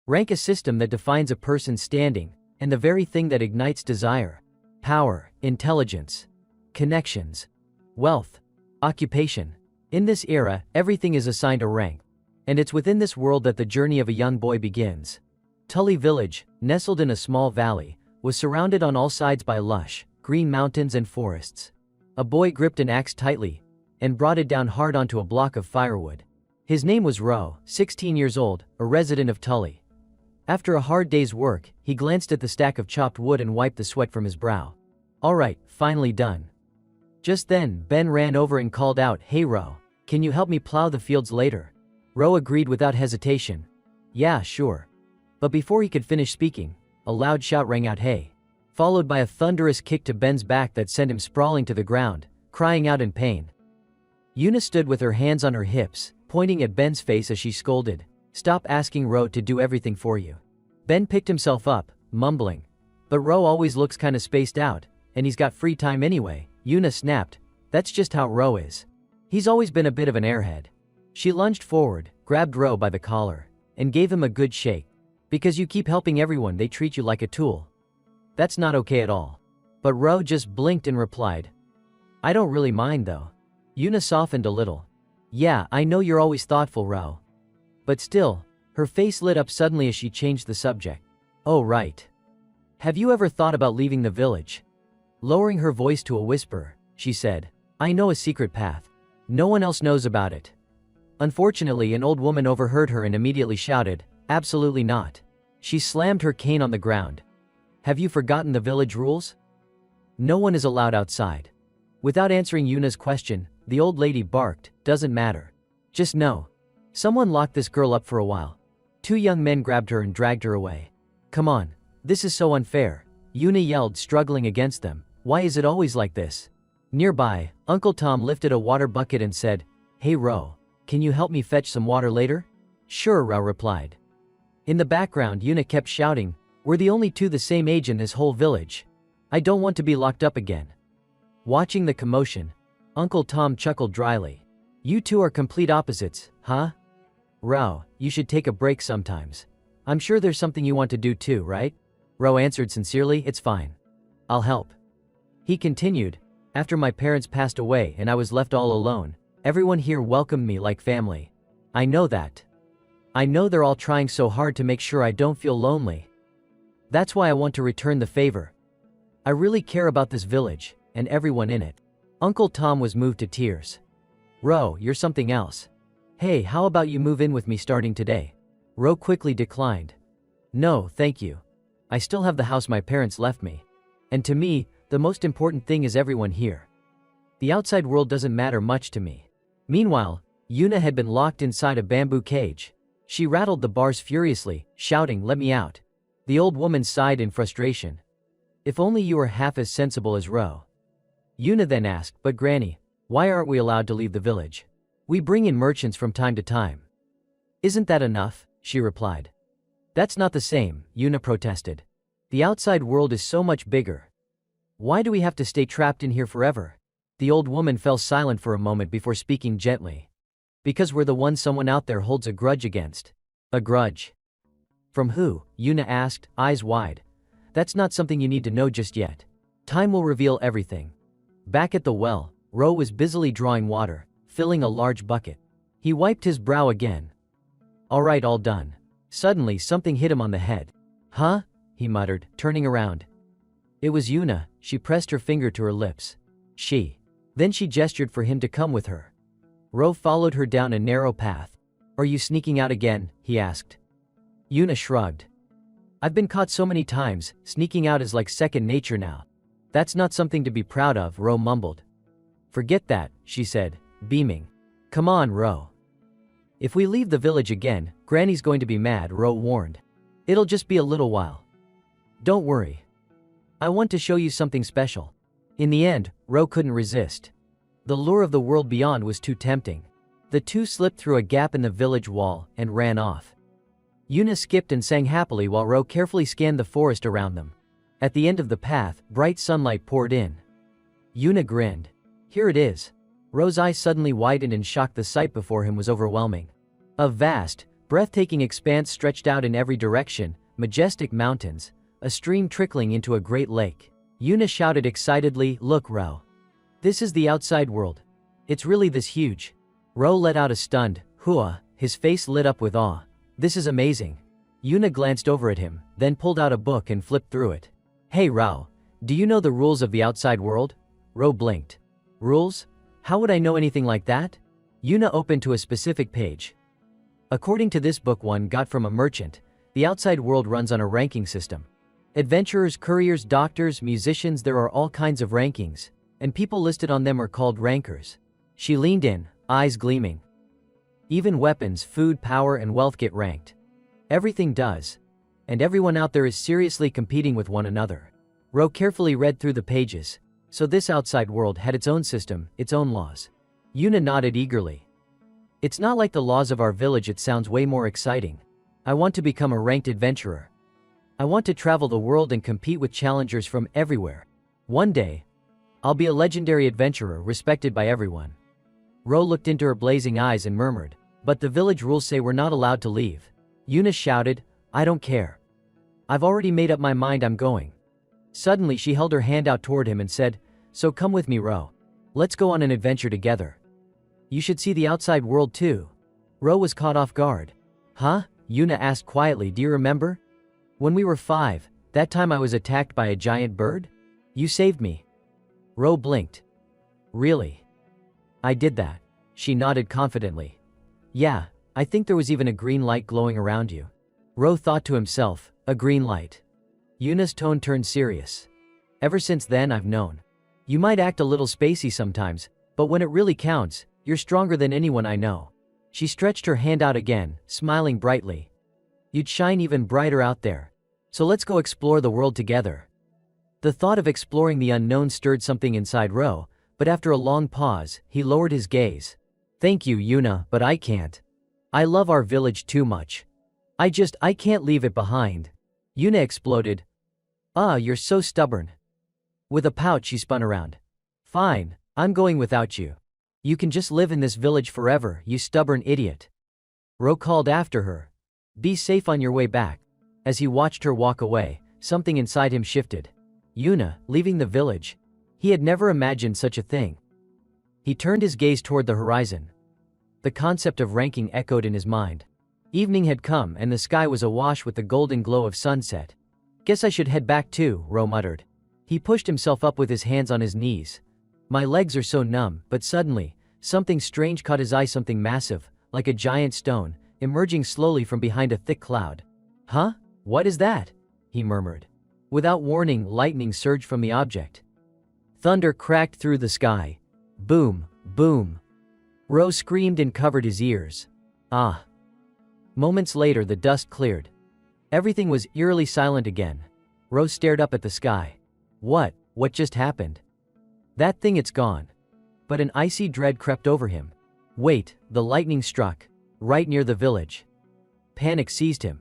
Rank a system that defines a person's standing, and the very thing that ignites desire, power, intelligence, connections, wealth, occupation. In this era, everything is assigned a rank, and it's within this world that the journey of a young boy begins. Tully Village, nestled in a small valley, was surrounded on all sides by lush, green mountains and forests. A boy gripped an axe tightly and brought it down hard onto a block of firewood. His name was Ro, 16 years old, a resident of Tully. After a hard day's work, he glanced at the stack of chopped wood and wiped the sweat from his brow. All right, finally done. Just then, Ben ran over and called out, "Hey Ro, can you help me plow the fields later?" Ro agreed without hesitation. "Yeah, sure." But before he could finish speaking, a loud shout rang out, "Hey!" followed by a thunderous kick to Ben's back that sent him sprawling to the ground, crying out in pain. Yuna stood with her hands on her hips, pointing at Ben's face as she scolded, "Stop asking Ro to do everything for you." Ben picked himself up, mumbling, "But Ro always looks kinda spaced out, and he's got free time anyway." Yuna snapped, "That's just how Ro is. He's always been a bit of an airhead." She lunged forward, grabbed Ro by the collar, and gave him a good shake. "Because you keep helping everyone, they treat you like a tool. That's not okay at all." But Ro just blinked and replied, "I don't really mind though." Yuna softened a little. "Yeah, I know you're always thoughtful, Ro." But still, her face lit up suddenly as she changed the subject. "Oh right. Have you ever thought about leaving the village?" Lowering her voice to a whisper, she said, "I know a secret path. No one else knows about it." Unfortunately, an old woman overheard her and immediately shouted, "Absolutely not." She slammed her cane on the ground. "Have you forgotten the village rules? No one is allowed outside." Without answering Yuna's question, the old lady barked, "Doesn't matter. Just know. Someone locked this girl up for a while." Two young men grabbed her and dragged her away. "Come on. This is so unfair," Yuna yelled, struggling against them. "Why is it always like this?" Nearby, Uncle Tom lifted a water bucket and said, "Hey Ro, can you help me fetch some water later?" "Sure," Ro replied. In the background, Yuna kept shouting, "We're the only two the same age in this whole village. I don't want to be locked up again." Watching the commotion, Uncle Tom chuckled dryly. "You two are complete opposites, huh? Ro, you should take a break sometimes. I'm sure there's something you want to do too, right?" Ro answered sincerely, "It's fine. I'll help." He continued, "After my parents passed away and I was left all alone, everyone here welcomed me like family. I know that. I know they're all trying so hard to make sure I don't feel lonely. That's why I want to return the favor. I really care about this village, and everyone in it." Uncle Tom was moved to tears. "Ro, you're something else. Hey, how about you move in with me starting today?" Ro quickly declined. "No, thank you. I still have the house my parents left me. And to me, the most important thing is everyone here. The outside world doesn't matter much to me." Meanwhile, Yuna had been locked inside a bamboo cage. She rattled the bars furiously, shouting, "Let me out." The old woman sighed in frustration. "If only you were half as sensible as Ro." Yuna then asked, "But Granny, why aren't we allowed to leave the village? We bring in merchants from time to time." "Isn't that enough?" she replied. "That's not the same," Yuna protested. "The outside world is so much bigger. Why do we have to stay trapped in here forever?" The old woman fell silent for a moment before speaking gently. "Because we're the ones someone out there holds a grudge against." "A grudge? From who?" Yuna asked, eyes wide. "That's not something you need to know just yet. Time will reveal everything." Back at the well, Ro was busily drawing water, filling a large bucket. He wiped his brow again. "All right, all done." Suddenly something hit him on the head. "Huh?" he muttered, turning around. It was Yuna. She pressed her finger to her lips. Then she gestured for him to come with her. Ro followed her down a narrow path. "Are you sneaking out again?" he asked. Yuna shrugged. "I've been caught so many times, sneaking out is like second nature now." "That's not something to be proud of," Ro mumbled. "Forget that," she said, beaming. "Come on, Ro. If we leave the village again, Granny's going to be mad," Ro warned. "It'll just be a little while. Don't worry. I want to show you something special." In the end, Ro couldn't resist. The lure of the world beyond was too tempting. The two slipped through a gap in the village wall and ran off. Yuna skipped and sang happily while Ro carefully scanned the forest around them. At the end of the path, bright sunlight poured in. Yuna grinned. "Here it is." Ro's eyes suddenly widened in shock. The sight before him was overwhelming. A vast, Breathtaking expanse stretched out in every direction, majestic mountains, a stream trickling into a great lake. Yuna shouted excitedly, "Look, Ro. This is the outside world. It's really this huge." Ro let out a stunned, "Hua," his face lit up with awe. "This is amazing." Yuna glanced over at him, then pulled out a book and flipped through it. "Hey Ro, do you know the rules of the outside world?" Ro blinked. "Rules? How would I know anything like that?" Yuna opened to a specific page. According to this book one got from a merchant, the outside world runs on a ranking system. Adventurers, couriers, doctors, musicians, there are all kinds of rankings, and people listed on them are called rankers. She leaned in, eyes gleaming. Even weapons, food, power, and wealth get ranked. Everything does. And everyone out there is seriously competing with one another. Ro carefully read through the pages. So this outside world had its own system, its own laws. Yuna nodded eagerly. "It's not like the laws of our village, it sounds way more exciting. I want to become a ranked adventurer. I want to travel the world and compete with challengers from everywhere. One day, I'll be a legendary adventurer respected by everyone." Ro looked into her blazing eyes and murmured, "But the village rules say we're not allowed to leave." Yuna shouted, "I don't care. I've already made up my mind, I'm going." Suddenly she held her hand out toward him and said, "So come with me, Ro. Let's go on an adventure together. You should see the outside world too." Ro was caught off guard. "Huh?" Yuna asked quietly, "Do you remember? When we were 5, that time I was attacked by a giant bird? You saved me." Ro blinked. "Really? I did that." She nodded confidently. "Yeah, I think there was even a green light glowing around you." Ro thought to himself, a green light. Yuna's tone turned serious. "Ever since then I've known. You might act a little spacey sometimes, but when it really counts, you're stronger than anyone I know." She stretched her hand out again, smiling brightly. "You'd shine even brighter out there. So let's go explore the world together." The thought of exploring the unknown stirred something inside Ro, but after a long pause, he lowered his gaze. "Thank you, Yuna, but I can't. I love our village too much. I can't leave it behind." Yuna exploded. You're so stubborn." With a pout she spun around. "Fine, I'm going without you. You can just live in this village forever, you stubborn idiot." Ro called after her. "Be safe on your way back." As he watched her walk away, something inside him shifted. Yuna, leaving the village. He had never imagined such a thing. He turned his gaze toward the horizon. The concept of ranking echoed in his mind. Evening had come and the sky was awash with the golden glow of sunset. "Guess I should head back too," Ro muttered. He pushed himself up with his hands on his knees. "My legs are so numb," but suddenly, something strange caught his eye, something massive, like a giant stone, emerging slowly from behind a thick cloud. "Huh? What is that?" he murmured. Without warning, lightning surged from the object. Thunder cracked through the sky. Boom, boom. Ro screamed and covered his ears. Ah. Moments later the dust cleared. Everything was eerily silent again. Ro stared up at the sky. What just happened? That thing, it's gone. But an icy dread crept over him. Wait, the lightning struck. Right near the village. Panic seized him.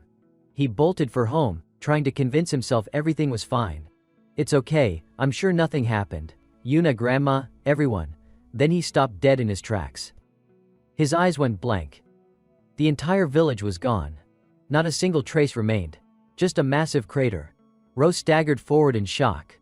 He bolted for home, trying to convince himself everything was fine. "It's okay, I'm sure nothing happened. Yuna, Grandma, everyone." Then he stopped dead in his tracks. His eyes went blank. The entire village was gone. Not a single trace remained. Just a massive crater. Ro staggered forward in shock.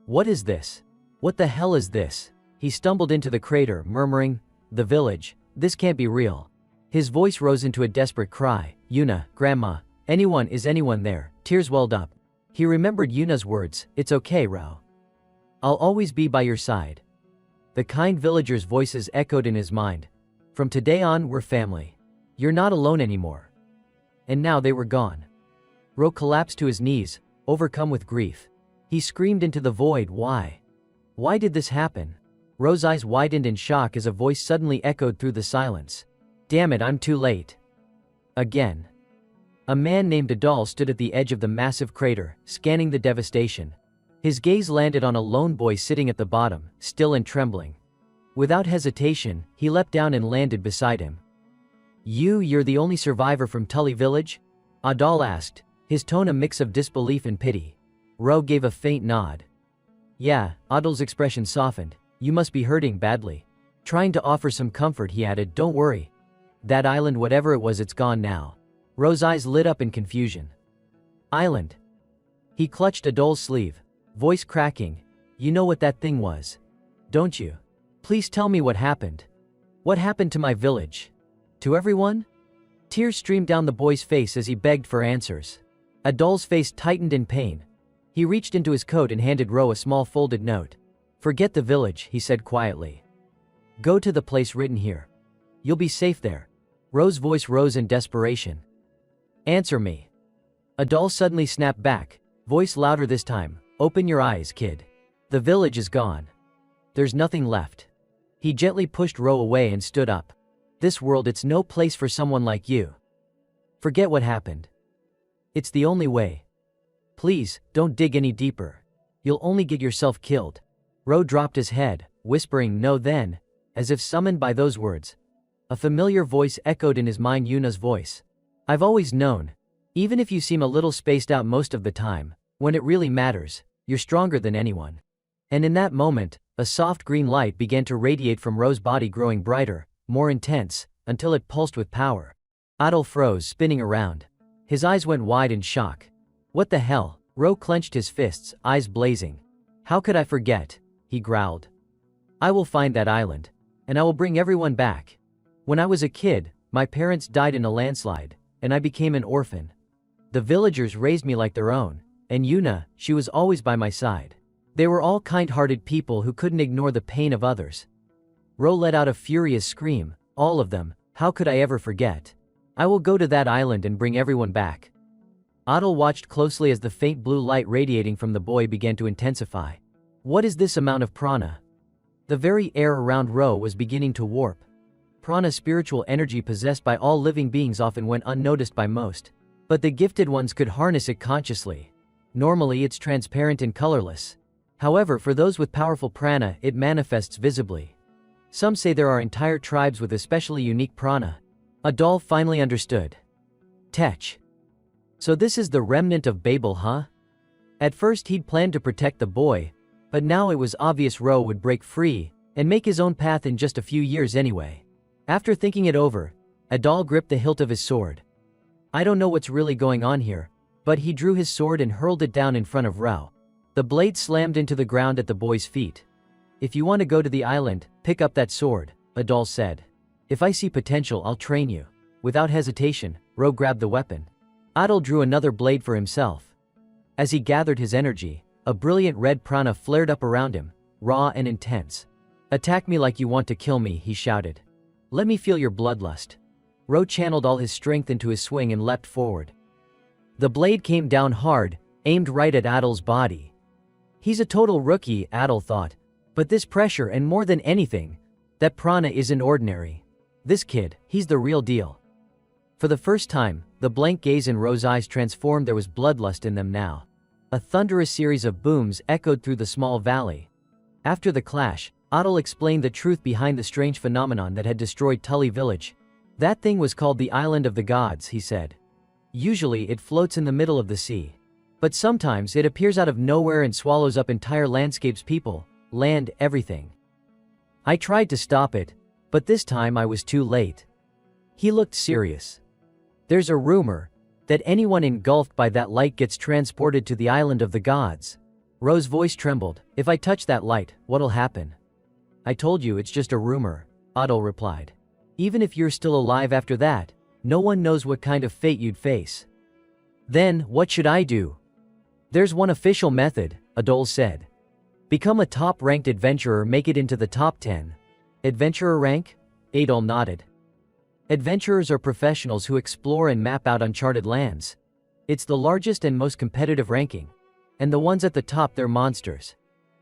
What is this? What the hell is this? He stumbled into the crater, murmuring, "The village, this can't be real." His voice rose into a desperate cry. "Yuna, Grandma, is anyone there?" Tears welled up. He remembered Yuna's words, "It's okay, Ro. I'll always be by your side." The kind villagers' voices echoed in his mind. "From today on, we're family. You're not alone anymore." And now they were gone. Ro collapsed to his knees, overcome with grief. He screamed into the void, "Why? Why did this happen?" Ro's eyes widened in shock as a voice suddenly echoed through the silence. "Damn it, I'm too late." Again. A man named Adal stood at the edge of the massive crater, scanning the devastation. His gaze landed on a lone boy sitting at the bottom, still and trembling. Without hesitation, he leapt down and landed beside him. You're the only survivor from Tully village?" Adal asked, his tone a mix of disbelief and pity. Ro gave a faint nod. "Yeah," Adal's expression softened. "You must be hurting badly." Trying to offer some comfort, he added, "Don't worry. That island, whatever it was, it's gone now. Ro's eyes lit up in confusion. Island. He clutched Adol's sleeve, voice cracking. You know what that thing was, don't you? Please tell me what happened. What happened to my village? To everyone? Tears streamed down the boy's face as he begged for answers. Adol's face tightened in pain. He reached into his coat and handed Ro a small folded note. Forget the village, he said quietly. Go to the place written here. You'll be safe there. Ro's voice rose in desperation. Answer me. Adol suddenly snapped back, voice louder this time. Open your eyes, kid. The village is gone. There's nothing left. He gently pushed Ro away and stood up. This world, it's no place for someone like you. Forget what happened. It's the only way. Please, don't dig any deeper. You'll only get yourself killed. Ro dropped his head, whispering no then, as if summoned by those words. A familiar voice echoed in his mind, Yuna's voice. I've always known. Even if you seem a little spaced out most of the time, when it really matters, you're stronger than anyone. And in that moment, a soft green light began to radiate from Ro's body, growing brighter, more intense, until it pulsed with power. Adol froze, spinning around. His eyes went wide in shock. What the hell? Ro clenched his fists, eyes blazing. How could I forget? He growled. I will find that island. And I will bring everyone back. When I was a kid, my parents died in a landslide, and I became an orphan. The villagers raised me like their own, and Yuna, she was always by my side. They were all kind-hearted people who couldn't ignore the pain of others. Ro let out a furious scream. All of them, how could I ever forget? I will go to that island and bring everyone back. Adol watched closely as the faint blue light radiating from the boy began to intensify. What is this amount of prana? The very air around Ro was beginning to warp. Prana, spiritual energy possessed by all living beings, often went unnoticed by most. But the gifted ones could harness it consciously. Normally it's transparent and colorless. However, for those with powerful prana, it manifests visibly. Some say there are entire tribes with especially unique prana. Adol finally understood. Tech. So this is the remnant of Babel, huh? At first he'd planned to protect the boy, but now it was obvious Ro would break free and make his own path in just a few years anyway. After thinking it over, Adol gripped the hilt of his sword. I don't know what's really going on here, but he drew his sword and hurled it down in front of Ro. The blade slammed into the ground at the boy's feet. If you want to go to the island, pick up that sword, Adol said. If I see potential, I'll train you. Without hesitation, Ro grabbed the weapon. Adol drew another blade for himself. As he gathered his energy, a brilliant red prana flared up around him, raw and intense. Attack me like you want to kill me, he shouted. Let me feel your bloodlust. Ro channeled all his strength into his swing and leapt forward. The blade came down hard, aimed right at Adol's body. He's a total rookie, Adol thought. But this pressure, and more than anything, that prana isn't ordinary. This kid, he's the real deal. For the first time, the blank gaze in Ro's eyes transformed. There was bloodlust in them now. A thunderous series of booms echoed through the small valley. After the clash, Adol explained the truth behind the strange phenomenon that had destroyed Tully village. That thing was called the Island of the Gods, he said. Usually it floats in the middle of the sea. But sometimes it appears out of nowhere and swallows up entire landscapes, people, land, everything. I tried to stop it, but this time I was too late. He looked serious. There's a rumor that anyone engulfed by that light gets transported to the Island of the Gods. Ro's voice trembled. If I touch that light, what'll happen? I told you it's just a rumor, Adol replied. Even if you're still alive after that, no one knows what kind of fate you'd face. Then, what should I do? There's one official method, Adol said. Become a top-ranked adventurer, make it into the top 10. Adventurer rank? Adol nodded. Adventurers are professionals who explore and map out uncharted lands. It's the largest and most competitive ranking. And the ones at the top, they're monsters.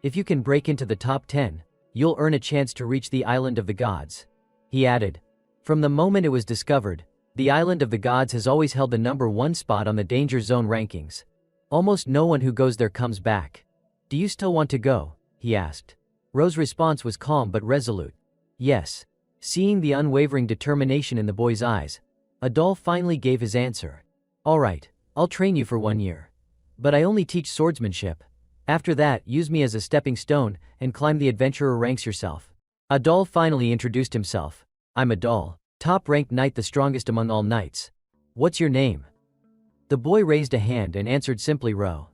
If you can break into the top 10, you'll earn a chance to reach the Island of the Gods. He added. From the moment it was discovered, the Island of the Gods has always held the #1 spot on the danger zone rankings. Almost no one who goes there comes back. Do you still want to go? He asked. Ro's response was calm but resolute. Yes. Seeing the unwavering determination in the boy's eyes, Adol finally gave his answer. All right, I'll train you for 1 year. But I only teach swordsmanship. After that, use me as a stepping stone and climb the adventurer ranks yourself. Adol finally introduced himself. I'm Adol, top-ranked knight, the strongest among all knights. What's your name? The boy raised a hand and answered simply Ro.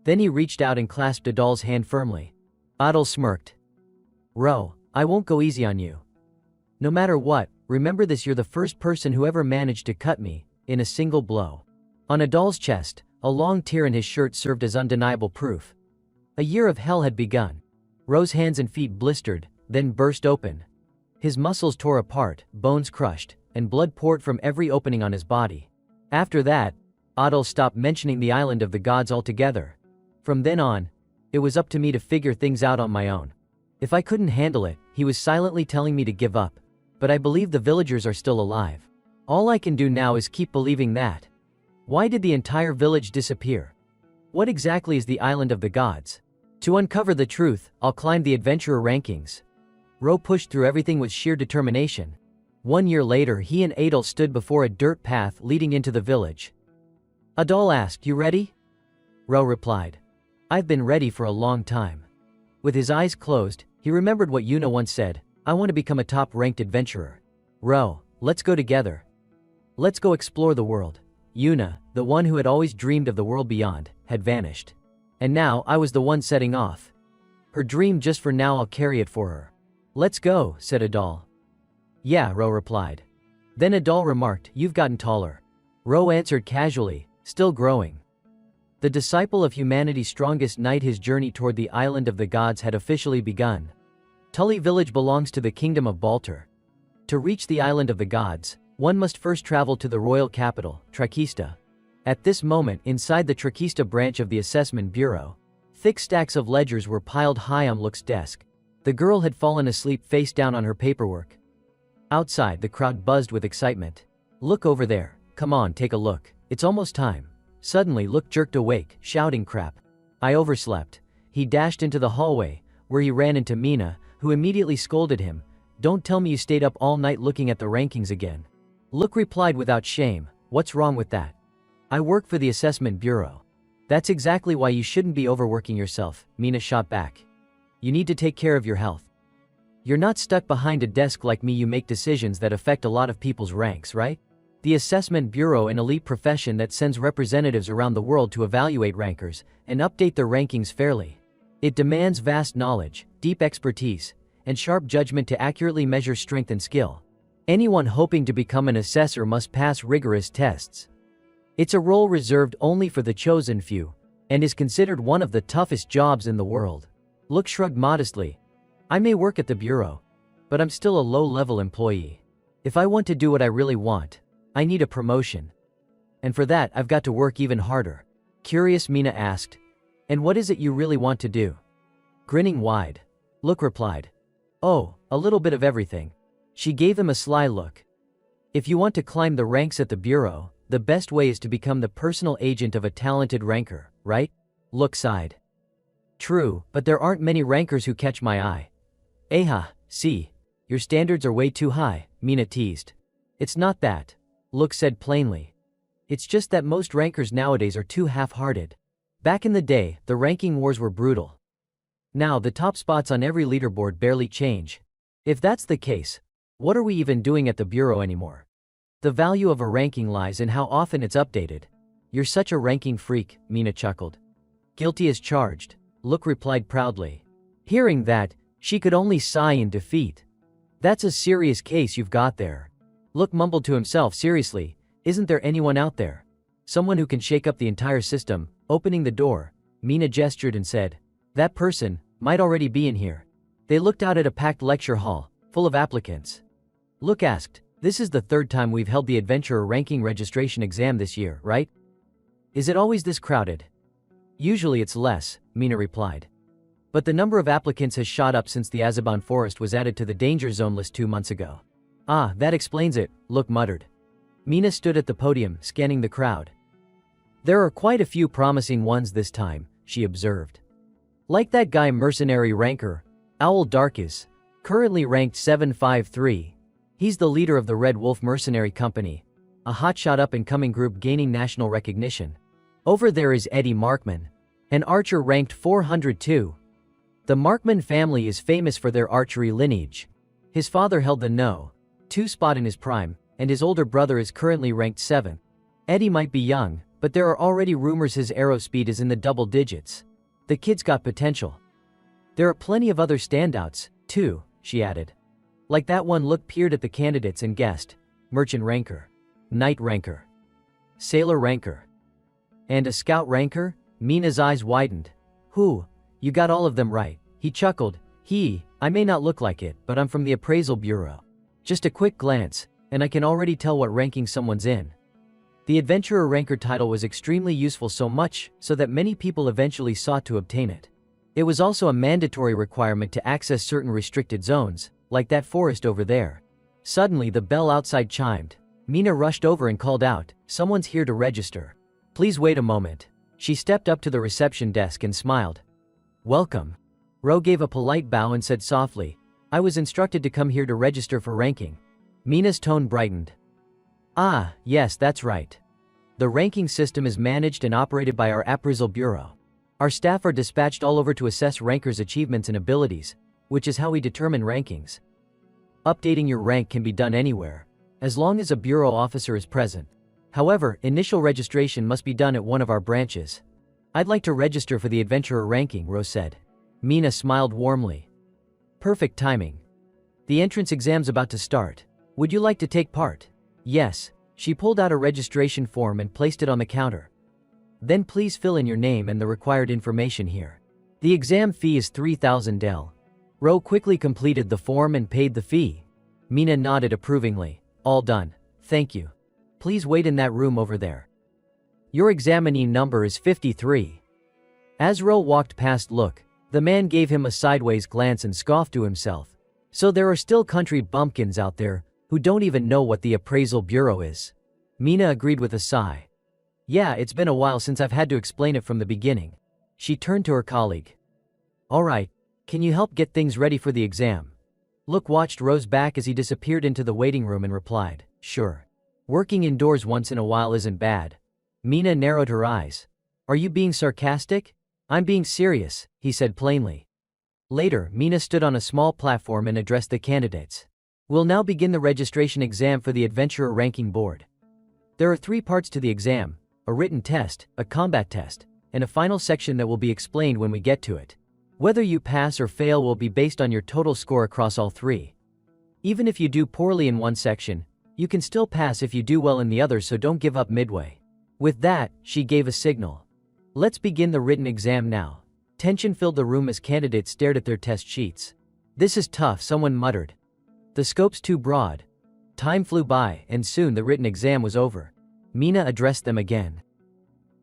Then he reached out and clasped Adol's hand firmly. Adol smirked. Ro, I won't go easy on you. No matter what, remember this, you're the first person who ever managed to cut me, in a single blow. On Adol's chest, a long tear in his shirt served as undeniable proof. A year of hell had begun. Ro's hands and feet blistered, then burst open. His muscles tore apart, bones crushed, and blood poured from every opening on his body. After that, Adol stopped mentioning the island of the gods altogether. From then on, it was up to me to figure things out on my own. If I couldn't handle it, he was silently telling me to give up. But I believe the villagers are still alive. All I can do now is keep believing that. Why did the entire village disappear? What exactly is the island of the gods? To uncover the truth, I'll climb the adventurer rankings. Ro pushed through everything with sheer determination. 1 year later, he and Adol stood before a dirt path leading into the village. Adol asked, "You ready?" Ro replied, "I've been ready for a long time." With his eyes closed, he remembered what Yuna once said, "I want to become a top-ranked adventurer." Ro, let's go together. Let's go explore the world. Yuna, the one who had always dreamed of the world beyond, had vanished. And now I was the one setting off. Her dream, just for now I'll carry it for her. Let's go, said Adol. Yeah, Ro replied. Then Adol remarked, "You've gotten taller." Ro answered casually, "Still growing." The disciple of humanity's strongest knight, his journey toward the island of the gods had officially begun. Tully village belongs to the kingdom of Baltar. To reach the island of the gods, one must first travel to the royal capital, Trakista. At this moment, inside the Trakista branch of the assessment bureau, thick stacks of ledgers were piled high on Look's desk. The girl had fallen asleep face down on her paperwork. Outside, the crowd buzzed with excitement. "Look over there. Come on, take a look. It's almost time." Suddenly, Look jerked awake, shouting, "Crap. I overslept." He dashed into the hallway, where he ran into Mina, who immediately scolded him. "Don't tell me you stayed up all night looking at the rankings again." Look replied without shame, "What's wrong with that? I work for the assessment bureau." "That's exactly why you shouldn't be overworking yourself," Mina shot back. "You need to take care of your health. You're not stuck behind a desk like me. You make decisions that affect a lot of people's ranks, right? The assessment bureau, an elite profession that sends representatives around the world to evaluate rankers and update their rankings fairly. It demands vast knowledge, deep expertise, and sharp judgment to accurately measure strength and skill. Anyone hoping to become an assessor must pass rigorous tests. It's a role reserved only for the chosen few, and is considered one of the toughest jobs in the world." Look shrugged modestly. "I may work at the bureau, but I'm still a low-level employee. If I want to do what I really want, I need a promotion. And for that, I've got to work even harder." Curious, Mina asked, "And what is it you really want to do?" Grinning wide, Look replied, "Oh, a little bit of everything." She gave him a sly look. "If you want to climb the ranks at the bureau, the best way is to become the personal agent of a talented ranker, right?" Look sighed. "True, but there aren't many rankers who catch my eye." See, your standards are way too high," Mina teased. "It's not that," Look said plainly. "It's just that most rankers nowadays are too half-hearted. Back in the day, the ranking wars were brutal. Now the top spots on every leaderboard barely change. If that's the case, what are we even doing at the bureau anymore? The value of a ranking lies in how often it's updated." "You're such a ranking freak," Mina chuckled. "Guilty as charged," Look replied proudly. Hearing that, she could only sigh in defeat. "That's a serious case you've got there." Look mumbled to himself, "Seriously, isn't there anyone out there? Someone who can shake up the entire system?" Opening the door, Mina gestured and said, "That person might already be in here." They looked out at a packed lecture hall, full of applicants. Look asked, "This is the third time we've held the adventurer ranking registration exam this year, right? Is it always this crowded?" "Usually it's less," Mina replied. "But the number of applicants has shot up since the Azaban forest was added to the danger zone list 2 months ago." "Ah, that explains it," Look muttered. Mina stood at the podium, scanning the crowd. "There are quite a few promising ones this time," she observed. "Like that guy mercenary ranker, Owl Darkis, currently ranked 753. He's the leader of the Red Wolf Mercenary Company, a hotshot up-and-coming group gaining national recognition. Over there is Eddie Markman, an archer ranked 402. The Markman family is famous for their archery lineage. His father held the No. 2 spot in his prime, and his older brother is currently ranked 7. Eddie might be young, but there are already rumors his arrow speed is in the double digits. The kid's got potential. There are plenty of other standouts, too, she added. Like that one. Look peered at the candidates and guessed. Merchant ranker. Knight ranker. Sailor ranker. And a scout ranker? Mina's eyes widened. Who? You got all of them right, he chuckled. I may not look like it, but I'm from the appraisal bureau. Just a quick glance, and I can already tell what ranking someone's in. The adventurer ranker title was extremely useful, so much so that many people eventually sought to obtain it. It was also a mandatory requirement to access certain restricted zones, like that forest over there. Suddenly the bell outside chimed. Mina rushed over and called out, "Someone's here to register. Please wait a moment." She stepped up to the reception desk and smiled. "Welcome." Ro gave a polite bow and said softly, "I was instructed to come here to register for ranking." Mina's tone brightened. "Ah, yes, that's right. The ranking system is managed and operated by our appraisal bureau. Our staff are dispatched all over to assess rankers' achievements and abilities, which is how we determine rankings. Updating your rank can be done anywhere, as long as a bureau officer is present. However, initial registration must be done at one of our branches." "I'd like to register for the adventurer ranking," Rose said. Mina smiled warmly. "Perfect timing. The entrance exam's about to start. Would you like to take part?" "Yes." She pulled out a registration form and placed it on the counter. "Then please fill in your name and the required information here. The exam fee is 3,000 del." Ro quickly completed the form and paid the fee. Mina nodded approvingly. "All done. Thank you. Please wait in that room over there. Your examinee number is 53. As Ro walked past Look, the man gave him a sideways glance and scoffed to himself. So there are still country bumpkins out there who don't even know what the appraisal bureau is. Mina agreed with a sigh. "Yeah, it's been a while since I've had to explain it from the beginning." She turned to her colleague. "All right, can you help get things ready for the exam?" Look watched Ro's back as he disappeared into the waiting room and replied, "Sure. Working indoors once in a while isn't bad." Mina narrowed her eyes. "Are you being sarcastic?" "I'm being serious," he said plainly. Later, Mina stood on a small platform and addressed the candidates. "We'll now begin the registration exam for the Adventurer Ranking Board. There are 3 parts to the exam: a written test, a combat test, and a final section that will be explained when we get to it. Whether you pass or fail will be based on your total score across all 3. Even if you do poorly in one section, you can still pass if you do well in the others, so don't give up midway." With that, she gave a signal. "Let's begin the written exam now." Tension filled the room as candidates stared at their test sheets. "This is tough," someone muttered. "The scope's too broad." Time flew by, and soon the written exam was over. Mina addressed them again.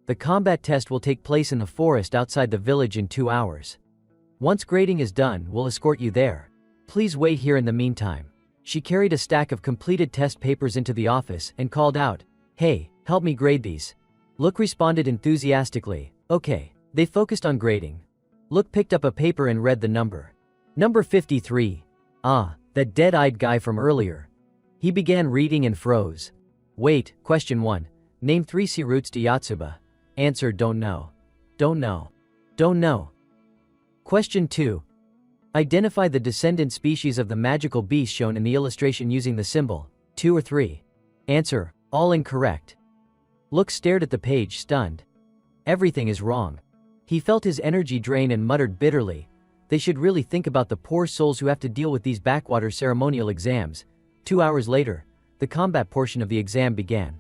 "The combat test will take place in the forest outside the village in 2 hours. Once grading is done, we'll escort you there. Please wait here in the meantime." She carried a stack of completed test papers into the office and called out, "Hey, help me grade these." Look responded enthusiastically, "Okay." They focused on grading. Look picked up a paper and read the number. "Number 53. Ah, that dead-eyed guy from earlier." He began reading and froze. "Wait, question 1. Name 3 sea routes to Yotsuba." Answer: don't know. Don't know. Don't know. Question 2. Identify the descendant species of the magical beast shown in the illustration using the symbol 2 or 3. Answer: all incorrect. Look stared at the page, stunned. Everything is wrong. He felt his energy drain and muttered bitterly, "They should really think about the poor souls who have to deal with these backwater ceremonial exams." 2 hours later, the combat portion of the exam began.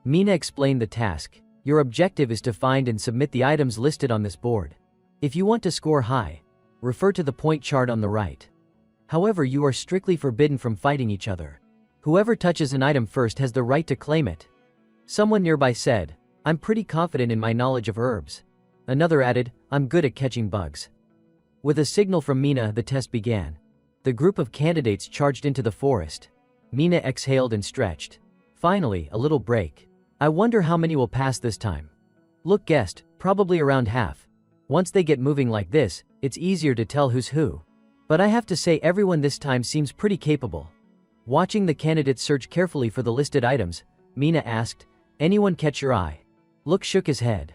Mina explained the task. "Your objective is to find and submit the items listed on this board. If you want to score high, refer to the point chart on the right. However, you are strictly forbidden from fighting each other. Whoever touches an item first has the right to claim it." Someone nearby said, "I'm pretty confident in my knowledge of herbs." Another added, "I'm good at catching bugs." With a signal from Mina, the test began. The group of candidates charged into the forest. Mina exhaled and stretched. Finally, a little break. "I wonder how many will pass this time." Look guessed, probably around half. Once they get moving like this, it's easier to tell who's who. But I have to say everyone this time seems pretty capable. Watching the candidates search carefully for the listed items, Mina asked, "Anyone catch your eye?" Look shook his head.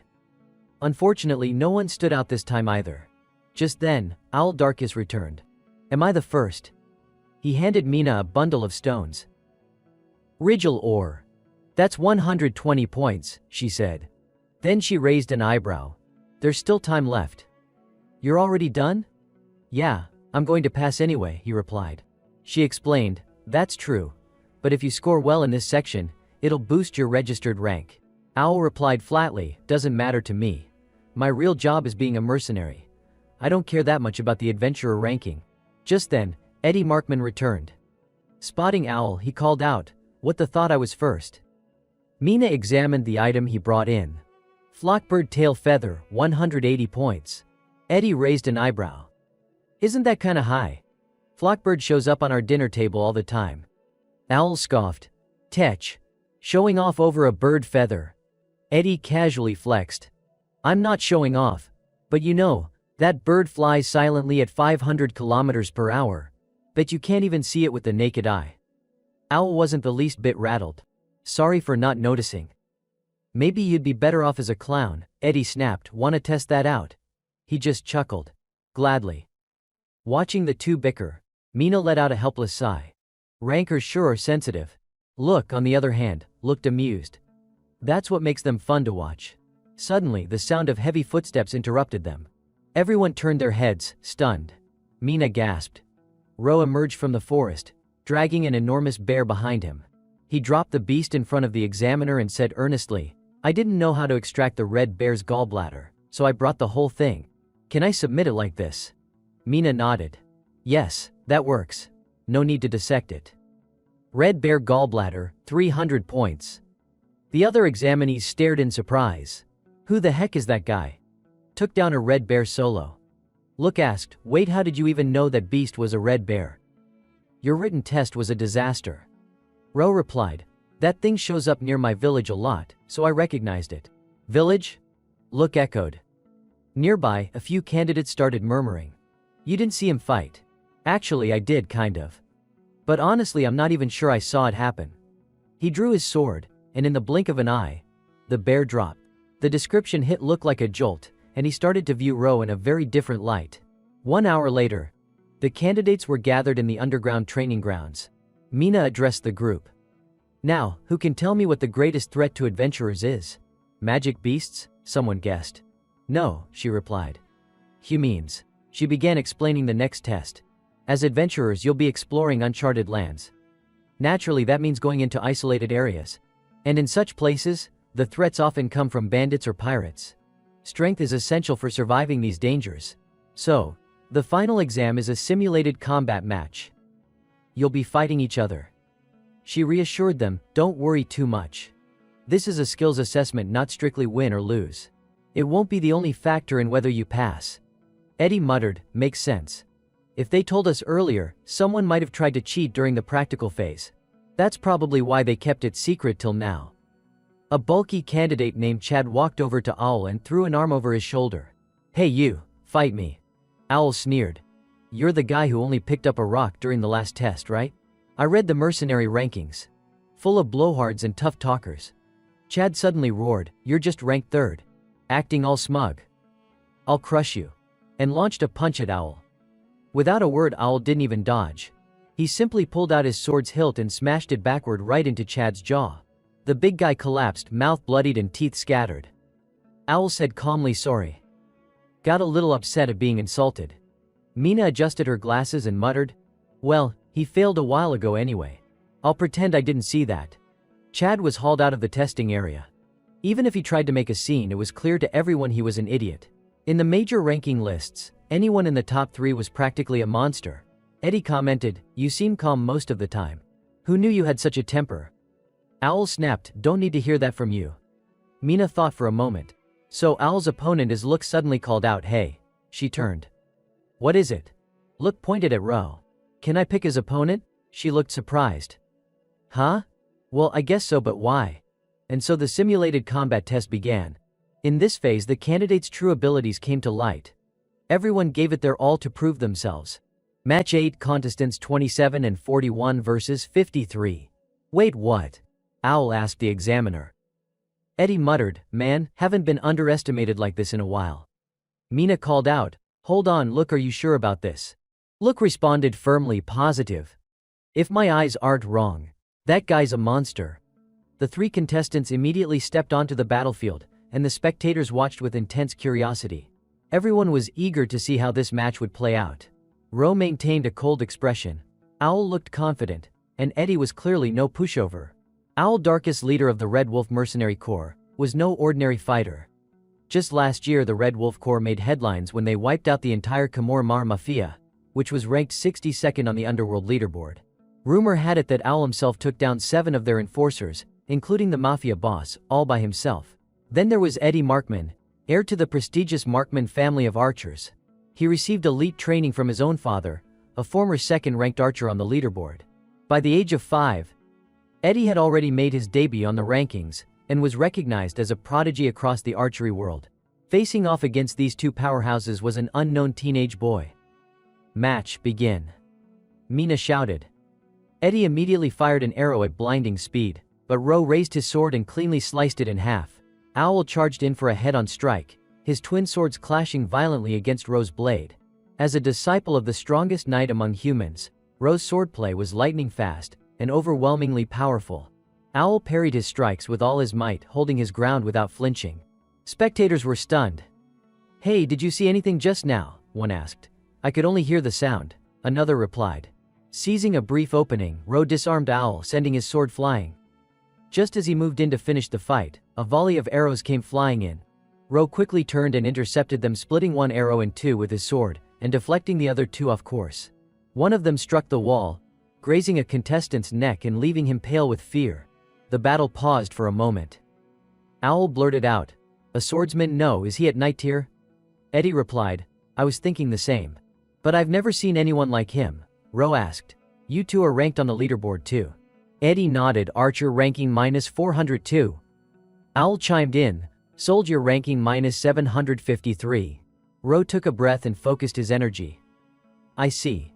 Unfortunately, no one stood out this time either. Just then, Owl Darkus returned. "Am I the first?" He handed Mina a bundle of stones. Rigel ore. That's 120 points, she said. Then she raised an eyebrow. There's still time left. You're already done? Yeah, I'm going to pass anyway, he replied. She explained, that's true. But if you score well in this section, it'll boost your registered rank. Owl replied flatly, doesn't matter to me. My real job is being a mercenary. I don't care that much about the adventurer ranking. Just then, Eddie Markman returned. Spotting Owl, he called out, what the thought I was first. Mina examined the item he brought in. Flockbird tail feather, 180 points. Eddie raised an eyebrow. Isn't that kinda high? Flockbird shows up on our dinner table all the time. Owl scoffed. Tech. Showing off over a bird feather. Eddie casually flexed. I'm not showing off. But you know, that bird flies silently at 500 kilometers per hour. Bet you can't even see it with the naked eye. Owl wasn't the least bit rattled. Sorry for not noticing. Maybe you'd be better off as a clown, Eddie snapped. Wanna test that out? He just chuckled. Gladly. Watching the two bicker, Mina let out a helpless sigh. Rankers sure are sensitive. Look, on the other hand, looked amused. That's what makes them fun to watch. Suddenly, the sound of heavy footsteps interrupted them. Everyone turned their heads, stunned. Mina gasped. Ro emerged from the forest, dragging an enormous bear behind him. He dropped the beast in front of the examiner and said earnestly, I didn't know how to extract the red bear's gallbladder, so I brought the whole thing. Can I submit it like this? Mina nodded. Yes, that works. No need to dissect it. Red bear gallbladder, 300 points. The other examinees stared in surprise. Who the heck is that guy? Took down a red bear solo. Look asked, wait, how did you even know that beast was a red bear? Your written test was a disaster. Ro replied, that thing shows up near my village a lot, so I recognized it. Village? Look echoed. Nearby, a few candidates started murmuring. You didn't see him fight. Actually, I did, kind of. But honestly, I'm not even sure I saw it happen. He drew his sword, and in the blink of an eye, the bear dropped. The description hit looked like a jolt, and he started to view Ro in a very different light. 1 hour later, the candidates were gathered in the underground training grounds. Mina addressed the group. Now, who can tell me what the greatest threat to adventurers is? Magic beasts? Someone guessed. No, she replied. Humans. She began explaining the next test. As adventurers, you'll be exploring uncharted lands. Naturally, that means going into isolated areas. And in such places, the threats often come from bandits or pirates. Strength is essential for surviving these dangers. So, the final exam is a simulated combat match. You'll be fighting each other. She reassured them, don't worry too much. This is a skills assessment, not strictly win or lose. It won't be the only factor in whether you pass. Eddie muttered, makes sense. If they told us earlier, someone might have tried to cheat during the practical phase. That's probably why they kept it secret till now. A bulky candidate named Chad walked over to Owl and threw an arm over his shoulder. Hey you, fight me. Owl sneered. You're the guy who only picked up a rock during the last test, right? I read the mercenary rankings. Full of blowhards and tough talkers. Chad suddenly roared, you're just ranked 3rd. Acting all smug. I'll crush you. And launched a punch at Owl. Without a word, Owl didn't even dodge. He simply pulled out his sword's hilt and smashed it backward right into Chad's jaw. The big guy collapsed, mouth bloodied and teeth scattered. Owl said calmly, sorry. Got a little upset at being insulted. Mina adjusted her glasses and muttered, well, he failed a while ago anyway. I'll pretend I didn't see that. Chad was hauled out of the testing area. Even if he tried to make a scene, it was clear to everyone he was an idiot. In the major ranking lists, anyone in the top 3 was practically a monster. Eddie commented, you seem calm most of the time. Who knew you had such a temper? Owl snapped, don't need to hear that from you. Mina thought for a moment. So Owl's opponent is Look suddenly called out, hey. She turned. What is it? Look pointed at Ro. Can I pick his opponent? She looked surprised. Huh? Well, I guess so, but why? And so the simulated combat test began. In this phase, the candidates' true abilities came to light. Everyone gave it their all to prove themselves. Match 8, contestants 27 and 41 versus 53. Wait, what? Owl asked the examiner. Eddie muttered, man, haven't been underestimated like this in a while. Mina called out, hold on, Look, are you sure about this? Look responded firmly, positive. If my eyes aren't wrong, that guy's a monster. The three contestants immediately stepped onto the battlefield, and the spectators watched with intense curiosity. Everyone was eager to see how this match would play out. Ro maintained a cold expression. Owl looked confident, and Eddie was clearly no pushover. Owl, Darkest leader of the Red Wolf Mercenary Corps, was no ordinary fighter. Just last year the Red Wolf Corps made headlines when they wiped out the entire Khmer Mar Mafia, which was ranked 62nd on the Underworld leaderboard. Rumor had it that Owl himself took down 7 of their enforcers, including the Mafia boss, all by himself. Then there was Eddie Markman, heir to the prestigious Markman family of archers. He received elite training from his own father, a former second-ranked archer on the leaderboard. By the age of 5, Eddie had already made his debut on the rankings, and was recognized as a prodigy across the archery world. Facing off against these two powerhouses was an unknown teenage boy. Match, begin. Mina shouted. Eddie immediately fired an arrow at blinding speed, but Ro raised his sword and cleanly sliced it in half. Owl charged in for a head-on strike, his twin swords clashing violently against Ro's blade. As a disciple of the strongest knight among humans, Ro's swordplay was lightning fast and overwhelmingly powerful. Owl parried his strikes with all his might, holding his ground without flinching. Spectators were stunned. "Hey, did you see anything just now?" one asked. "I could only hear the sound," another replied. Seizing a brief opening, Ro disarmed Owl, sending his sword flying. Just as he moved in to finish the fight, a volley of arrows came flying in. Ro quickly turned and intercepted them, splitting one arrow in two with his sword, and deflecting the other two off course. One of them struck the wall, grazing a contestant's neck and leaving him pale with fear. The battle paused for a moment. Owl blurted out, "A swordsman? No, is he at night tier?" Eddie replied, "I was thinking the same. But I've never seen anyone like him." Ro asked, "You two are ranked on the leaderboard too?" Eddie nodded. "Archer ranking -402. Owl chimed in, "Soldier ranking -753. Ro took a breath and focused his energy. "I see.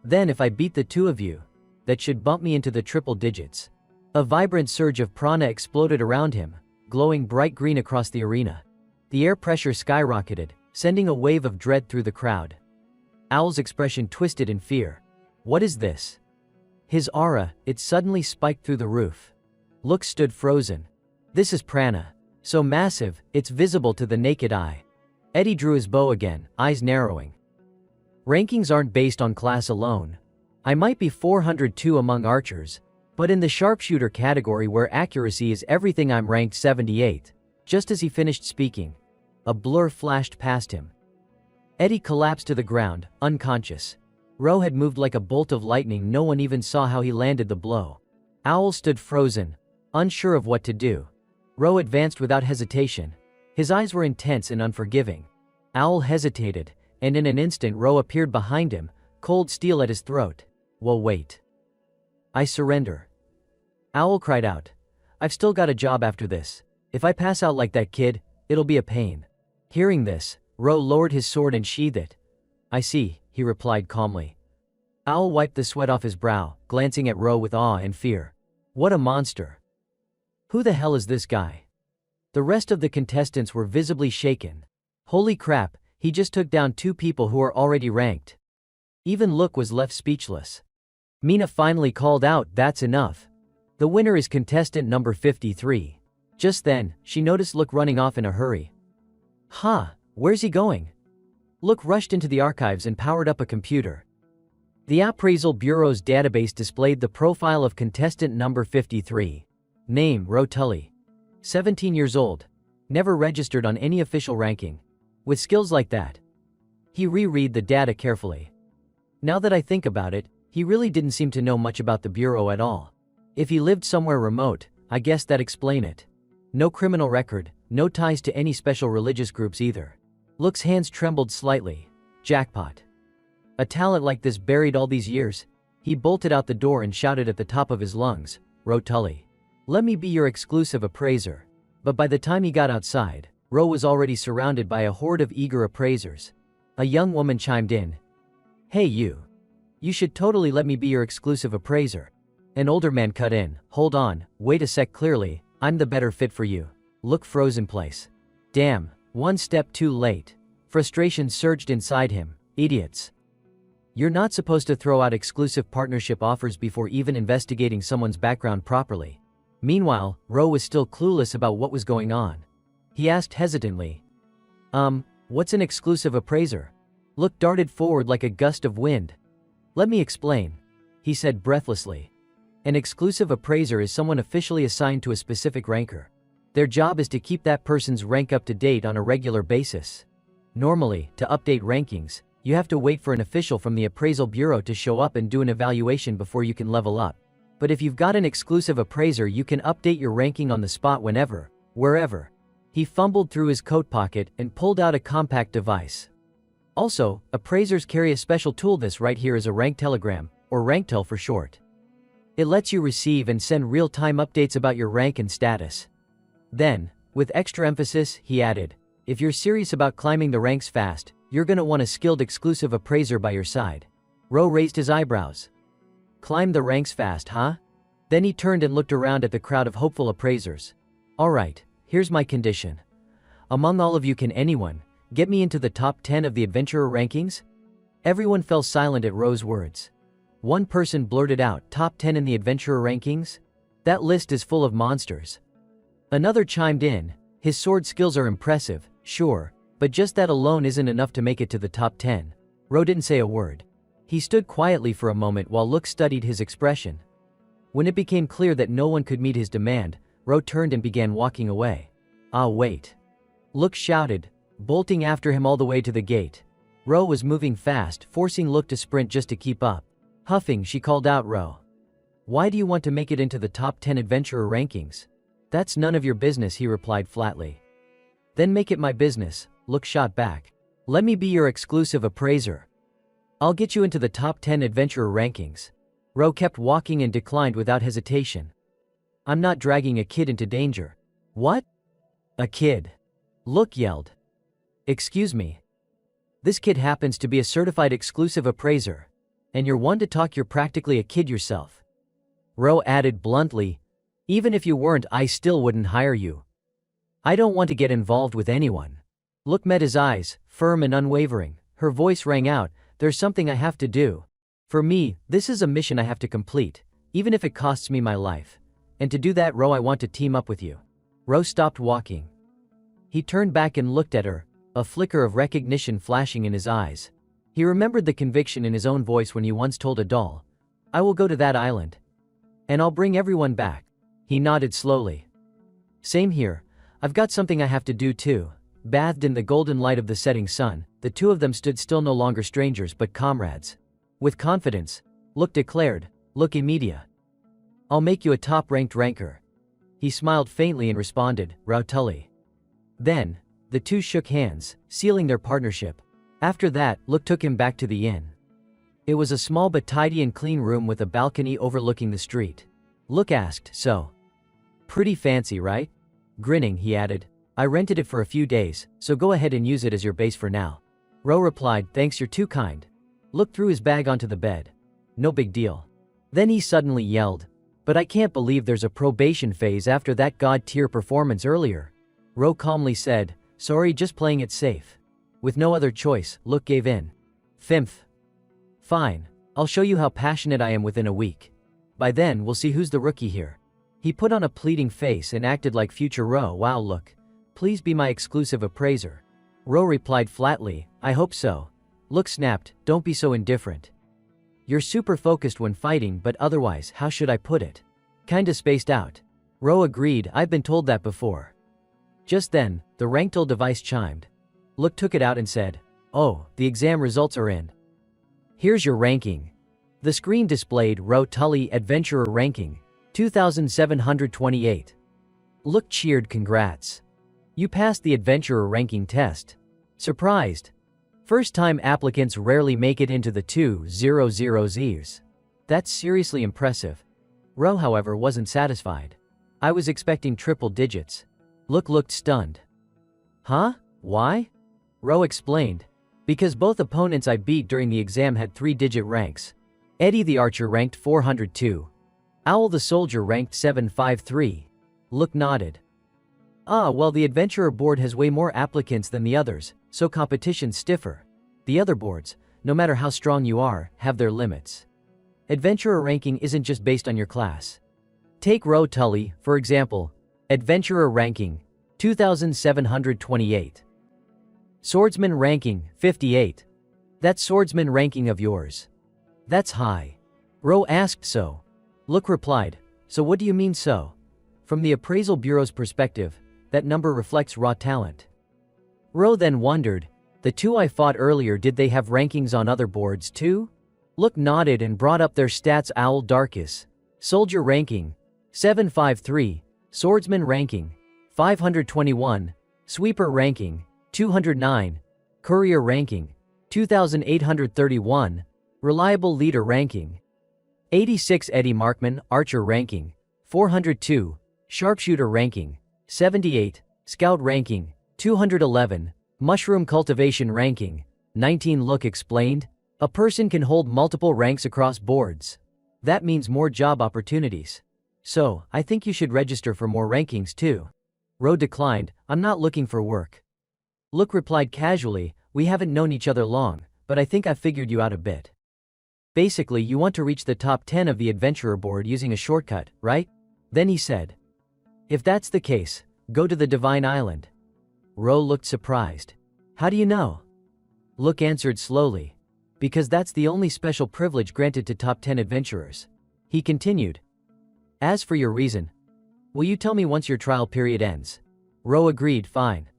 Then if I beat the two of you, that should bump me into the triple digits." A vibrant surge of prana exploded around him, glowing bright green across the arena. The air pressure skyrocketed, sending a wave of dread through the crowd. Owl's expression twisted in fear. "What is this?" His aura, it suddenly spiked through the roof. Look stood frozen. "This is prana. So massive, it's visible to the naked eye." Eddie drew his bow again, eyes narrowing. "Rankings aren't based on class alone. I might be 402 among archers, but in the sharpshooter category where accuracy is everything I'm ranked 78. Just as he finished speaking, a blur flashed past him. Eddie collapsed to the ground, unconscious. Ro had moved like a bolt of lightning. No one even saw how he landed the blow. Owl stood frozen, unsure of what to do. Ro advanced without hesitation. His eyes were intense and unforgiving. Owl hesitated, and in an instant Ro appeared behind him, cold steel at his throat. "Well, wait. I surrender." Owl cried out. "I've still got a job after this. If I pass out like that kid, it'll be a pain." Hearing this, Ro lowered his sword and sheathed it. "I see," he replied calmly. Owl wiped the sweat off his brow, glancing at Ro with awe and fear. What a monster. Who the hell is this guy? The rest of the contestants were visibly shaken. Holy crap, he just took down two people who are already ranked. Even Look was left speechless. Mina finally called out, "That's enough. The winner is contestant number 53. Just then, she noticed Look running off in a hurry. "Huh, where's he going?" Look rushed into the archives and powered up a computer. The Appraisal Bureau's database displayed the profile of contestant number 53. Name, Ro Tully. 17 years old. Never registered on any official ranking. With skills like that. He reread the data carefully. Now that I think about it, he really didn't seem to know much about the Bureau at all. If he lived somewhere remote, I guess that'd explain it. No criminal record, no ties to any special religious groups either. Look's hands trembled slightly. Jackpot. A talent like this buried all these years. He bolted out the door and shouted at the top of his lungs, "Ro Tully. Let me be your exclusive appraiser." But by the time he got outside, Ro was already surrounded by a horde of eager appraisers. A young woman chimed in. "Hey you. You should totally let me be your exclusive appraiser." An older man cut in. "Hold on, wait a sec, clearly, I'm the better fit for you." Look froze in place. Damn, one step too late. Frustration surged inside him. Idiots. You're not supposed to throw out exclusive partnership offers before even investigating someone's background properly. Meanwhile, Ro was still clueless about what was going on. He asked hesitantly, what's an exclusive appraiser? Look darted forward like a gust of wind. Let me explain, he said breathlessly. An exclusive appraiser is someone officially assigned to a specific ranker. Their job is to keep that person's rank up to date on a regular basis. Normally, to update rankings, you have to wait for an official from the appraisal bureau to show up and do an evaluation before you can level up. But if you've got an exclusive appraiser, you can update your ranking on the spot whenever, wherever. He fumbled through his coat pocket and pulled out a compact device. Also, appraisers carry a special tool. This right here is a rank telegram, or ranktel for short. It lets you receive and send real-time updates about your rank and status. Then, with extra emphasis, he added, if you're serious about climbing the ranks fast, you're gonna want a skilled exclusive appraiser by your side. Ro raised his eyebrows. Climb the ranks fast, huh? Then he turned and looked around at the crowd of hopeful appraisers. Alright, here's my condition. Among all of you, can anyone get me into the top 10 of the adventurer rankings? Everyone fell silent at Ro's words. One person blurted out, top 10 in the adventurer rankings? That list is full of monsters. Another chimed in, his sword skills are impressive, sure, but just that alone isn't enough to make it to the top 10. Ro didn't say a word. He stood quietly for a moment while Look studied his expression. When it became clear that no one could meet his demand, Ro turned and began walking away. Ah, wait. Look shouted, bolting after him all the way to the gate. Ro was moving fast, forcing Look to sprint just to keep up. Huffing, she called out, Ro. Why do you want to make it into the top 10 adventurer rankings? That's none of your business, he replied flatly. Then make it my business, Look shot back. Let me be your exclusive appraiser. I'll get you into the top 10 adventurer rankings. Ro kept walking and declined without hesitation. I'm not dragging a kid into danger. What? A kid? Look yelled. Excuse me. This kid happens to be a certified exclusive appraiser. And you're one to talk, you're practically a kid yourself. Ro added bluntly, even if you weren't, I still wouldn't hire you. I don't want to get involved with anyone. Look met his eyes, firm and unwavering. Her voice rang out, there's something I have to do. For me, this is a mission I have to complete, even if it costs me my life. And to do that, Ro, I want to team up with you. Ro stopped walking. He turned back and looked at her, a flicker of recognition flashing in his eyes. He remembered the conviction in his own voice when he once told a doll, I will go to that island. And I'll bring everyone back. He nodded slowly. Same here. I've got something I have to do too. Bathed in the golden light of the setting sun, the two of them stood still, no longer strangers but comrades. With confidence, Look declared, Look immediate. I'll make you a top-ranked ranker. He smiled faintly and responded, Rao Tully. Then, the two shook hands, sealing their partnership. After that, Look took him back to the inn. It was a small but tidy and clean room with a balcony overlooking the street. Look asked, so? Pretty fancy, right? Grinning, he added, I rented it for a few days, so go ahead and use it as your base for now. Ro replied, thanks, you're too kind. Look threw his bag onto the bed. No big deal. Then he suddenly yelled, but I can't believe there's a probation phase after that god-tier performance earlier. Ro calmly said, sorry, just playing it safe. With no other choice, Look gave in. Fimph. Fine, I'll show you how passionate I am within a week. By then, we'll see who's the rookie here. He put on a pleading face and acted like future Ro. Wow, Look. Please be my exclusive appraiser. Ro replied flatly, I hope so. Look snapped, don't be so indifferent. You're super focused when fighting, but otherwise, how should I put it? Kinda spaced out. Ro agreed, I've been told that before. Just then, the ranktel device chimed. Look took it out and said, oh, the exam results are in. Here's your ranking. The screen displayed Ro Tully Adventurer Ranking, 2728. Look cheered, congrats. You passed the Adventurer Ranking test. Surprised. First-time applicants rarely make it into the 200s. That's seriously impressive. Ro, however, wasn't satisfied. I was expecting triple digits. Look looked stunned. Huh? Why? Ro explained. Because both opponents I beat during the exam had 3-digit ranks. Eddie the Archer ranked 402. Owl the Soldier ranked 753. Look nodded. Ah, well, the Adventurer board has way more applicants than the others, so competition's stiffer. The other boards, no matter how strong you are, have their limits. Adventurer ranking isn't just based on your class. Take Ro Tully, for example. Adventurer ranking, 2728. Swordsman ranking, 58. That swordsman ranking of yours. That's high. Ro asked so. Look replied, so what do you mean so? From the appraisal bureau's perspective, that number reflects raw talent. Ro then wondered, the two I fought earlier, did they have rankings on other boards too? Look nodded and brought up their stats. Owl Darkus. Soldier ranking, 753. Swordsman ranking, 521. Sweeper ranking, 209. Courier ranking, 2831. Reliable leader ranking, 86. Eddie Markman, Archer ranking, 402. Sharpshooter ranking, 78. Scout ranking, 211. Mushroom cultivation ranking, 19. Look explained. A person can hold multiple ranks across boards. That means more job opportunities. So, I think you should register for more rankings too. Ro declined, I'm not looking for work. Look replied casually, we haven't known each other long, but I think I've figured you out a bit. Basically, you want to reach the top 10 of the adventurer board using a shortcut, right? Then he said, if that's the case, go to the Divine Island. Ro looked surprised. How do you know? Look answered slowly. Because that's the only special privilege granted to top 10 adventurers. He continued. As for your reason, will you tell me once your trial period ends? Ro agreed, fine.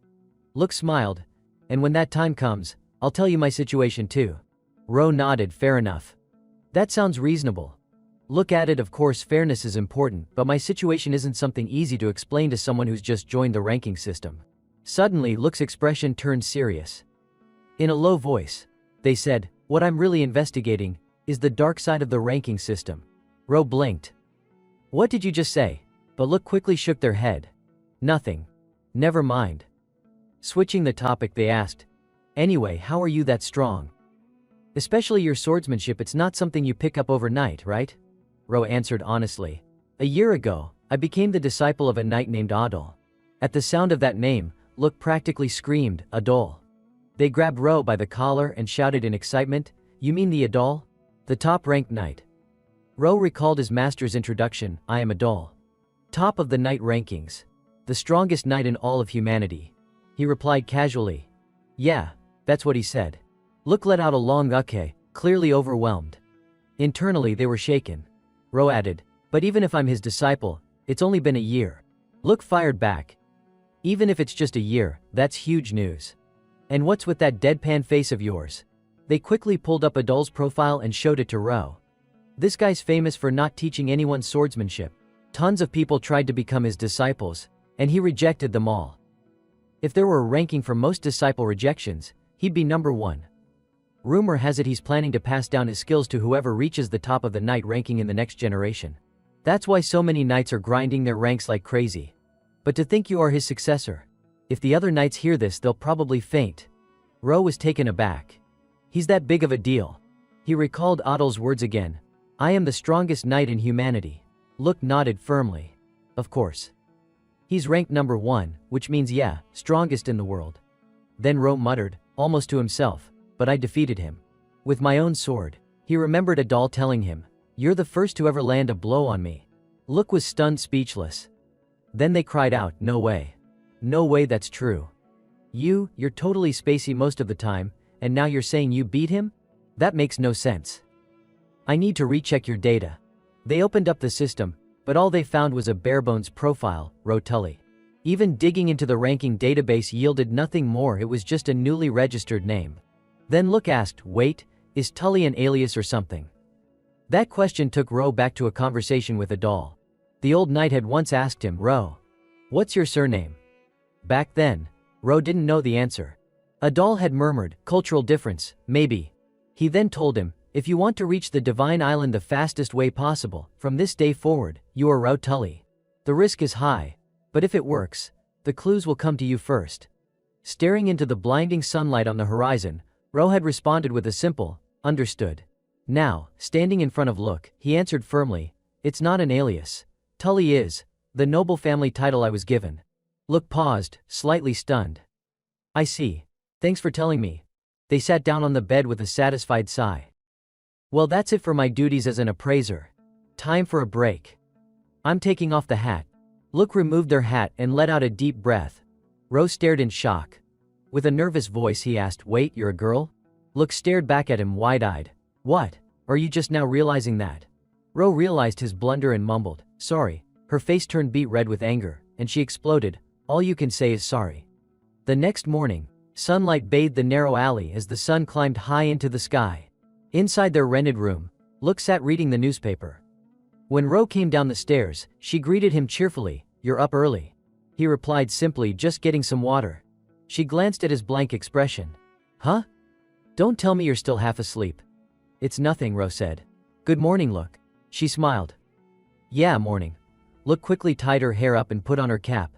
Look smiled, and when that time comes, I'll tell you my situation too. Ro nodded, fair enough. That sounds reasonable. Look added, of course fairness is important, but my situation isn't something easy to explain to someone who's just joined the ranking system. Suddenly, Look's expression turned serious. In a low voice, they said, what I'm really investigating is the dark side of the ranking system. Ro blinked. What did you just say? But Look quickly shook their head. Nothing. Never mind. Switching the topic, they asked, anyway, how are you that strong? Especially your swordsmanship, it's not something you pick up overnight, right? Ro answered honestly. A year ago, I became the disciple of a knight named Adol. At the sound of that name, Look practically screamed, Adol. They grabbed Ro by the collar and shouted in excitement, you mean the Adol? The top-ranked knight. Ro recalled his master's introduction, I am Adol. Top of the knight rankings. The strongest knight in all of humanity. He replied casually. Yeah, that's what he said. Look let out a long okay, clearly overwhelmed. Internally they were shaken. Ro added, but even if I'm his disciple, it's only been a year. Look fired back. Even if it's just a year, that's huge news. And what's with that deadpan face of yours? They quickly pulled up Adol's profile and showed it to Ro. This guy's famous for not teaching anyone swordsmanship. Tons of people tried to become his disciples, and he rejected them all. If there were a ranking for most disciple rejections, he'd be number 1. Rumor has it he's planning to pass down his skills to whoever reaches the top of the knight ranking in the next generation. That's why so many knights are grinding their ranks like crazy. But to think you are his successor. If the other knights hear this, they'll probably faint. Ro was taken aback. He's that big of a deal. He recalled Adol's words again. I am the strongest knight in humanity. Look nodded firmly. Of course. He's ranked number 1, which means yeah, strongest in the world. Then Ro muttered, almost to himself, but I defeated him. With my own sword. He remembered Adol telling him, you're the first to ever land a blow on me. Look was stunned, speechless. Then they cried out, no way. No way that's true. You're totally spacey most of the time, and now you're saying you beat him? That makes no sense. I need to recheck your data. They opened up the system, but all they found was a barebones profile, Ro Tully. Even digging into the ranking database yielded nothing more, it was just a newly registered name. Then Look asked, wait, is Tully an alias or something? That question took Ro back to a conversation with Adol. The old knight had once asked him, Ro, what's your surname? Back then, Ro didn't know the answer. Adol had murmured, cultural difference, maybe. He then told him, if you want to reach the Divine Island the fastest way possible, from this day forward, you are Ro Tully. The risk is high, but if it works, the clues will come to you first. Staring into the blinding sunlight on the horizon, Ro had responded with a simple, understood. Now, standing in front of Look, he answered firmly, it's not an alias. Tully is the noble family title I was given. Look paused, slightly stunned. I see. Thanks for telling me. They sat down on the bed with a satisfied sigh. Well, that's it for my duties as an appraiser. Time for a break. I'm taking off the hat. Look removed their hat and let out a deep breath. Ro stared in shock. With a nervous voice he asked, "Wait, you're a girl?" Look stared back at him wide-eyed. "What? Are you just now realizing that?" Ro realized his blunder and mumbled, "Sorry." Her face turned beet red with anger, and she exploded, "All you can say is sorry." The next morning, sunlight bathed the narrow alley as the sun climbed high into the sky. Inside their rented room, Look sat reading the newspaper. When Ro came down the stairs, she greeted him cheerfully, "You're up early." He replied simply, "Just getting some water." She glanced at his blank expression. "Huh? Don't tell me you're still half asleep." "It's nothing," Ro said. "Good morning, Look." She smiled. "Yeah, morning." Look quickly tied her hair up and put on her cap.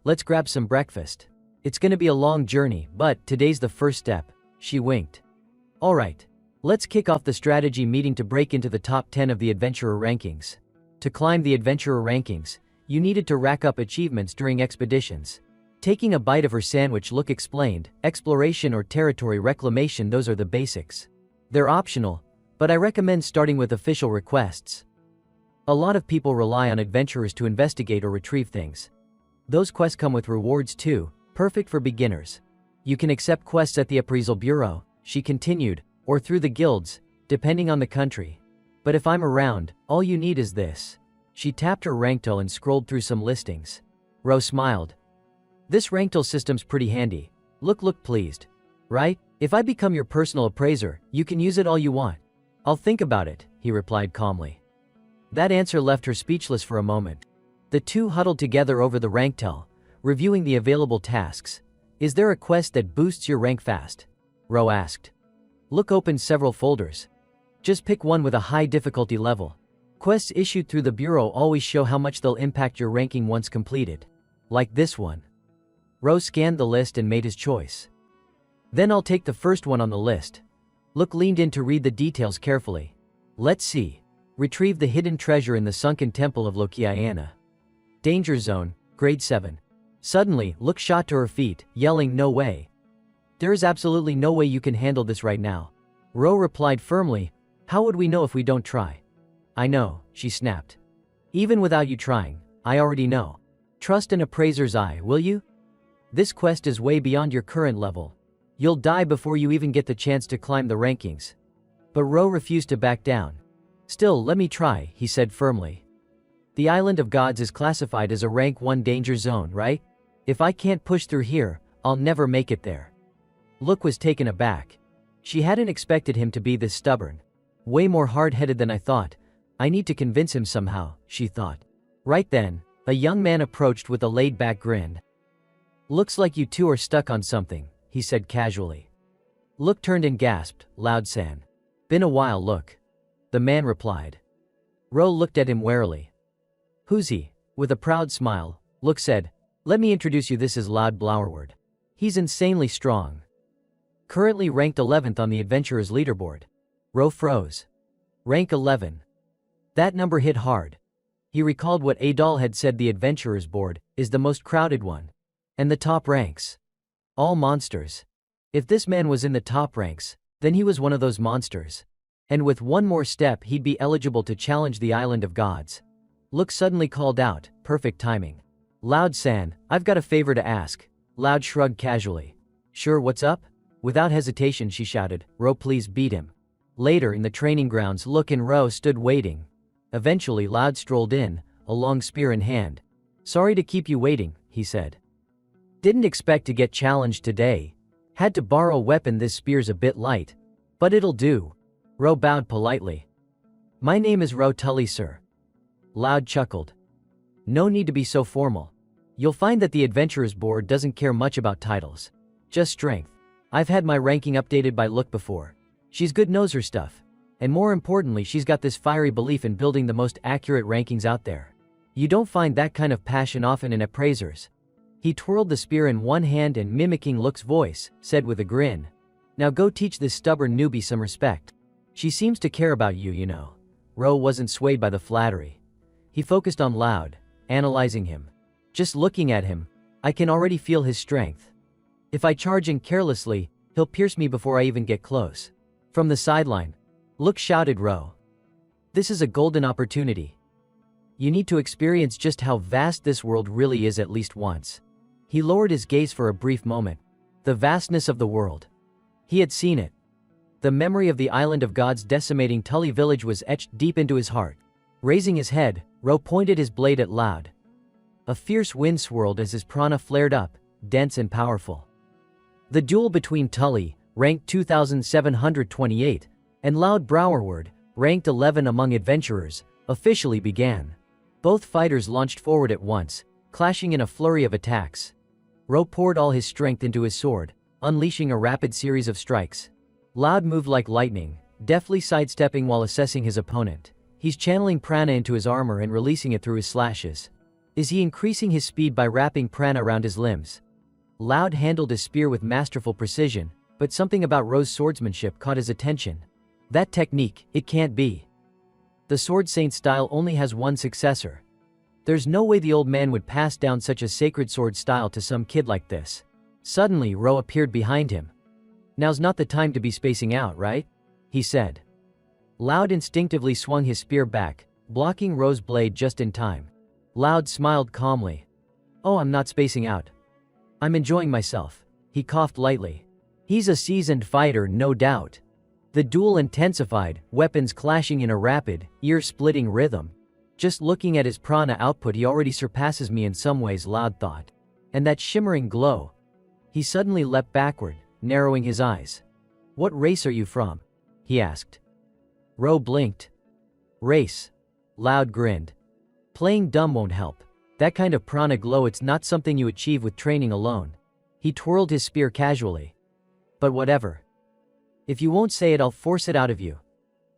"Let's grab some breakfast. It's gonna be a long journey, but today's the first step." She winked. "Alright. Let's kick off the strategy meeting to break into the top 10 of the adventurer rankings." To climb the adventurer rankings, you needed to rack up achievements during expeditions. Taking a bite of her sandwich, Look explained, "Exploration or territory reclamation, those are the basics. They're optional, but I recommend starting with official requests. A lot of people rely on adventurers to investigate or retrieve things. Those quests come with rewards too, perfect for beginners. You can accept quests at the appraisal bureau," she continued, "or through the guilds, depending on the country. But if I'm around, all you need is this." She tapped her ranktel and scrolled through some listings. Ro smiled. "This ranktel system's pretty handy." Look looked pleased. "Right? If I become your personal appraiser, you can use it all you want." "I'll think about it," he replied calmly. That answer left her speechless for a moment. The two huddled together over the ranktel, reviewing the available tasks. "Is there a quest that boosts your rank fast?" Ro asked. Look opened several folders. "Just pick one with a high difficulty level. Quests issued through the bureau always show how much they'll impact your ranking once completed. Like this one." Ro scanned the list and made his choice. "Then I'll take the first one on the list." Look leaned in to read the details carefully. "Let's see. Retrieve the hidden treasure in the sunken temple of Lokiana. Danger zone, grade 7. Suddenly, Look shot to her feet, yelling, "No way. There is absolutely no way you can handle this right now." Ro replied firmly, "How would we know if we don't try?" "I know," she snapped. "Even without you trying, I already know. Trust an appraiser's eye, will you? This quest is way beyond your current level. You'll die before you even get the chance to climb the rankings." But Ro refused to back down. "Still, let me try," he said firmly. "The Island of Gods is classified as a rank 1 danger zone, right? If I can't push through here, I'll never make it there." Look was taken aback. She hadn't expected him to be this stubborn. "Way more hard-headed than I thought. I need to convince him somehow," she thought. Right then, a young man approached with a laid-back grin. "Looks like you two are stuck on something," he said casually. Look turned and gasped, "Loud-san." "Been a while, Look." The man replied. Ro looked at him warily. "Who's he?" With a proud smile, Look said, "Let me introduce you, this is Loud Blowerward. He's insanely strong. Currently ranked 11th on the adventurer's leaderboard." Ro froze. Rank 11. That number hit hard. He recalled what Adol had said, the adventurer's board is the most crowded one. And the top ranks. All monsters. If this man was in the top ranks, then he was one of those monsters. And with one more step he'd be eligible to challenge the Island of Gods. Look suddenly called out, perfect timing. "Loud-san, I've got a favor to ask." Loud shrugged casually. "Sure, what's up?" Without hesitation she shouted, "Ro, please beat him." Later in the training grounds, Look and Ro stood waiting. Eventually Loud strolled in, a long spear in hand. "Sorry to keep you waiting," he said. "Didn't expect to get challenged today. Had to borrow a weapon, this spear's a bit light. But it'll do." Ro bowed politely. "My name is Ro Tully, sir." Loud chuckled. "No need to be so formal. You'll find that the adventurer's board doesn't care much about titles. Just strength. I've had my ranking updated by Look before. She's good, knows her stuff. And more importantly, she's got this fiery belief in building the most accurate rankings out there. You don't find that kind of passion often in appraisers." He twirled the spear in one hand and, mimicking Look's voice, said with a grin, "Now go teach this stubborn newbie some respect. She seems to care about you, you know." Ro wasn't swayed by the flattery. He focused on Loud, analyzing him. "Just looking at him, I can already feel his strength. If I charge in carelessly, he'll pierce me before I even get close." From the sideline, Look shouted, "Ro. This is a golden opportunity. You need to experience just how vast this world really is at least once. He lowered his gaze for a brief moment. The vastness of the world. He had seen it. The memory of the island of gods decimating Tully village was etched deep into his heart. Raising his head, Ro pointed his blade at Loud. A fierce wind swirled as his prana flared up, dense and powerful. The duel between Tully, ranked 2728, and Loud Browerward, ranked 11 among adventurers, officially began. Both fighters launched forward at once, clashing in a flurry of attacks. Ro poured all his strength into his sword, unleashing a rapid series of strikes. Loud moved like lightning, deftly sidestepping while assessing his opponent. He's channeling prana into his armor and releasing it through his slashes. Is he increasing his speed by wrapping prana around his limbs? Loud handled his spear with masterful precision, but something about Ro's swordsmanship caught his attention. That technique, it can't be. The Sword Saint style only has one successor. There's no way the old man would pass down such a sacred sword style to some kid like this. Suddenly, Ro appeared behind him. Now's not the time to be spacing out, right? He said. Loud instinctively swung his spear back, blocking Ro's blade just in time. Loud smiled calmly. Oh, I'm not spacing out. I'm enjoying myself. He coughed lightly. He's a seasoned fighter, no doubt. The duel intensified, weapons clashing in a rapid, ear-splitting rhythm. Just looking at his prana output, he already surpasses me in some ways, Loud thought. And that shimmering glow. He suddenly leapt backward, narrowing his eyes. What race are you from? He asked. Ro blinked. Race. Loud grinned. Playing dumb won't help. That kind of prana glow, it's not something you achieve with training alone. He twirled his spear casually. But whatever. If you won't say it, I'll force it out of you.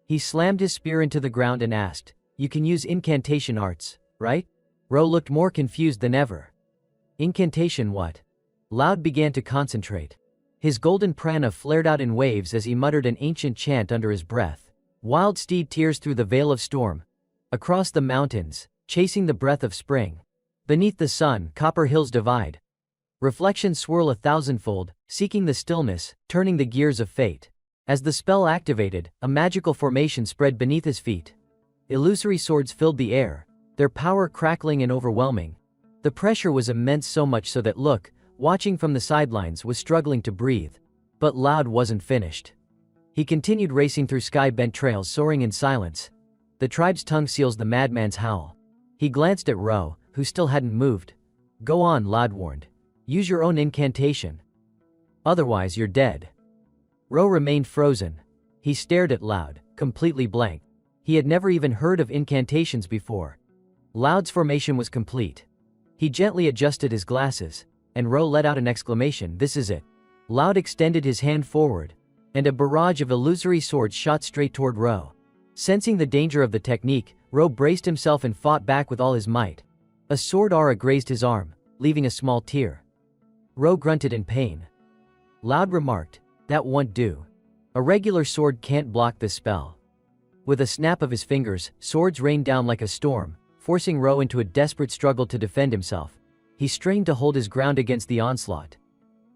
He slammed his spear into the ground and asked, You can use incantation arts, right? Ro looked more confused than ever. Incantation what? Loud began to concentrate. His golden prana flared out in waves as he muttered an ancient chant under his breath. Wild steed tears through the veil of storm. Across the mountains, chasing the breath of spring. Beneath the sun, copper hills divide. Reflections swirl 1,000-fold, seeking the stillness, turning the gears of fate. As the spell activated, a magical formation spread beneath his feet. Illusory swords filled the air, their power crackling and overwhelming. The pressure was immense, so much so that Look, watching from the sidelines, was struggling to breathe. But Loud wasn't finished. He continued racing through sky-bent trails, soaring in silence. The tribe's tongue seals the madman's howl. He glanced at Ro, who still hadn't moved. Go on, Loud warned. Use your own incantation. Otherwise you're dead. Ro remained frozen. He stared at Loud, completely blank. He had never even heard of incantations before. Loud's formation was complete. He gently adjusted his glasses, and Ro let out an exclamation. This is it. Loud extended his hand forward, and a barrage of illusory swords shot straight toward Ro. Sensing the danger of the technique, Ro braced himself and fought back with all his might. A sword aura grazed his arm, leaving a small tear. Ro grunted in pain. Loud remarked, That won't do. A regular sword can't block this spell. With a snap of his fingers, swords rained down like a storm, forcing Ro into a desperate struggle to defend himself. He strained to hold his ground against the onslaught.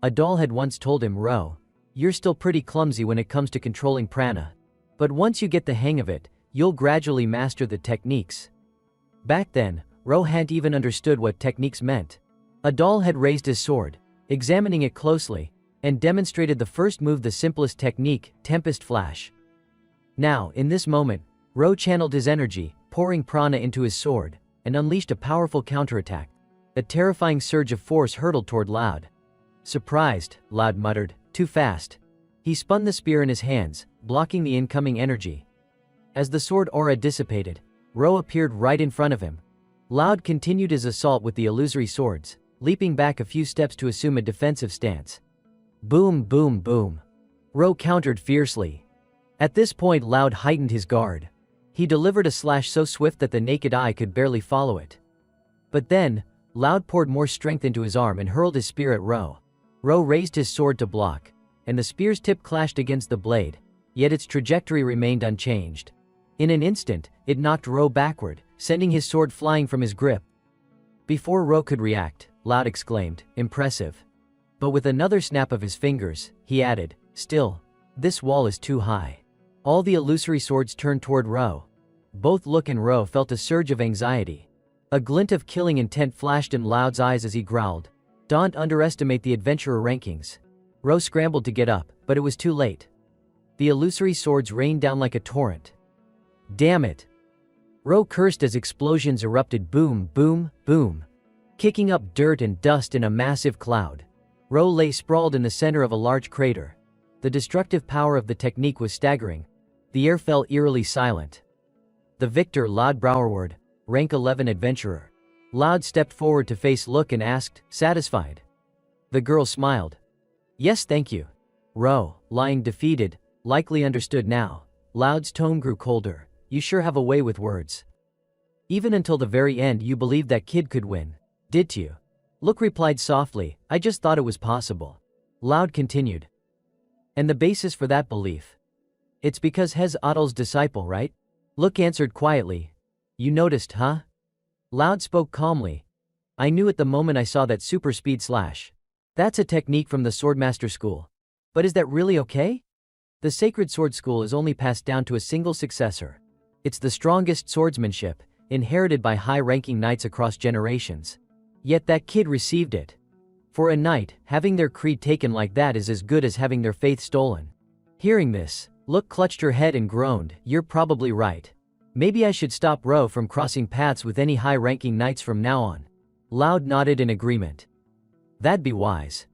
A doll had once told him, Ro, you're still pretty clumsy when it comes to controlling prana. But once you get the hang of it, you'll gradually master the techniques. Back then, Ro hadn't even understood what techniques meant. A doll had raised his sword, examining it closely, and demonstrated the first move, the simplest technique, Tempest Flash. Now, in this moment, Ro channeled his energy, pouring prana into his sword, and unleashed a powerful counterattack. A terrifying surge of force hurtled toward Loud. Surprised, Loud muttered, too fast. He spun the spear in his hands, blocking the incoming energy. As the sword aura dissipated, Ro appeared right in front of him. Loud continued his assault with the illusory swords, leaping back a few steps to assume a defensive stance. Boom, boom, boom. Ro countered fiercely. At this point, Loud heightened his guard. He delivered a slash so swift that the naked eye could barely follow it. But then, Loud poured more strength into his arm and hurled his spear at Ro. Ro raised his sword to block, and the spear's tip clashed against the blade, yet its trajectory remained unchanged. In an instant, it knocked Ro backward, sending his sword flying from his grip. Before Ro could react, Loud exclaimed, impressive. But with another snap of his fingers, he added, still, this wall is too high. All the illusory swords turned toward Ro. Both Look and Ro felt a surge of anxiety. A glint of killing intent flashed in Loud's eyes as he growled, "Don't underestimate the adventurer rankings." Ro scrambled to get up, but it was too late. The illusory swords rained down like a torrent. Damn it! Ro cursed as explosions erupted, boom, boom, boom, kicking up dirt and dust in a massive cloud. Ro lay sprawled in the center of a large crater. The destructive power of the technique was staggering. The air fell eerily silent. The victor, Loud Browerward, rank 11 adventurer. Loud stepped forward to face Look and asked, satisfied? The girl smiled. Yes, thank you. Ro, lying defeated, likely understood now. Loud's tone grew colder. You sure have a way with words. Even until the very end you believed that kid could win, did you? Look replied softly, I just thought it was possible. Loud continued. And the basis for that belief? It's because Hez Adel's disciple, right? Look answered quietly. You noticed, huh? Loud spoke calmly. I knew at the moment I saw that super speed slash. That's a technique from the Swordmaster school. But is that really okay? The Sacred Sword School is only passed down to a single successor. It's the strongest swordsmanship, inherited by high-ranking knights across generations. Yet that kid received it. For a knight, having their creed taken like that is as good as having their faith stolen. Hearing this, Look clutched her head and groaned, you're probably right. Maybe I should stop Ro from crossing paths with any high-ranking knights from now on. Loud nodded in agreement. That'd be wise.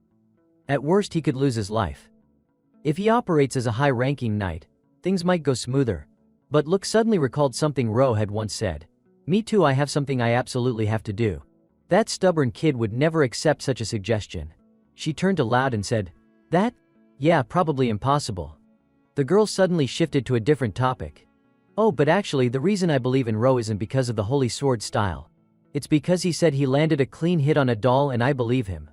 At worst he could lose his life. If he operates as a high-ranking knight, things might go smoother. But Look suddenly recalled something Ro had once said. Me too, I have something I absolutely have to do. That stubborn kid would never accept such a suggestion. She turned to Loud and said, that? Yeah, probably impossible. The girl suddenly shifted to a different topic. Oh, but actually the reason I believe in Ro isn't because of the holy sword style. It's because he said he landed a clean hit on a doll and I believe him.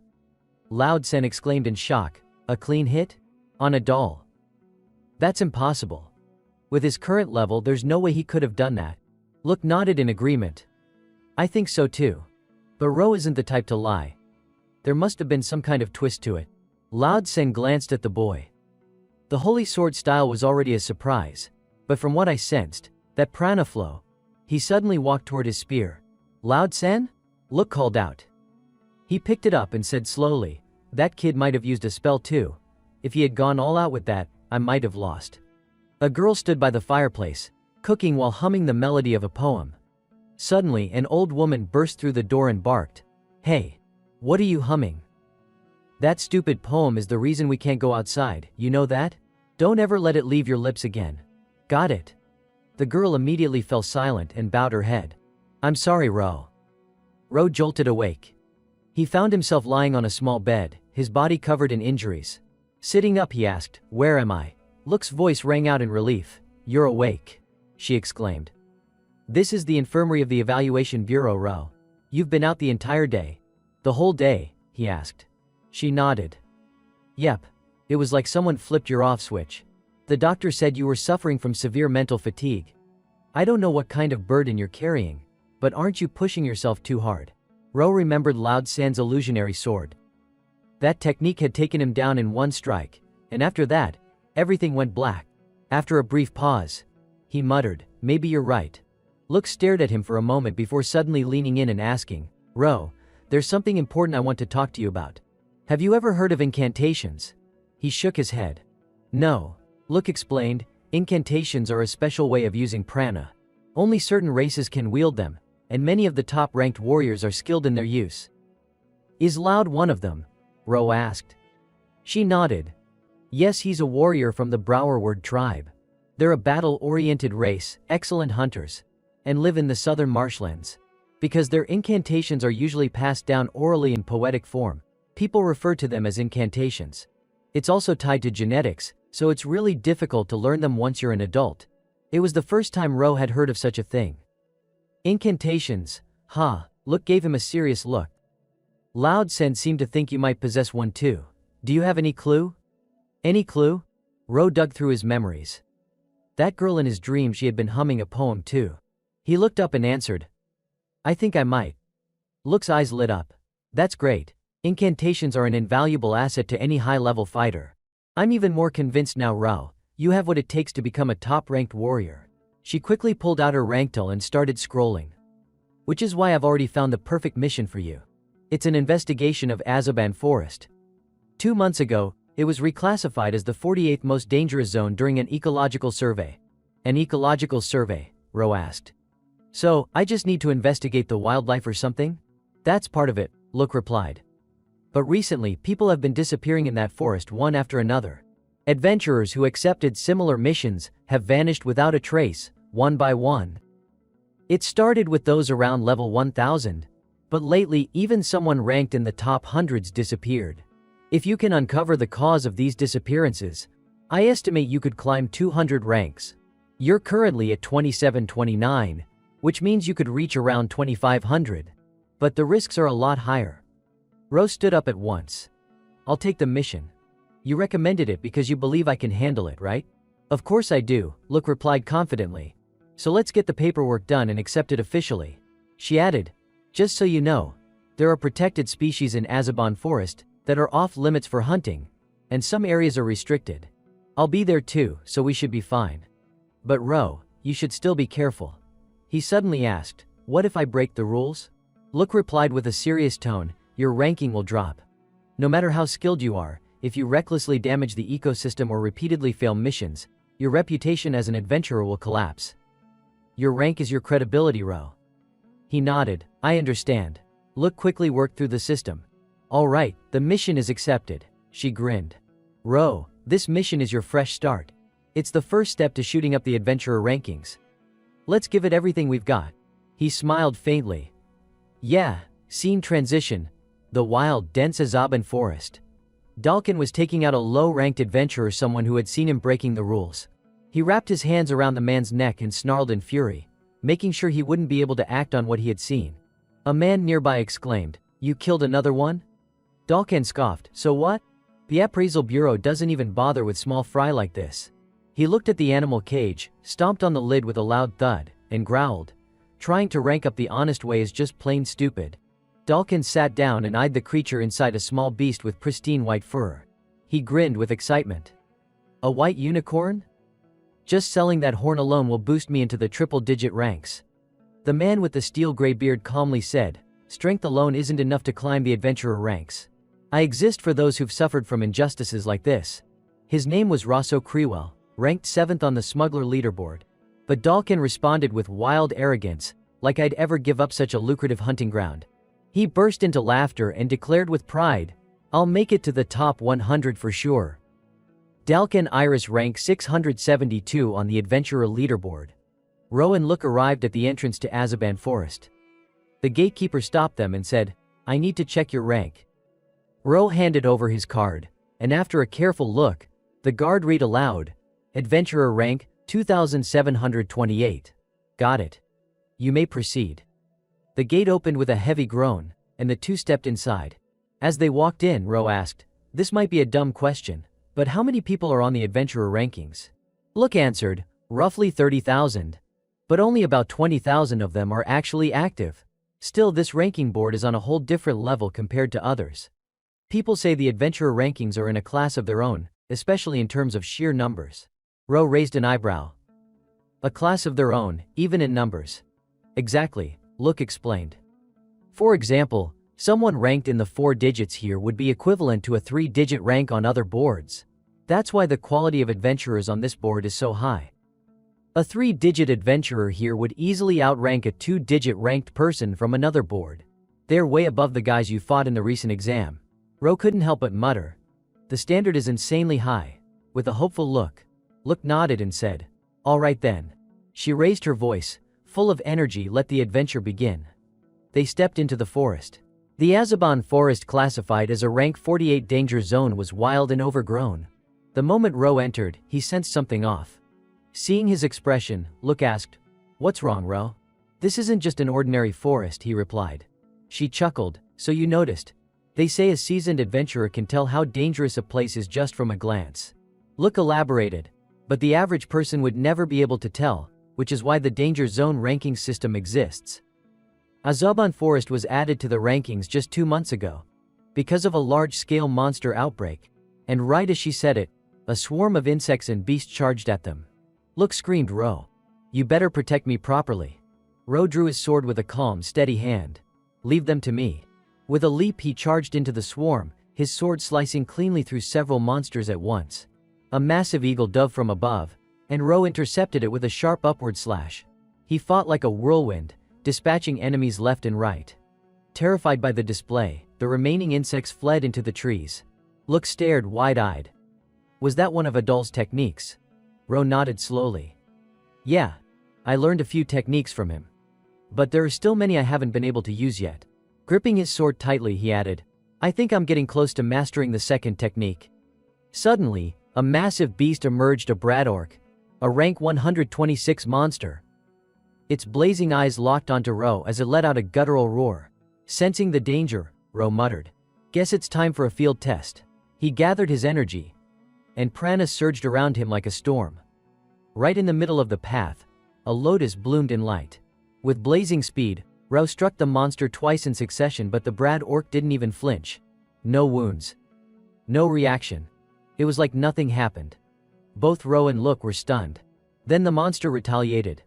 Loud Sen exclaimed in shock. A clean hit? On a doll? That's impossible. With his current level, there's no way he could have done that. Look nodded in agreement. I think so too. But Ro isn't the type to lie. There must have been some kind of twist to it. Loud Sen glanced at the boy. The holy sword style was already a surprise. But from what I sensed, that prana flow. He suddenly walked toward his spear. Loud Sen? Look called out. He picked it up and said slowly, that kid might have used a spell too. If he had gone all out with that, I might have lost. A girl stood by the fireplace, cooking while humming the melody of a poem. Suddenly, an old woman burst through the door and barked. Hey! What are you humming? That stupid poem is the reason we can't go outside, you know that? Don't ever let it leave your lips again. Got it? The girl immediately fell silent and bowed her head. I'm sorry, Ro. Ro jolted awake. He found himself lying on a small bed, his body covered in injuries. Sitting up, he asked, where am I? Look's voice rang out in relief. You're awake, she exclaimed. This is the infirmary of the Evaluation Bureau, Ro. You've been out the entire day. The whole day, he asked. She nodded. Yep. It was like someone flipped your off switch. The doctor said you were suffering from severe mental fatigue. I don't know what kind of burden you're carrying, but aren't you pushing yourself too hard? Ro remembered Loud San's illusionary sword. That technique had taken him down in one strike, and after that, everything went black. After a brief pause, he muttered, maybe you're right. Look stared at him for a moment before suddenly leaning in and asking, Ro, there's something important I want to talk to you about. Have you ever heard of incantations? He shook his head. No. Look explained, incantations are a special way of using prana. Only certain races can wield them, and many of the top-ranked warriors are skilled in their use. Is Loud one of them? Ro asked. She nodded. Yes, he's a warrior from the Browerward tribe. They're a battle-oriented race, excellent hunters, and live in the southern marshlands. Because their incantations are usually passed down orally in poetic form, people refer to them as incantations. It's also tied to genetics, so it's really difficult to learn them once you're an adult. It was the first time Ro had heard of such a thing. Incantations, huh? Look gave him a serious look. Loud Sen seemed to think you might possess one too. Do you have any clue? Any clue? Ro dug through his memories. That girl in his dream, she had been humming a poem too. He looked up and answered. I think I might. Look's eyes lit up. That's great. Incantations are an invaluable asset to any high-level fighter. I'm even more convinced now, Ro. You have what it takes to become a top-ranked warrior. She quickly pulled out her ranktel and started scrolling. Which is why I've already found the perfect mission for you. It's an investigation of Azaban Forest. 2 months ago, it was reclassified as the 48th most dangerous zone during an ecological survey. An ecological survey? Ro asked. So, I just need to investigate the wildlife or something? That's part of it, Look replied. But recently, people have been disappearing in that forest one after another. Adventurers who accepted similar missions have vanished without a trace, one by one. It started with those around level 1000, but lately even someone ranked in the top hundreds disappeared. If you can uncover the cause of these disappearances, I estimate you could climb 200 ranks. You're currently at 2729, which means you could reach around 2500. But the risks are a lot higher. Rose stood up at once. I'll take the mission. You recommended it because you believe I can handle it, right? Of course I do, Look replied confidently. So let's get the paperwork done and accept it officially. She added, just so you know, there are protected species in Azaban Forest that are off limits for hunting, and some areas are restricted. I'll be there too, so we should be fine. But Ro, you should still be careful. He suddenly asked, what if I break the rules? Look replied with a serious tone, your ranking will drop. No matter how skilled you are, if you recklessly damage the ecosystem or repeatedly fail missions, your reputation as an adventurer will collapse. Your rank is your credibility, Ro. He nodded, I understand. Look quickly worked through the system. All right, the mission is accepted. She grinned. Ro, this mission is your fresh start. It's the first step to shooting up the adventurer rankings. Let's give it everything we've got. He smiled faintly. Yeah, scene transition. The wild, dense Azaban forest. Dalkin was taking out a low-ranked adventurer, someone who had seen him breaking the rules. He wrapped his hands around the man's neck and snarled in fury, making sure he wouldn't be able to act on what he had seen. A man nearby exclaimed, you killed another one? Dalkin scoffed, so what? The appraisal bureau doesn't even bother with small fry like this. He looked at the animal cage, stomped on the lid with a loud thud, and growled. Trying to rank up the honest way is just plain stupid. Dalkin sat down and eyed the creature inside, a small beast with pristine white fur. He grinned with excitement. A white unicorn? Just selling that horn alone will boost me into the triple-digit ranks. The man with the steel-gray beard calmly said, strength alone isn't enough to climb the adventurer ranks. I exist for those who've suffered from injustices like this. His name was Rosso Crewell, ranked 7th on the smuggler leaderboard. But Dalkin responded with wild arrogance, like I'd ever give up such a lucrative hunting ground. He burst into laughter and declared with pride, I'll make it to the top 100 for sure. Dalkin Iris ranked 672 on the adventurer leaderboard. Ro and Look arrived at the entrance to Azaban Forest. The gatekeeper stopped them and said, I need to check your rank. Ro handed over his card, and after a careful look, the guard read aloud, Adventurer rank, 2728. Got it. You may proceed. The gate opened with a heavy groan, and the two stepped inside. As they walked in, Ro asked, this might be a dumb question, but how many people are on the adventurer rankings? Look answered, roughly 30,000. But only about 20,000 of them are actually active. Still, this ranking board is on a whole different level compared to others. People say the adventurer rankings are in a class of their own, especially in terms of sheer numbers. Ro raised an eyebrow. A class of their own, even in numbers. Exactly, Look explained. For example, someone ranked in the 4 digits here would be equivalent to a 3-digit rank on other boards. That's why the quality of adventurers on this board is so high. A 3-digit adventurer here would easily outrank a 2-digit ranked person from another board. They're way above the guys you fought in the recent exam. Ro couldn't help but mutter. The standard is insanely high. With a hopeful look, Look nodded and said, all right then. She raised her voice, full of energy, let the adventure begin. They stepped into the forest. The Azaban forest, classified as a rank 48 danger zone, was wild and overgrown. The moment Ro entered, he sensed something off. Seeing his expression, Look asked, what's wrong, Ro? This isn't just an ordinary forest, he replied. She chuckled, so you noticed. They say a seasoned adventurer can tell how dangerous a place is just from a glance. Look elaborated, but the average person would never be able to tell, which is why the danger zone ranking system exists. Azaban Forest was added to the rankings just 2 months ago, because of a large-scale monster outbreak, and right as she said it, a swarm of insects and beasts charged at them. Look screamed Ro. You better protect me properly. Ro drew his sword with a calm, steady hand. Leave them to me. With a leap he charged into the swarm, his sword slicing cleanly through several monsters at once. A massive eagle dove from above, and Ro intercepted it with a sharp upward slash. He fought like a whirlwind, dispatching enemies left and right. Terrified by the display, the remaining insects fled into the trees. Look stared wide-eyed. Was that one of Adol's techniques? Ro nodded slowly. Yeah. I learned a few techniques from him. But there are still many I haven't been able to use yet. Gripping his sword tightly, he added, I think I'm getting close to mastering the second technique. Suddenly, a massive beast emerged, a Bradorc, a rank 126 monster. Its blazing eyes locked onto Ro as it let out a guttural roar. Sensing the danger, Ro muttered, Guess it's time for a field test. He gathered his energy, and prana surged around him like a storm. Right in the middle of the path, a lotus bloomed in light. With blazing speed, Ro struck the monster twice in succession, but the Bradorc didn't even flinch. No wounds. No reaction. It was like nothing happened. Both Ro and Look were stunned. Then the monster retaliated.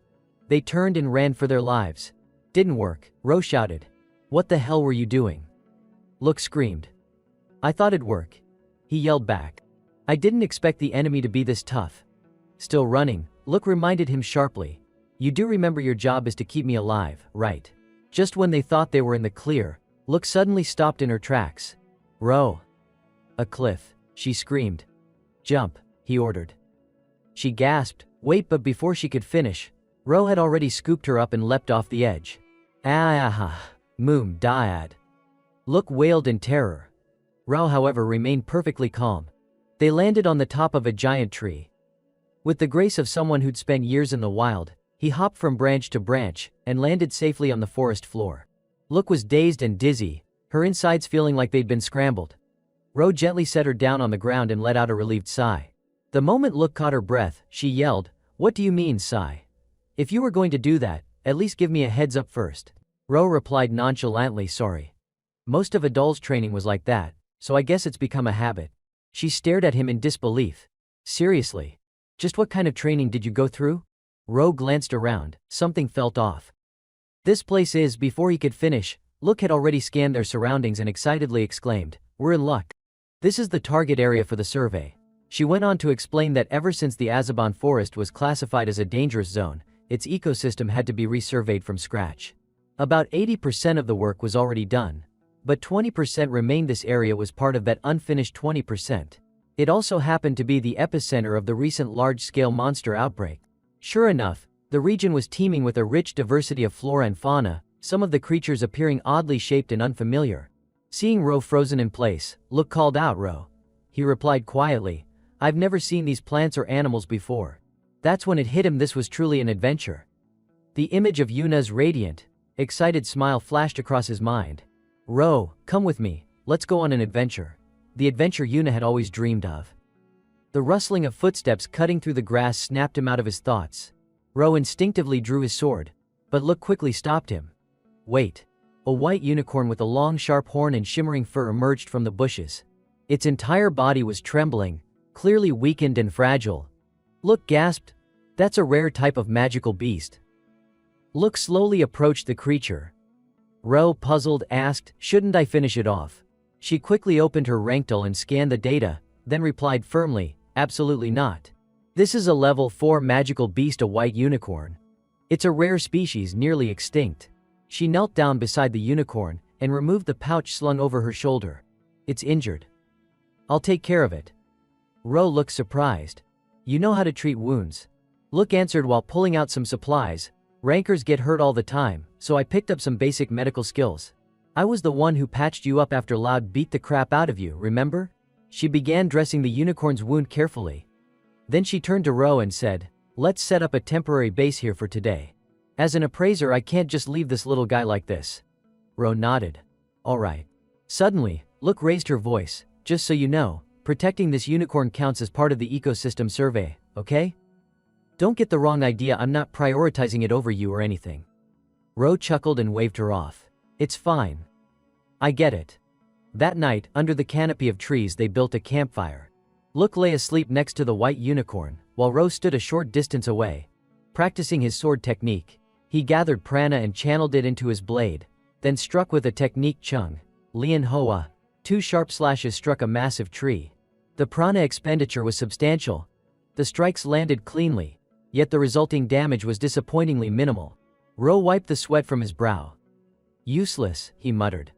They turned and ran for their lives. Didn't work, Ro shouted. What the hell were you doing? Look screamed. I thought it'd work. He yelled back. I didn't expect the enemy to be this tough. Still running, Look reminded him sharply. You do remember your job is to keep me alive, right? Just when they thought they were in the clear, Look suddenly stopped in her tracks. Ro. A cliff, she screamed. Jump, he ordered. She gasped, wait, but before she could finish, Ro had already scooped her up and leapt off the edge. Moom Dyad. Look wailed in terror. Ro, however, remained perfectly calm. They landed on the top of a giant tree. With the grace of someone who'd spent years in the wild, he hopped from branch to branch and landed safely on the forest floor. Look was dazed and dizzy, her insides feeling like they'd been scrambled. Ro gently set her down on the ground and let out a relieved sigh. The moment Look caught her breath, she yelled, What do you mean, sigh? If you were going to do that, at least give me a heads up first. Ro replied nonchalantly, sorry. Most of Adol's training was like that, so I guess it's become a habit. She stared at him in disbelief. Seriously? Just what kind of training did you go through? Ro glanced around, something felt off. This place is, before he could finish, Look had already scanned their surroundings and excitedly exclaimed, We're in luck. This is the target area for the survey. She went on to explain that ever since the Azabon forest was classified as a dangerous zone, its ecosystem had to be resurveyed from scratch. About 80% of the work was already done, but 20% remained. This area was part of that unfinished 20%. It also happened to be the epicenter of the recent large-scale monster outbreak. Sure enough, the region was teeming with a rich diversity of flora and fauna, some of the creatures appearing oddly shaped and unfamiliar. Seeing Ro frozen in place, Look called out, Ro. He replied quietly, I've never seen these plants or animals before. That's when it hit him, this was truly an adventure. The image of Yuna's radiant, excited smile flashed across his mind. Ro, come with me, let's go on an adventure. The adventure Yuna had always dreamed of. The rustling of footsteps cutting through the grass snapped him out of his thoughts. Ro instinctively drew his sword, but Look quickly stopped him. Wait. A white unicorn with a long sharp horn and shimmering fur emerged from the bushes. Its entire body was trembling, clearly weakened and fragile. Look gasped. That's a rare type of magical beast. Look slowly approached the creature. Ro, puzzled, asked, Shouldn't I finish it off? She quickly opened her rankle and scanned the data, then replied firmly, Absolutely not. This is a level 4 magical beast, a white unicorn. It's a rare species, nearly extinct. She knelt down beside the unicorn and removed the pouch slung over her shoulder. It's injured. I'll take care of it. Ro looked surprised. You know how to treat wounds. Look answered while pulling out some supplies. Rankers get hurt all the time, so I picked up some basic medical skills. I was the one who patched you up after Loud beat the crap out of you, remember? She began dressing the unicorn's wound carefully. Then she turned to Ro and said, Let's set up a temporary base here for today. As an appraiser, I can't just leave this little guy like this. Ro nodded. All right. Suddenly, Look raised her voice, Just so you know, protecting this unicorn counts as part of the ecosystem survey, okay? Don't get the wrong idea, I'm not prioritizing it over you or anything. Ro chuckled and waved her off. It's fine. I get it. That night, under the canopy of trees, they built a campfire. Look lay asleep next to the white unicorn, while Ro stood a short distance away. practicing his sword technique. He gathered prana and channeled it into his blade, then struck with a technique Chung, Lian Hoa. 2 sharp slashes struck a massive tree. The prana expenditure was substantial. The strikes landed cleanly, yet the resulting damage was disappointingly minimal. Ro wiped the sweat from his brow. Useless, he muttered.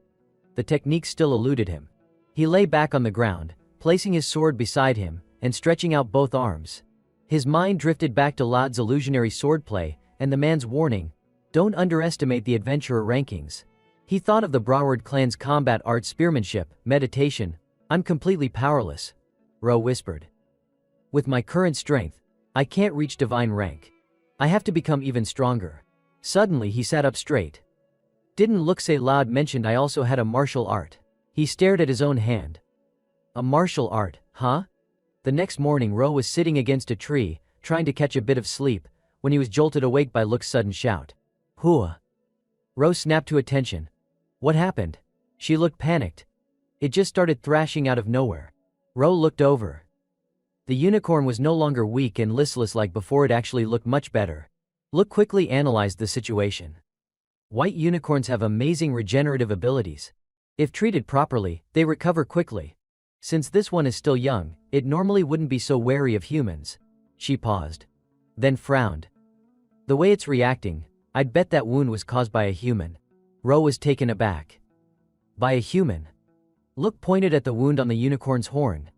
The technique still eluded him. He lay back on the ground, placing his sword beside him, and stretching out both arms. His mind drifted back to Lad's illusionary swordplay, and the man's warning, don't underestimate the adventurer rankings. He thought of the Broward clan's combat art spearmanship, meditation. I'm completely powerless, Ro whispered. With my current strength, I can't reach divine rank. I have to become even stronger. Suddenly he sat up straight. Didn't look say Lad mentioned I also had a martial art. He stared at his own hand. A martial art, huh? The next morning Ro was sitting against a tree, trying to catch a bit of sleep, when he was jolted awake by Look's sudden shout. Hua! Ro snapped to attention. What happened? She looked panicked. It just started thrashing out of nowhere. Ro looked over. The unicorn was no longer weak and listless like before, it actually looked much better. Look quickly analyzed the situation. White unicorns have amazing regenerative abilities. If treated properly, they recover quickly. Since this one is still young, it normally wouldn't be so wary of humans. She paused. Then frowned. The way it's reacting, I'd bet that wound was caused by a human. Ro was taken aback. By a human? Look pointed at the wound on the unicorn's horn.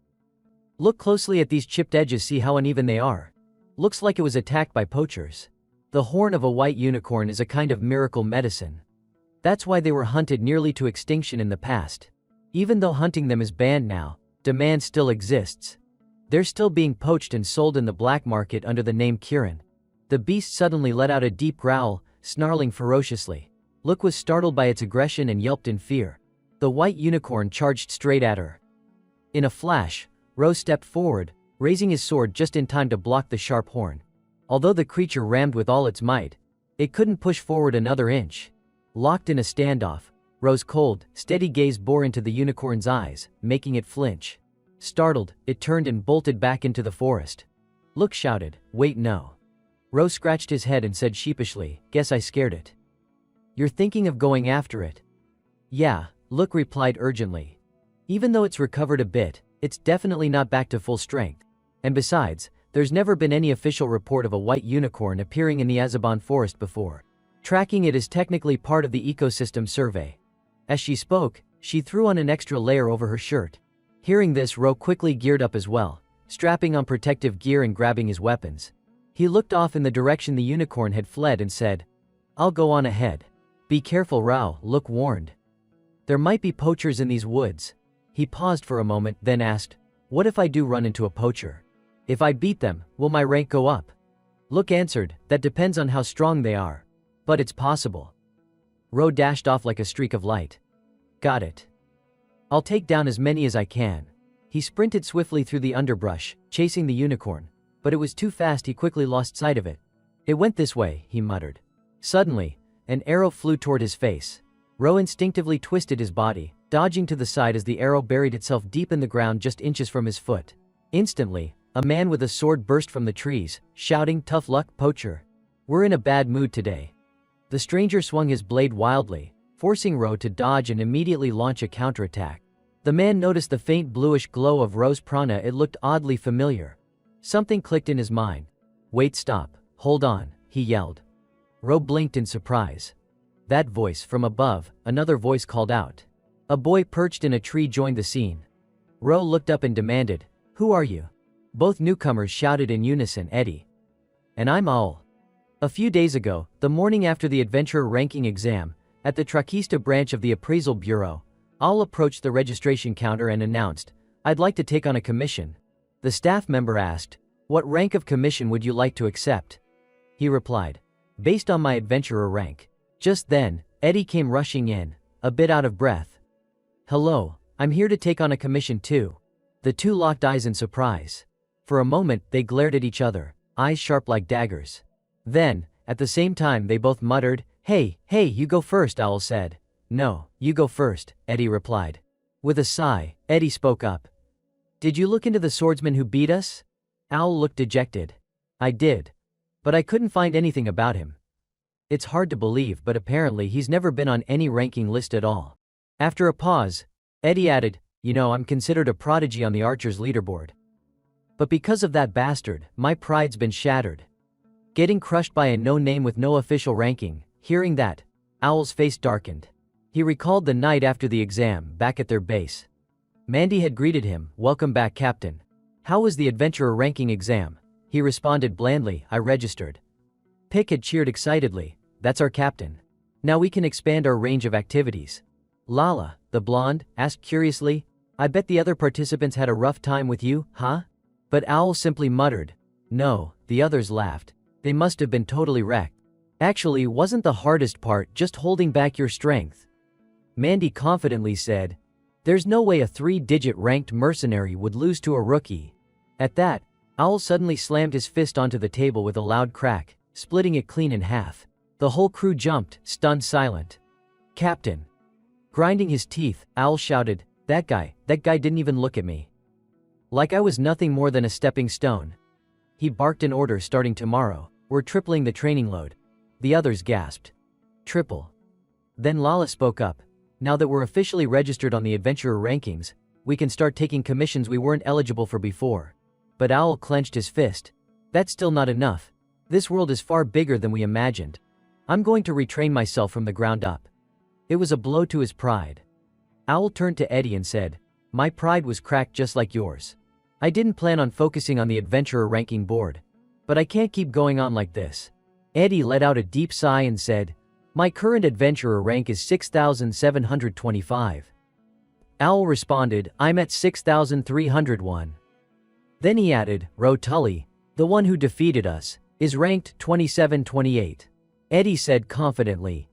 Look closely at these chipped edges, see how uneven they are. Looks like it was attacked by poachers. The horn of a white unicorn is a kind of miracle medicine. That's why they were hunted nearly to extinction in the past. Even though hunting them is banned now, demand still exists. They're still being poached and sold in the black market under the name Kirin. The beast suddenly let out a deep growl, snarling ferociously. Look was startled by its aggression and yelped in fear. The white unicorn charged straight at her. In a flash, Ro stepped forward, raising his sword just in time to block the sharp horn. Although the creature rammed with all its might, it couldn't push forward another inch. Locked in a standoff, Ro's cold, steady gaze bore into the unicorn's eyes, making it flinch. Startled, it turned and bolted back into the forest. Look shouted, wait no. Ro scratched his head and said sheepishly, guess I scared it. You're thinking of going after it? Yeah, Look replied urgently. Even though it's recovered a bit, it's definitely not back to full strength. And besides, there's never been any official report of a white unicorn appearing in the Azabon forest before. Tracking it is technically part of the ecosystem survey. As she spoke, she threw on an extra layer over her shirt. Hearing this, Ro quickly geared up as well, strapping on protective gear and grabbing his weapons. He looked off in the direction the unicorn had fled and said, I'll go on ahead. Be careful, Rao, Look warned. There might be poachers in these woods. He paused for a moment, then asked, what if I do run into a poacher? If I beat them, will my rank go up? Look answered, that depends on how strong they are. But it's possible. Ro dashed off like a streak of light. Got it. I'll take down as many as I can. He sprinted swiftly through the underbrush, chasing the unicorn. But it was too fast, he quickly lost sight of it. It went this way, he muttered. Suddenly, an arrow flew toward his face. Ro instinctively twisted his body, dodging to the side as the arrow buried itself deep in the ground just inches from his foot. Instantly, a man with a sword burst from the trees, shouting, Tough luck, poacher. We're in a bad mood today. The stranger swung his blade wildly, forcing Ro to dodge and immediately launch a counterattack. The man noticed the faint bluish glow of Ro's prana. It looked oddly familiar. Something clicked in his mind. Wait, stop, hold on, he yelled. Ro blinked in surprise. That voice from above, another voice called out. A boy perched in a tree joined the scene. Ro looked up and demanded, Who are you? Both newcomers shouted in unison, Eddie. And I'm Aul. A few days ago, the morning after the adventurer ranking exam, at the Traquista branch of the Appraisal Bureau, Aul approached the registration counter and announced, I'd like to take on a commission. The staff member asked, What rank of commission would you like to accept? He replied, Based on my adventurer rank. Just then, Eddie came rushing in, a bit out of breath. Hello, I'm here to take on a commission too. The two locked eyes in surprise. For a moment, they glared at each other, eyes sharp like daggers. Then, at the same time, they both muttered, Hey, you go first, Owl said. No, you go first, Eddie replied. With a sigh, Eddie spoke up. Did you look into the swordsman who beat us? Owl looked dejected. I did. but I couldn't find anything about him. It's hard to believe, but apparently he's never been on any ranking list at all. After a pause, Eddie added, I'm considered a prodigy on the Archers leaderboard. But because of that bastard, my pride's been shattered. Getting crushed by a no-name with no official ranking. Hearing that, Owl's face darkened. He recalled the night after the exam, back at their base. Mandy had greeted him, "Welcome back, Captain. How was the adventurer ranking exam?" He responded blandly, "I registered." Pick had cheered excitedly, "That's our captain. Now we can expand our range of activities." Lala, the blonde, asked curiously, "I bet the other participants had a rough time with you, huh?" But Owl simply muttered, "No." The others laughed. They must have been totally wrecked. Actually, wasn't the hardest part just holding back your strength? Mandy confidently said, "There's no way a 3-digit ranked mercenary would lose to a rookie." At that, Owl suddenly slammed his fist onto the table with a loud crack, splitting it clean in half. The whole crew jumped, stunned silent. "Captain!" Grinding his teeth, Owl shouted, That guy didn't even look at me. Like I was nothing more than a stepping stone." He barked an order starting tomorrow. "We're tripling the training load." The others gasped. "Triple?" Then Lala spoke up. "Now that we're officially registered on the adventurer rankings, we can start taking commissions we weren't eligible for before." But Owl clenched his fist. "That's still not enough. This world is far bigger than we imagined. I'm going to retrain myself from the ground up." It was a blow to his pride. Owl turned to Eddie and said, "My pride was cracked just like yours. I didn't plan on focusing on the adventurer ranking board. But I can't keep going on like this." Eddie let out a deep sigh and said, "My current adventurer rank is 6,725. Owl responded, "I'm at 6,301. Then he added, "Ro Tully, the one who defeated us, is ranked 2728. Eddie said confidently,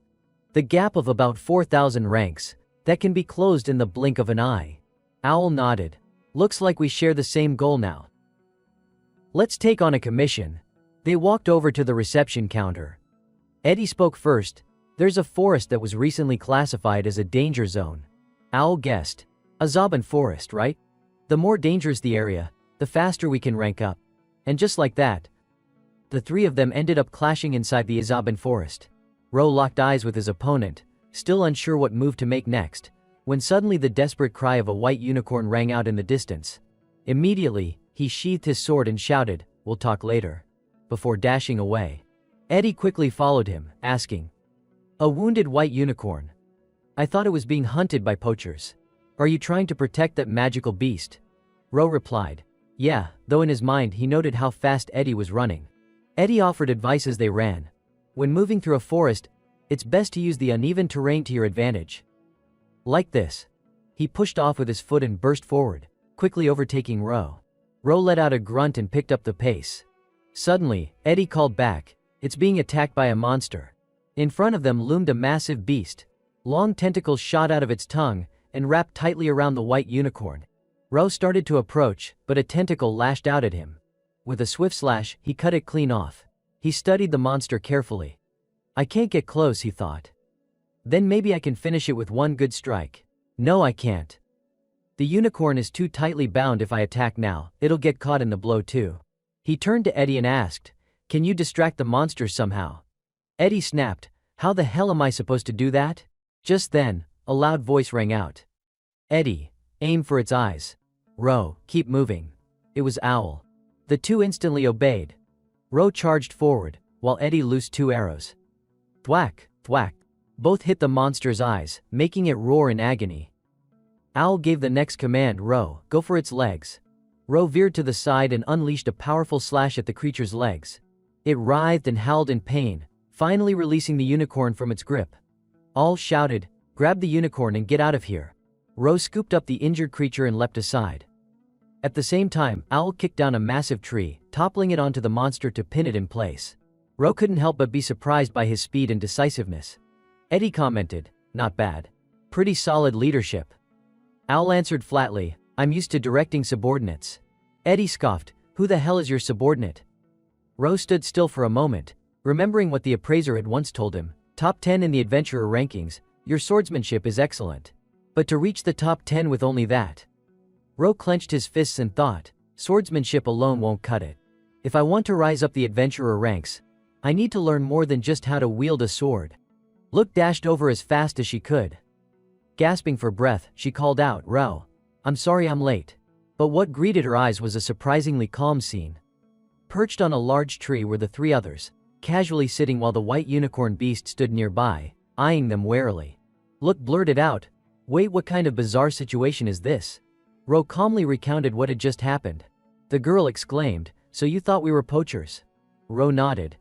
"The gap of about 4,000 ranks, that can be closed in the blink of an eye." Owl nodded. "Looks like we share the same goal now. Let's take on a commission." They walked over to the reception counter. Eddie spoke first. "There's a forest that was recently classified as a danger zone." Owl guessed. "Azaban Forest, right? The more dangerous the area, the faster we can rank up." And just like that, the three of them ended up clashing inside the Azaban Forest. Ro locked eyes with his opponent, still unsure what move to make next, when suddenly the desperate cry of a white unicorn rang out in the distance. Immediately, he sheathed his sword and shouted, "We'll talk later," before dashing away. Eddie quickly followed him, asking, "A wounded white unicorn? I thought it was being hunted by poachers. Are you trying to protect that magical beast?" Ro replied, "Yeah," though in his mind he noted how fast Eddie was running. Eddie offered advice as they ran. "When moving through a forest, it's best to use the uneven terrain to your advantage. Like this." He pushed off with his foot and burst forward, quickly overtaking Ro. Ro let out a grunt and picked up the pace. Suddenly, Eddie called back, "It's being attacked by a monster." In front of them loomed a massive beast. Long tentacles shot out of its tongue and wrapped tightly around the white unicorn. Ro started to approach, but a tentacle lashed out at him. With a swift slash, he cut it clean off. He studied the monster carefully. "I can't get close," he thought. "Then maybe I can finish it with one good strike." "No, I can't. The unicorn is too tightly bound. If I attack now, it'll get caught in the blow too." He turned to Eddie and asked, "Can you distract the monsters somehow?" Eddie snapped, "How the hell am I supposed to do that?" Just then, a loud voice rang out. "Eddie, aim for its eyes." "Ro, keep moving." It was Owl. The two instantly obeyed. Ro charged forward, while Eddie loosed 2 arrows. Thwack, thwack. Both hit the monster's eyes, making it roar in agony. Owl gave the next command, "Ro, go for its legs." Ro veered to the side and unleashed a powerful slash at the creature's legs. It writhed and howled in pain, finally releasing the unicorn from its grip. All shouted, "Grab the unicorn and get out of here." Ro scooped up the injured creature and leapt aside. At the same time, Owl kicked down a massive tree, toppling it onto the monster to pin it in place. Ro couldn't help but be surprised by his speed and decisiveness. Eddie commented, "Not bad. Pretty solid leadership." Owl answered flatly, "I'm used to directing subordinates." Eddie scoffed, "Who the hell is your subordinate?" Ro stood still for a moment, remembering what the appraiser had once told him, "Top 10 in the adventurer rankings, your swordsmanship is excellent. But to reach the top 10 with only that." Ro clenched his fists and thought, swordsmanship alone won't cut it. If I want to rise up the adventurer ranks, I need to learn more than just how to wield a sword. Look dashed over as fast as she could. Gasping for breath, she called out, "Ro, I'm sorry I'm late." But what greeted her eyes was a surprisingly calm scene. Perched on a large tree were the three others, casually sitting while the white unicorn beast stood nearby, eyeing them warily. Look blurted out, "Wait, what kind of bizarre situation is this?" Ro calmly recounted what had just happened. The girl exclaimed, "So you thought we were poachers?" Ro nodded.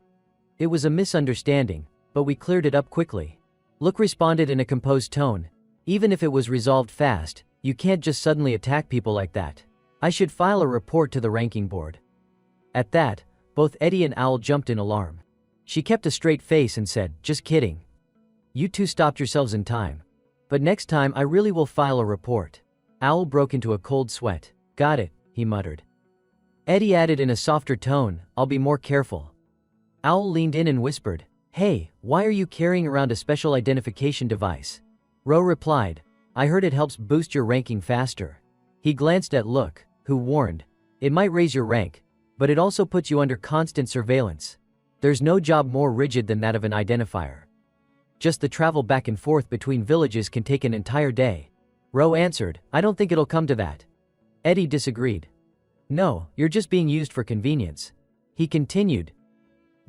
"It was a misunderstanding, but we cleared it up quickly." Look responded in a composed tone, "Even if it was resolved fast, you can't just suddenly attack people like that. I should file a report to the ranking board." At that, both Eddie and Owl jumped in alarm. She kept a straight face and said, "Just kidding. You two stopped yourselves in time. But next time I really will file a report." Owl broke into a cold sweat. "Got it," he muttered. Eddie added in a softer tone, "I'll be more careful." Owl leaned in and whispered, "Hey, why are you carrying around a special identification device?" Ro replied, "I heard it helps boost your ranking faster." He glanced at Look, who warned, "It might raise your rank, but it also puts you under constant surveillance. There's no job more rigid than that of an identifier. Just the travel back and forth between villages can take an entire day." Ro answered, "I don't think it'll come to that." Eddie disagreed. "No, you're just being used for convenience." He continued,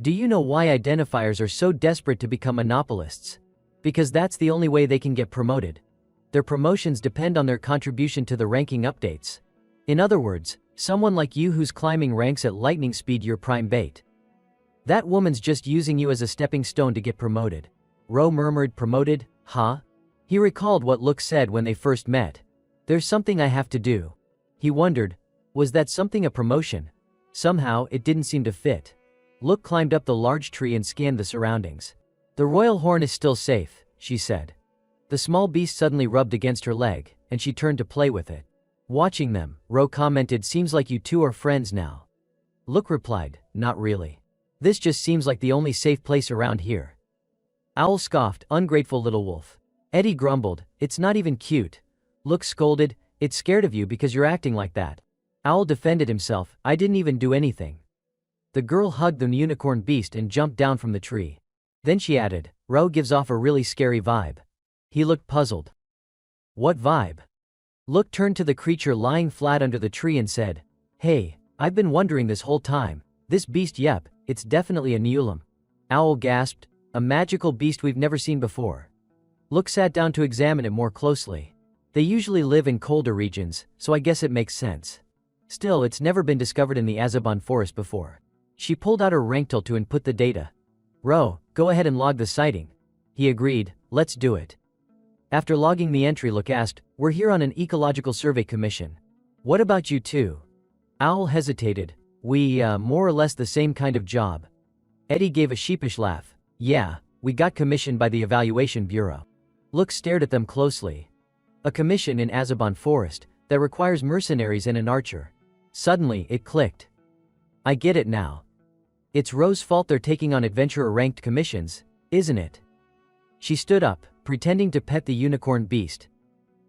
"Do you know why identifiers are so desperate to become monopolists? Because that's the only way they can get promoted. Their promotions depend on their contribution to the ranking updates. In other words, someone like you who's climbing ranks at lightning speed, you're prime bait. That woman's just using you as a stepping stone to get promoted." Ro murmured, "Promoted, huh?" He recalled what Look said when they first met. "There's something I have to do." He wondered, was that something a promotion? Somehow, it didn't seem to fit. Look climbed up the large tree and scanned the surroundings. "The royal horn is still safe," she said. The small beast suddenly rubbed against her leg, and she turned to play with it. Watching them, Ro commented, "Seems like you two are friends now." Look replied, "Not really. This just seems like the only safe place around here." Owl scoffed, "Ungrateful little wolf." Eddie grumbled, "It's not even cute." Look scolded, "It's scared of you because you're acting like that." Owl defended himself, "I didn't even do anything." The girl hugged the unicorn beast and jumped down from the tree. Then she added, "Ro gives off a really scary vibe." He looked puzzled. "What vibe?" Look turned to the creature lying flat under the tree and said, "Hey, I've been wondering this whole time. This beast, yep, it's definitely a Neulam." Owl gasped, "A magical beast we've never seen before." Look sat down to examine it more closely. They usually live in colder regions, so I guess it makes sense. Still, it's never been discovered in the Azabon forest before. She pulled out her ranktel to input the data. "Ro, go ahead and log the sighting." He agreed, "Let's do it." After logging the entry, Look asked, "We're here on an ecological survey commission. What about you two?" Owl hesitated. "We, more or less the same kind of job." Eddie gave a sheepish laugh. "Yeah, we got commissioned by the Evaluation Bureau." Look stared at them closely. A commission in Azabon Forest that requires mercenaries and an archer. Suddenly, it clicked. "I get it now. It's Ro's fault they're taking on adventurer-ranked commissions, isn't it?" She stood up, pretending to pet the unicorn beast.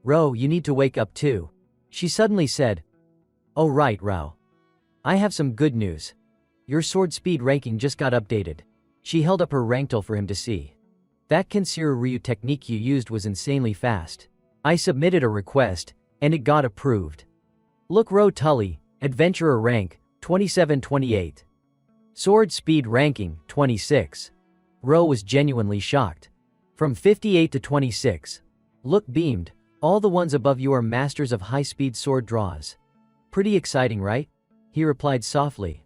"Ro, you need to wake up too," she suddenly said. "Oh right, Ro. I have some good news. Your sword speed ranking just got updated." She held up her ranktel for him to see. "That Kensiru Ryu technique you used was insanely fast. I submitted a request, and it got approved." Look, Ro Tully, adventurer rank, 2728. Sword speed ranking, 26. Ro was genuinely shocked. From 58 to 26. Look beamed, "All the ones above you are masters of high-speed sword draws. Pretty exciting, right?" He replied softly.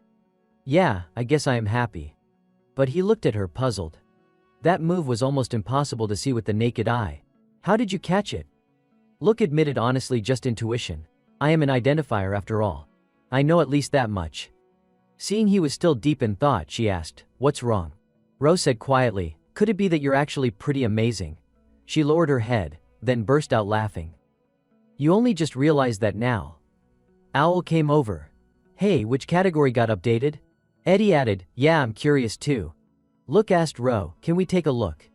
"Yeah, I guess I am happy." But he looked at her puzzled. That move was almost impossible to see with the naked eye. "How did you catch it?" Look admitted honestly, "Just intuition. I am an identifier after all. I know at least that much." Seeing he was still deep in thought, she asked, "What's wrong?" Ro said quietly, "Could it be that you're actually pretty amazing?" She lowered her head, then burst out laughing. "You only just realized that now?" Owl came over. "Hey, which category got updated?" Eddie added, "Yeah, I'm curious too." Look asked Ro, "Can we take a look?"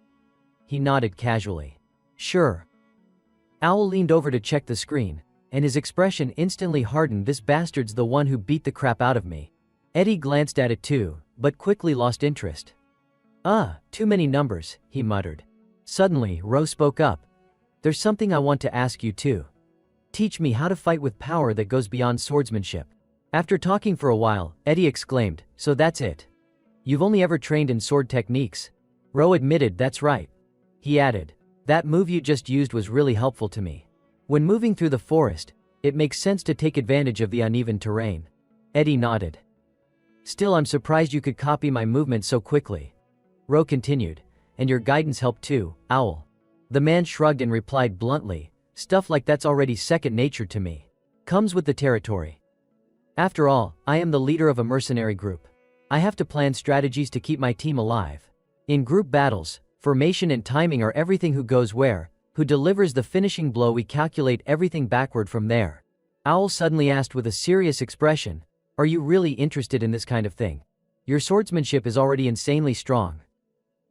He nodded casually. "Sure." Owl leaned over to check the screen, and his expression instantly hardened. "This bastard's the one who beat the crap out of me." Eddie glanced at it too, but quickly lost interest. Too many numbers, he muttered. Suddenly, Ro spoke up. There's something I want to ask you too. Teach me how to fight with power that goes beyond swordsmanship. After talking for a while, Eddie exclaimed, so that's it. You've only ever trained in sword techniques? Ro admitted that's right. He added, that move you just used was really helpful to me. When moving through the forest, it makes sense to take advantage of the uneven terrain. Eddie nodded. Still, I'm surprised you could copy my movement so quickly. Ro continued, and your guidance helped too, Owl. The man shrugged and replied bluntly, stuff like that's already second nature to me. Comes with the territory. After all, I am the leader of a mercenary group. I have to plan strategies to keep my team alive. In group battles, formation and timing are everything. Who goes where, who delivers the finishing blow, we calculate everything backward from there. Owl suddenly asked with a serious expression, are you really interested in this kind of thing? Your swordsmanship is already insanely strong.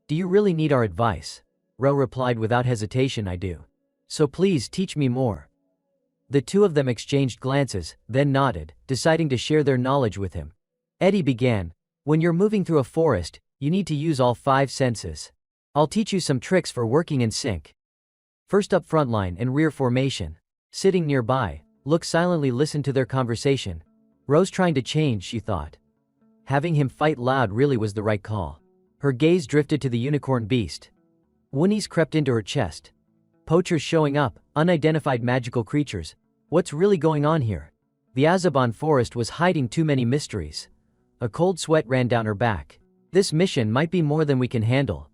Do you really need our advice? Ro replied without hesitation, I do. So please teach me more. The two of them exchanged glances, then nodded, deciding to share their knowledge with him. Eddie began, when you're moving through a forest, you need to use all 5 senses. I'll teach you some tricks for working in sync. First up, front line and rear formation. Sitting nearby, look silently, listen to their conversation. Ro's trying to change, she thought. Having him fight loud really was the right call. Her gaze drifted to the unicorn beast. Whinnies crept into her chest. Poachers showing up, unidentified magical creatures. What's really going on here? The Azaban forest was hiding too many mysteries. A cold sweat ran down her back. This mission might be more than we can handle.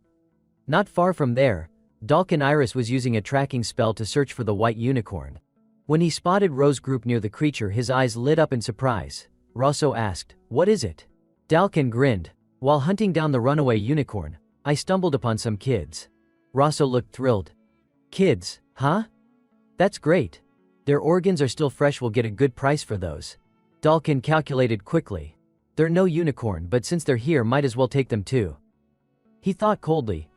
Not far from there, Dalkin Iris was using a tracking spell to search for the white unicorn. When he spotted Ro's group near the creature, his eyes lit up in surprise. Rosso asked, what is it? Dalkin grinned. While hunting down the runaway unicorn, I stumbled upon some kids. Rosso looked thrilled. Kids, huh? That's great. Their organs are still fresh, we'll get a good price for those. Dalkin calculated quickly. They're no unicorn, but since they're here, might as well take them too. He thought coldly.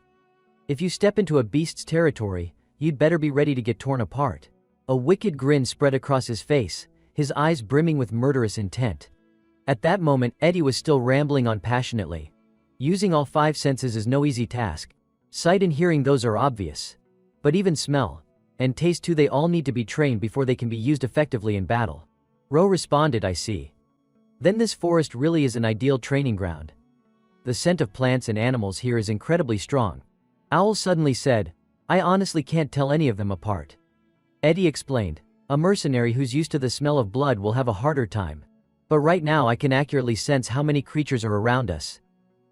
If you step into a beast's territory, you'd better be ready to get torn apart. A wicked grin spread across his face, his eyes brimming with murderous intent. At that moment, Eddie was still rambling on passionately. Using all 5 senses is no easy task. Sight and hearing, those are obvious. But even smell, and taste too, they all need to be trained before they can be used effectively in battle. Ro responded, I see. Then this forest really is an ideal training ground. The scent of plants and animals here is incredibly strong. Owl suddenly said, I honestly can't tell any of them apart. Eddie explained, a mercenary who's used to the smell of blood will have a harder time. But right now I can accurately sense how many creatures are around us.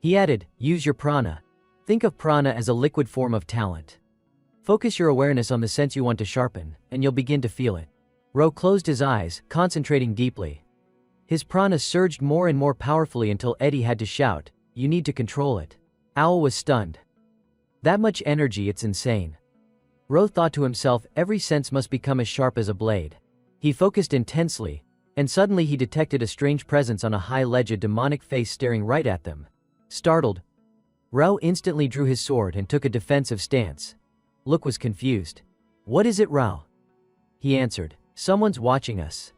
He added, use your prana. Think of prana as a liquid form of talent. Focus your awareness on the sense you want to sharpen, and you'll begin to feel it. Ro closed his eyes, concentrating deeply. His prana surged more and more powerfully until Eddie had to shout, you need to control it. Owl was stunned. That much energy, it's insane. Ro thought to himself, every sense must become as sharp as a blade. He focused intensely, and suddenly he detected a strange presence on a high ledge, a demonic face staring right at them. Startled, Ro instantly drew his sword and took a defensive stance. Look was confused. What is it, Ro? He answered, someone's watching us.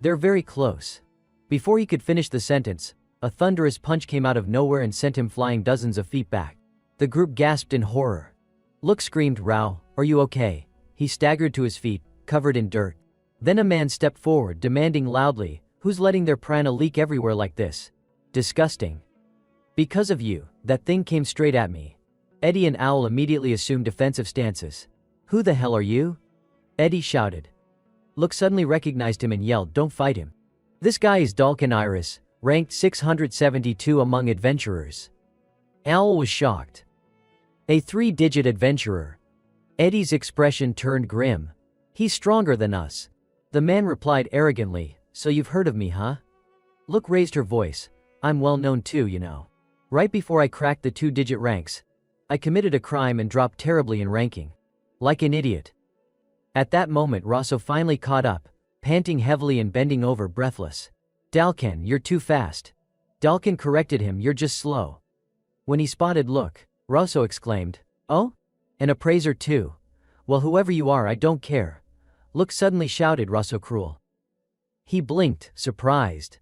They're very close. Before he could finish the sentence, a thunderous punch came out of nowhere and sent him flying dozens of feet back. The group gasped in horror. Look, screamed Ro, are you okay? He staggered to his feet, covered in dirt. Then a man stepped forward, demanding loudly, who's letting their prana leak everywhere like this? Disgusting. Because of you, that thing came straight at me. Eddie and Owl immediately assumed defensive stances. Who the hell are you? Eddie shouted. Look suddenly recognized him and yelled, don't fight him. This guy is Dalkin Iris, ranked 672 among adventurers. Owl was shocked. A 3-digit adventurer. Eddie's expression turned grim. He's stronger than us. The man replied arrogantly, so you've heard of me, huh? Look raised her voice. I'm well known too, you know. Right before I cracked the 2-digit ranks, I committed a crime and dropped terribly in ranking. Like an idiot. At that moment Rosso finally caught up, panting heavily and bending over breathless. Dalkin, you're too fast. Dalkin corrected him, you're just slow. When he spotted Look, Rosso exclaimed, oh? An appraiser too? Well, whoever you are, I don't care. Look suddenly shouted, Rosso cruel. He blinked, surprised.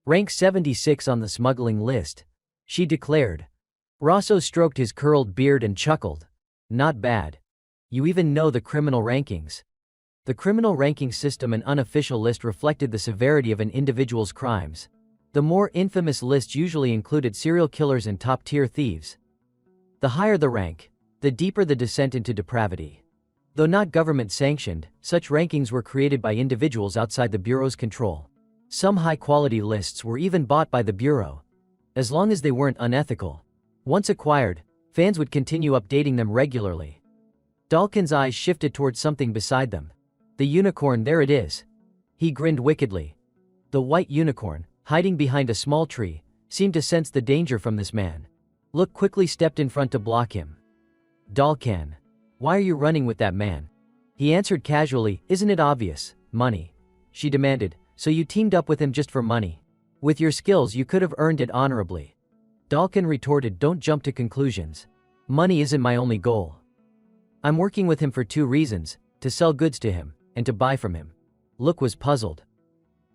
Rank 76 on the smuggling list, she declared. Rosso stroked his curled beard and chuckled. Not bad. You even know the criminal rankings. The criminal ranking system and unofficial list reflected the severity of an individual's crimes. The more infamous lists usually included serial killers and top-tier thieves. The higher the rank, the deeper the descent into depravity. Though not government-sanctioned, such rankings were created by individuals outside the Bureau's control. Some high-quality lists were even bought by the Bureau. As long as they weren't unethical. Once acquired, fans would continue updating them regularly. Dalkin's eyes shifted towards something beside them. The unicorn, there it is. He grinned wickedly. The white unicorn, hiding behind a small tree, seemed to sense the danger from this man. Look quickly stepped in front to block him. Dalkin, why are you running with that man? He answered casually, isn't it obvious? Money. She demanded, so you teamed up with him just for money? With your skills you could have earned it honorably. Dalkin retorted, don't jump to conclusions. Money isn't my only goal. I'm working with him for two reasons, to sell goods to him, and to buy from him. Look was puzzled.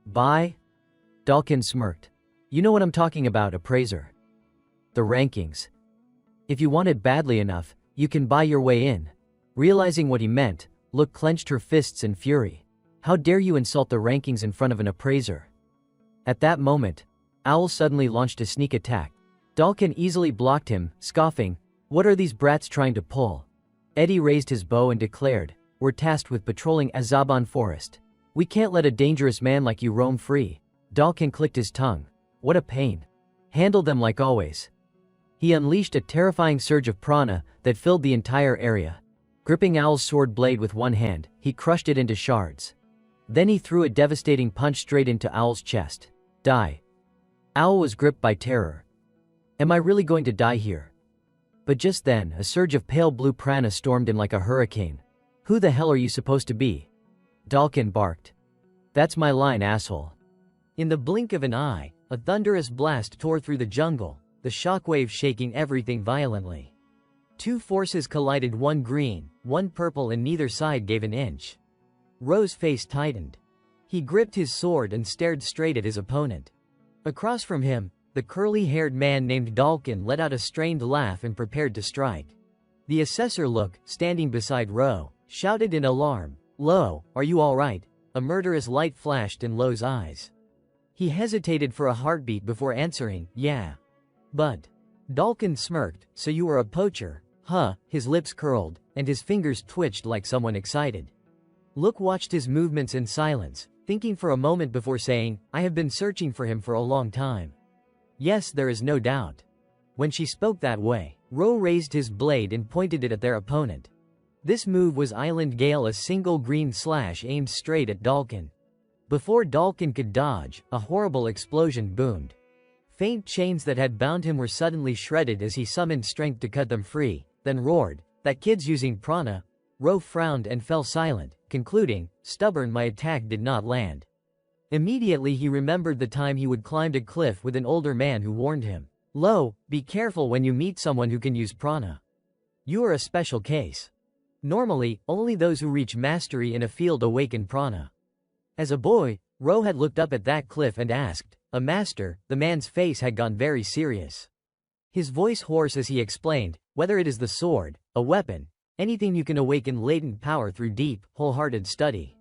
Buy? Dalkin smirked. You know what I'm talking about, appraiser. The rankings. If you want it badly enough, you can buy your way in. Realizing what he meant, Look clenched her fists in fury. How dare you insult the rankings in front of an appraiser? At that moment, Owl suddenly launched a sneak attack. Dalkin easily blocked him, scoffing, what are these brats trying to pull? Eddie raised his bow and declared, we're tasked with patrolling Azaban Forest. We can't let a dangerous man like you roam free. Dalkin clicked his tongue. What a pain. Handle them like always. He unleashed a terrifying surge of prana that filled the entire area. Gripping Owl's sword blade with one hand, he crushed it into shards. Then he threw a devastating punch straight into Owl's chest. Die. Owl was gripped by terror. Am I really going to die here? But just then, a surge of pale blue prana stormed in like a hurricane. Who the hell are you supposed to be? Dalkin barked. That's my line, asshole. In the blink of an eye, a thunderous blast tore through the jungle, the shockwave shaking everything violently. Two forces collided, one green, one purple, and neither side gave an inch. Ro's face tightened. He gripped his sword and stared straight at his opponent. Across from him, the curly-haired man named Dalkin let out a strained laugh and prepared to strike. The assessor Look, standing beside Ro, shouted in alarm, Lo, are you all right? A murderous light flashed in Lo's eyes. He hesitated for a heartbeat before answering, yeah. But Dalkin smirked, so you were a poacher, huh? His lips curled, and his fingers twitched like someone excited. Look watched his movements in silence, thinking for a moment before saying, I have been searching for him for a long time. Yes, there is no doubt. When she spoke that way, Ro raised his blade and pointed it at their opponent. This move was Island Gale, a single green slash aimed straight at Dalkin. Before Dalkin could dodge, a horrible explosion boomed. Faint chains that had bound him were suddenly shredded as he summoned strength to cut them free, then roared, that kid's using prana. Ro frowned and fell silent, concluding, stubborn, my attack did not land. Immediately he remembered the time he would climbed a cliff with an older man who warned him, Lo, be careful when you meet someone who can use prana. You are a special case. Normally, only those who reach mastery in a field awaken prana. As a boy, Ro had looked up at that cliff and asked, a master? The man's face had gone very serious. His voice hoarse as he explained, whether it is the sword, a weapon, anything you can awaken latent power through deep, wholehearted study.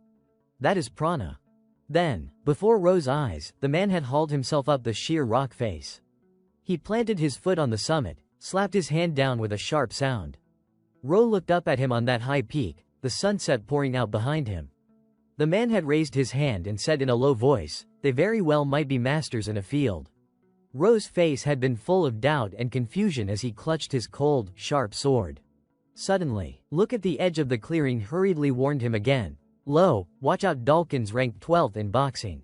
That is prana. Then, before Ro's eyes, the man had hauled himself up the sheer rock face. He planted his foot on the summit, slapped his hand down with a sharp sound. Ro looked up at him on that high peak, the sunset pouring out behind him. The man had raised his hand and said in a low voice, they very well might be masters in a field. Ro's face had been full of doubt and confusion as he clutched his cold, sharp sword. Suddenly, Look at the edge of the clearing hurriedly warned him again, Lo, watch out, Dalkin's ranked 12th in boxing.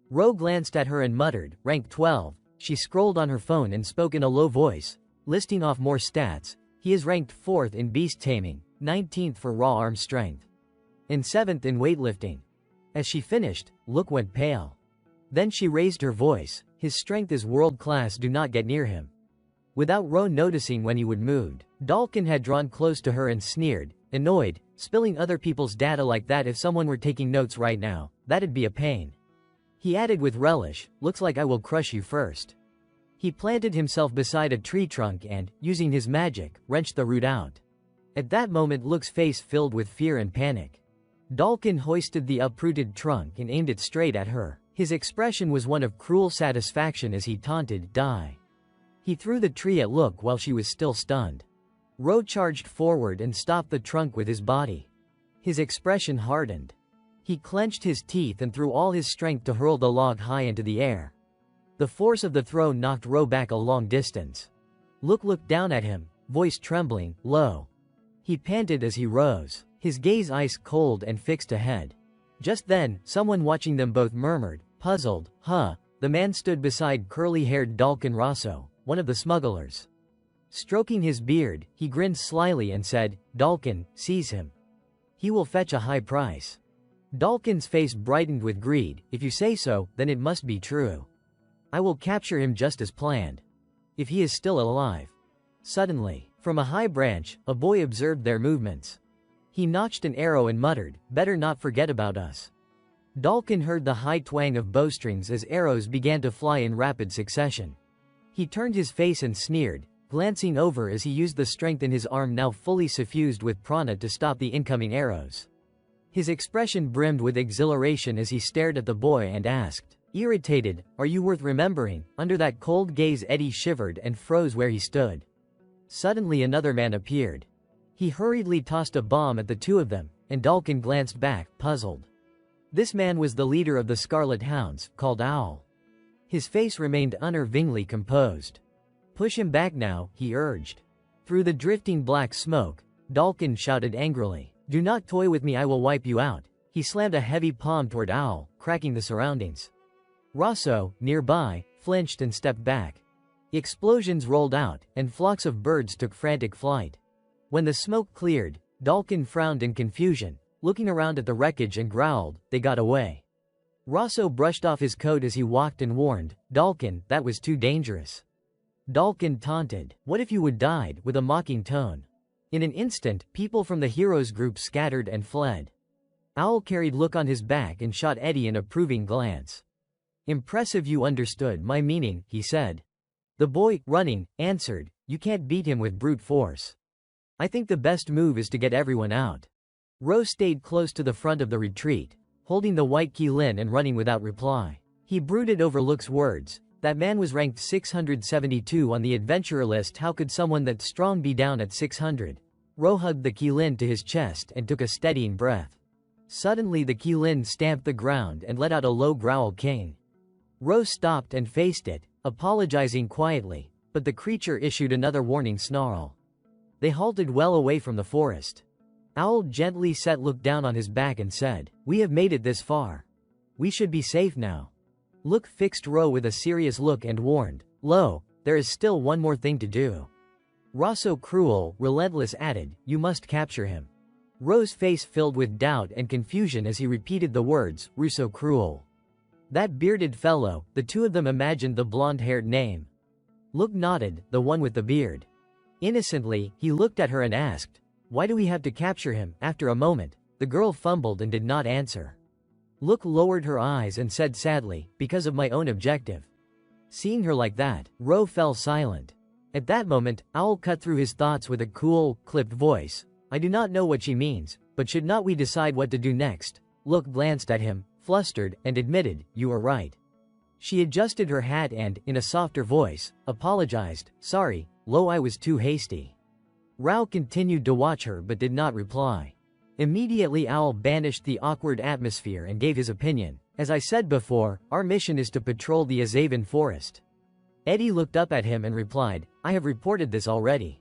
Ro glanced at her and muttered, rank 12. She scrolled on her phone and spoke in a low voice, listing off more stats. He is ranked 4th in beast taming, 19th for raw arm strength, and 7th in weightlifting. As she finished, Look went pale. Then she raised her voice, his strength is world class, do not get near him. Without Ro noticing when he would move, Dalkin had drawn close to her and sneered, annoyed, spilling other people's data like that. If someone were taking notes right now, that'd be a pain. He added with relish, looks like I will crush you first. He planted himself beside a tree trunk and, using his magic, wrenched the root out. At that moment Look's face filled with fear and panic. Dalkin hoisted the uprooted trunk and aimed it straight at her. His expression was one of cruel satisfaction as he taunted, die. He threw the tree at Look while she was still stunned. Ro charged forward and stopped the trunk with his body. His expression hardened. He clenched his teeth and threw all his strength to hurl the log high into the air. The force of the throw knocked Ro back a long distance. Look looked down at him, voice trembling, low. He panted as he rose, his gaze ice cold and fixed ahead. Just then, someone watching them both murmured, puzzled, huh? The man stood beside curly-haired Dalkin Rosso, one of the smugglers. Stroking his beard, he grinned slyly and said, Dalkin, seize him. He will fetch a high price. Dalkin's face brightened with greed. If you say so, then it must be true. I will capture him just as planned. If he is still alive. Suddenly, from a high branch, a boy observed their movements. He notched an arrow and muttered, better not forget about us. Dalkin heard the high twang of bowstrings as arrows began to fly in rapid succession. He turned his face and sneered, glancing over as he used the strength in his arm now fully suffused with prana to stop the incoming arrows. His expression brimmed with exhilaration as he stared at the boy and asked, irritated, are you worth remembering? Under that cold gaze Eddie shivered and froze where he stood. Suddenly another man appeared. He hurriedly tossed a bomb at the two of them, and Dalkin glanced back, puzzled. This man was the leader of the Scarlet Hounds, called Owl. His face remained unnervingly composed. Push him back now, he urged. Through the drifting black smoke, Dalkin shouted angrily, do not toy with me, I will wipe you out. He slammed a heavy palm toward Owl, cracking the surroundings. Rosso, nearby, flinched and stepped back. Explosions rolled out, and flocks of birds took frantic flight. When the smoke cleared, Dalkin frowned in confusion, looking around at the wreckage and growled, they got away. Rosso brushed off his coat as he walked and warned, Dalkin, that was too dangerous. Dalkin taunted, what if you would died, with a mocking tone. In an instant, people from the heroes group scattered and fled. Owl carried Look on his back and shot Eddie an approving glance. Impressive, you understood my meaning, he said. The boy, running, answered, you can't beat him with brute force. I think the best move is to get everyone out. Rose stayed close to the front of the retreat, holding the white Keylin and running without reply. He brooded over Look's words. That man was ranked 672 on the adventurer list. How could someone that strong be down at 600? Ro hugged the Keylin to his chest and took a steadying breath. Suddenly the Keylin stamped the ground and let out a low growl. King. Ro stopped and faced it, apologizing quietly, but the creature issued another warning snarl. They halted well away from the forest. Owl gently set Look down on his back and said, we have made it this far. We should be safe now. Look fixed Ro with a serious look and warned, lo, there is still one more thing to do. Rosso cruel, relentless added, you must capture him. Ro's face filled with doubt and confusion as he repeated the words, Russo cruel. That bearded fellow, the two of them imagined the blonde-haired name. Look nodded, the one with the beard. Innocently, he looked at her and asked, why do we have to capture him? After a moment, the girl fumbled and did not answer. Look lowered her eyes and said sadly, because of my own objective. Seeing her like that, Ro fell silent. At that moment, Owl cut through his thoughts with a cool, clipped voice. I do not know what she means, but should not we decide what to do next? Look glanced at him, flustered, and admitted, you are right. She adjusted her hat and, in a softer voice, apologized, sorry, Lo, I was too hasty. Rao continued to watch her but did not reply. Immediately Owl banished the awkward atmosphere and gave his opinion. As I said before, our mission is to patrol the Azavan forest. Eddie looked up at him and replied, I have reported this already.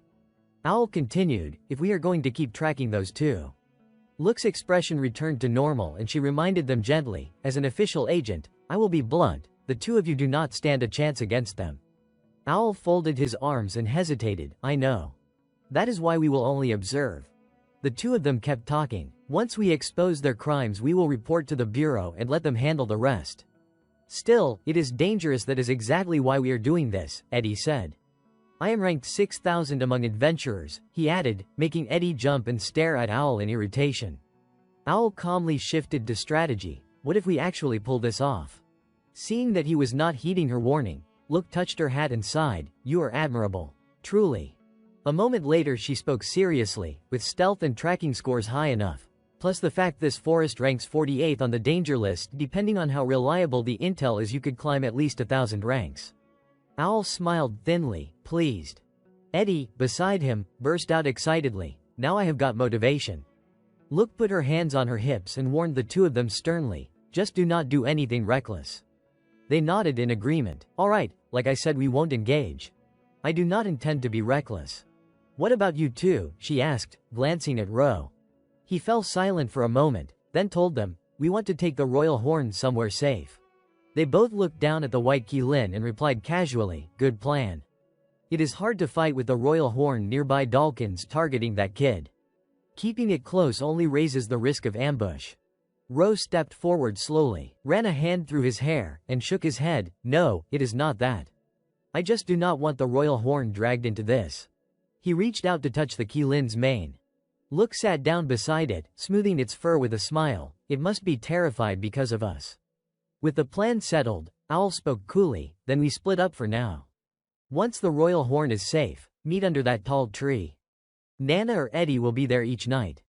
Owl continued, if we are going to keep tracking those two. Look's expression returned to normal and she reminded them gently, as an official agent, I will be blunt, the two of you do not stand a chance against them. Owl folded his arms and hesitated, I know. That is why we will only observe. The two of them kept talking. Once we expose their crimes we will report to the Bureau and let them handle the rest. Still, it is dangerous. That is exactly why we are doing this, Eddie said. I am ranked 6,000 among adventurers, he added, making Eddie jump and stare at Owl in irritation. Owl calmly shifted to strategy. What if we actually pull this off? Seeing that he was not heeding her warning, Look touched her hat and sighed, "You are admirable. Truly." A moment later she spoke seriously, with stealth and tracking scores high enough. Plus the fact this forest ranks 48th on the danger list, depending on how reliable the intel is you could climb at least 1,000 ranks. Owl smiled thinly, pleased. Eddie, beside him, burst out excitedly, "Now I have got motivation." Look put her hands on her hips and warned the two of them sternly, "Just do not do anything reckless." They nodded in agreement. "All right, like I said, we won't engage. I do not intend to be reckless." "What about you two?" she asked, glancing at Ro. He fell silent for a moment, then told them, "We want to take the royal horn somewhere safe." They both looked down at the white Qilin and replied casually, "Good plan." It is hard to fight with the royal horn nearby. Dalkins targeting that kid. Keeping it close only raises the risk of ambush. Ro stepped forward slowly, ran a hand through his hair, and shook his head. "No, it is not that. I just do not want the royal horn dragged into this." He reached out to touch the Qilin's mane. Look sat down beside it, smoothing its fur with a smile. "It must be terrified because of us." With the plan settled, Owl spoke coolly, "Then we split up for now. Once the royal horn is safe, meet under that tall tree. Nana or Eddie will be there each night."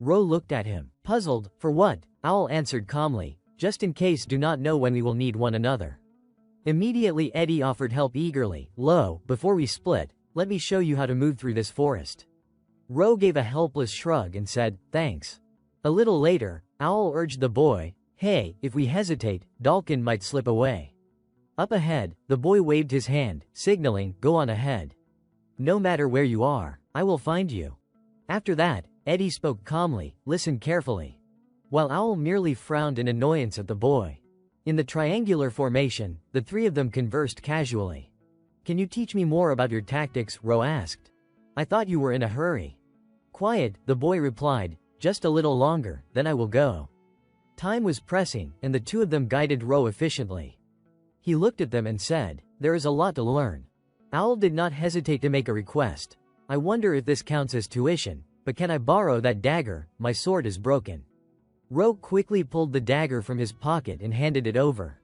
Ro looked at him, puzzled. "For what?" Owl answered calmly, "Just in case. Do not know when we will need one another." Immediately Eddie offered help eagerly. "Lo, before we split, let me show you how to move through this forest." Ro gave a helpless shrug and said, "Thanks." A little later, Owl urged the boy, "Hey, if we hesitate, Dalkin might slip away." Up ahead, the boy waved his hand, signaling, "Go on ahead. No matter where you are, I will find you." After that, Eddie spoke calmly, "Listen carefully." While Owl merely frowned in annoyance at the boy. In the triangular formation, the three of them conversed casually. "Can you teach me more about your tactics?" Ro asked. "I thought you were in a hurry." "Quiet," the boy replied, "just a little longer, then I will go." Time was pressing, and the two of them guided Ro efficiently. He looked at them and said, "There is a lot to learn." Owl did not hesitate to make a request. "I wonder if this counts as tuition, but can I borrow that dagger? My sword is broken." Ro quickly pulled the dagger from his pocket and handed it over.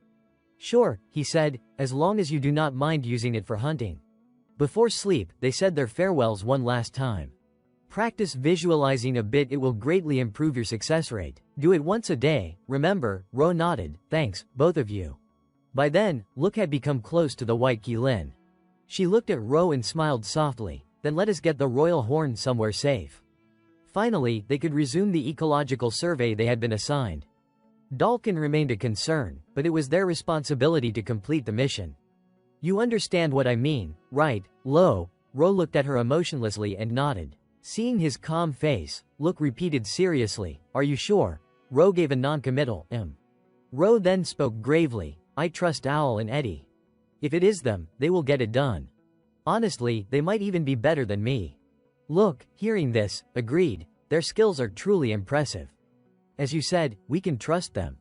"Sure," he said, "as long as you do not mind using it for hunting." Before sleep, they said their farewells one last time. "Practice visualizing a bit, it will greatly improve your success rate. Do it once a day, remember." Ro nodded, "Thanks, both of you." By then, Look had become close to the white Qilin. She looked at Ro and smiled softly, "Then let us get the royal horn somewhere safe." Finally, they could resume the ecological survey they had been assigned. Dalkin remained a concern, but it was their responsibility to complete the mission. "You understand what I mean, right, Lo?" Ro looked at her emotionlessly and nodded. Seeing his calm face, Look repeated seriously, "Are you sure?" Ro gave a non-committal, Ro then spoke gravely, "I trust Owl and Eddie. If it is them, they will get it done. Honestly, they might even be better than me." Look, hearing this, agreed, "Their skills are truly impressive. As you said, we can trust them."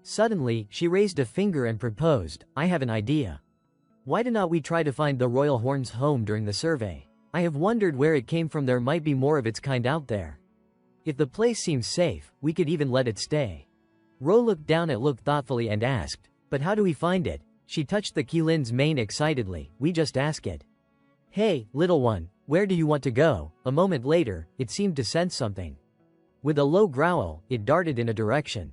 Suddenly, she raised a finger and proposed, "I have an idea. Why do not we try to find the royal horn's home during the survey? I have wondered where it came from. There might be more of its kind out there. If the place seems safe, we could even let it stay." Ro looked down at Look thoughtfully and asked, "But how do we find it?" She touched the Qilin's mane excitedly, "We just ask it. Hey, little one, where do you want to go?" A moment later, it seemed to sense something. With a low growl, it darted in a direction.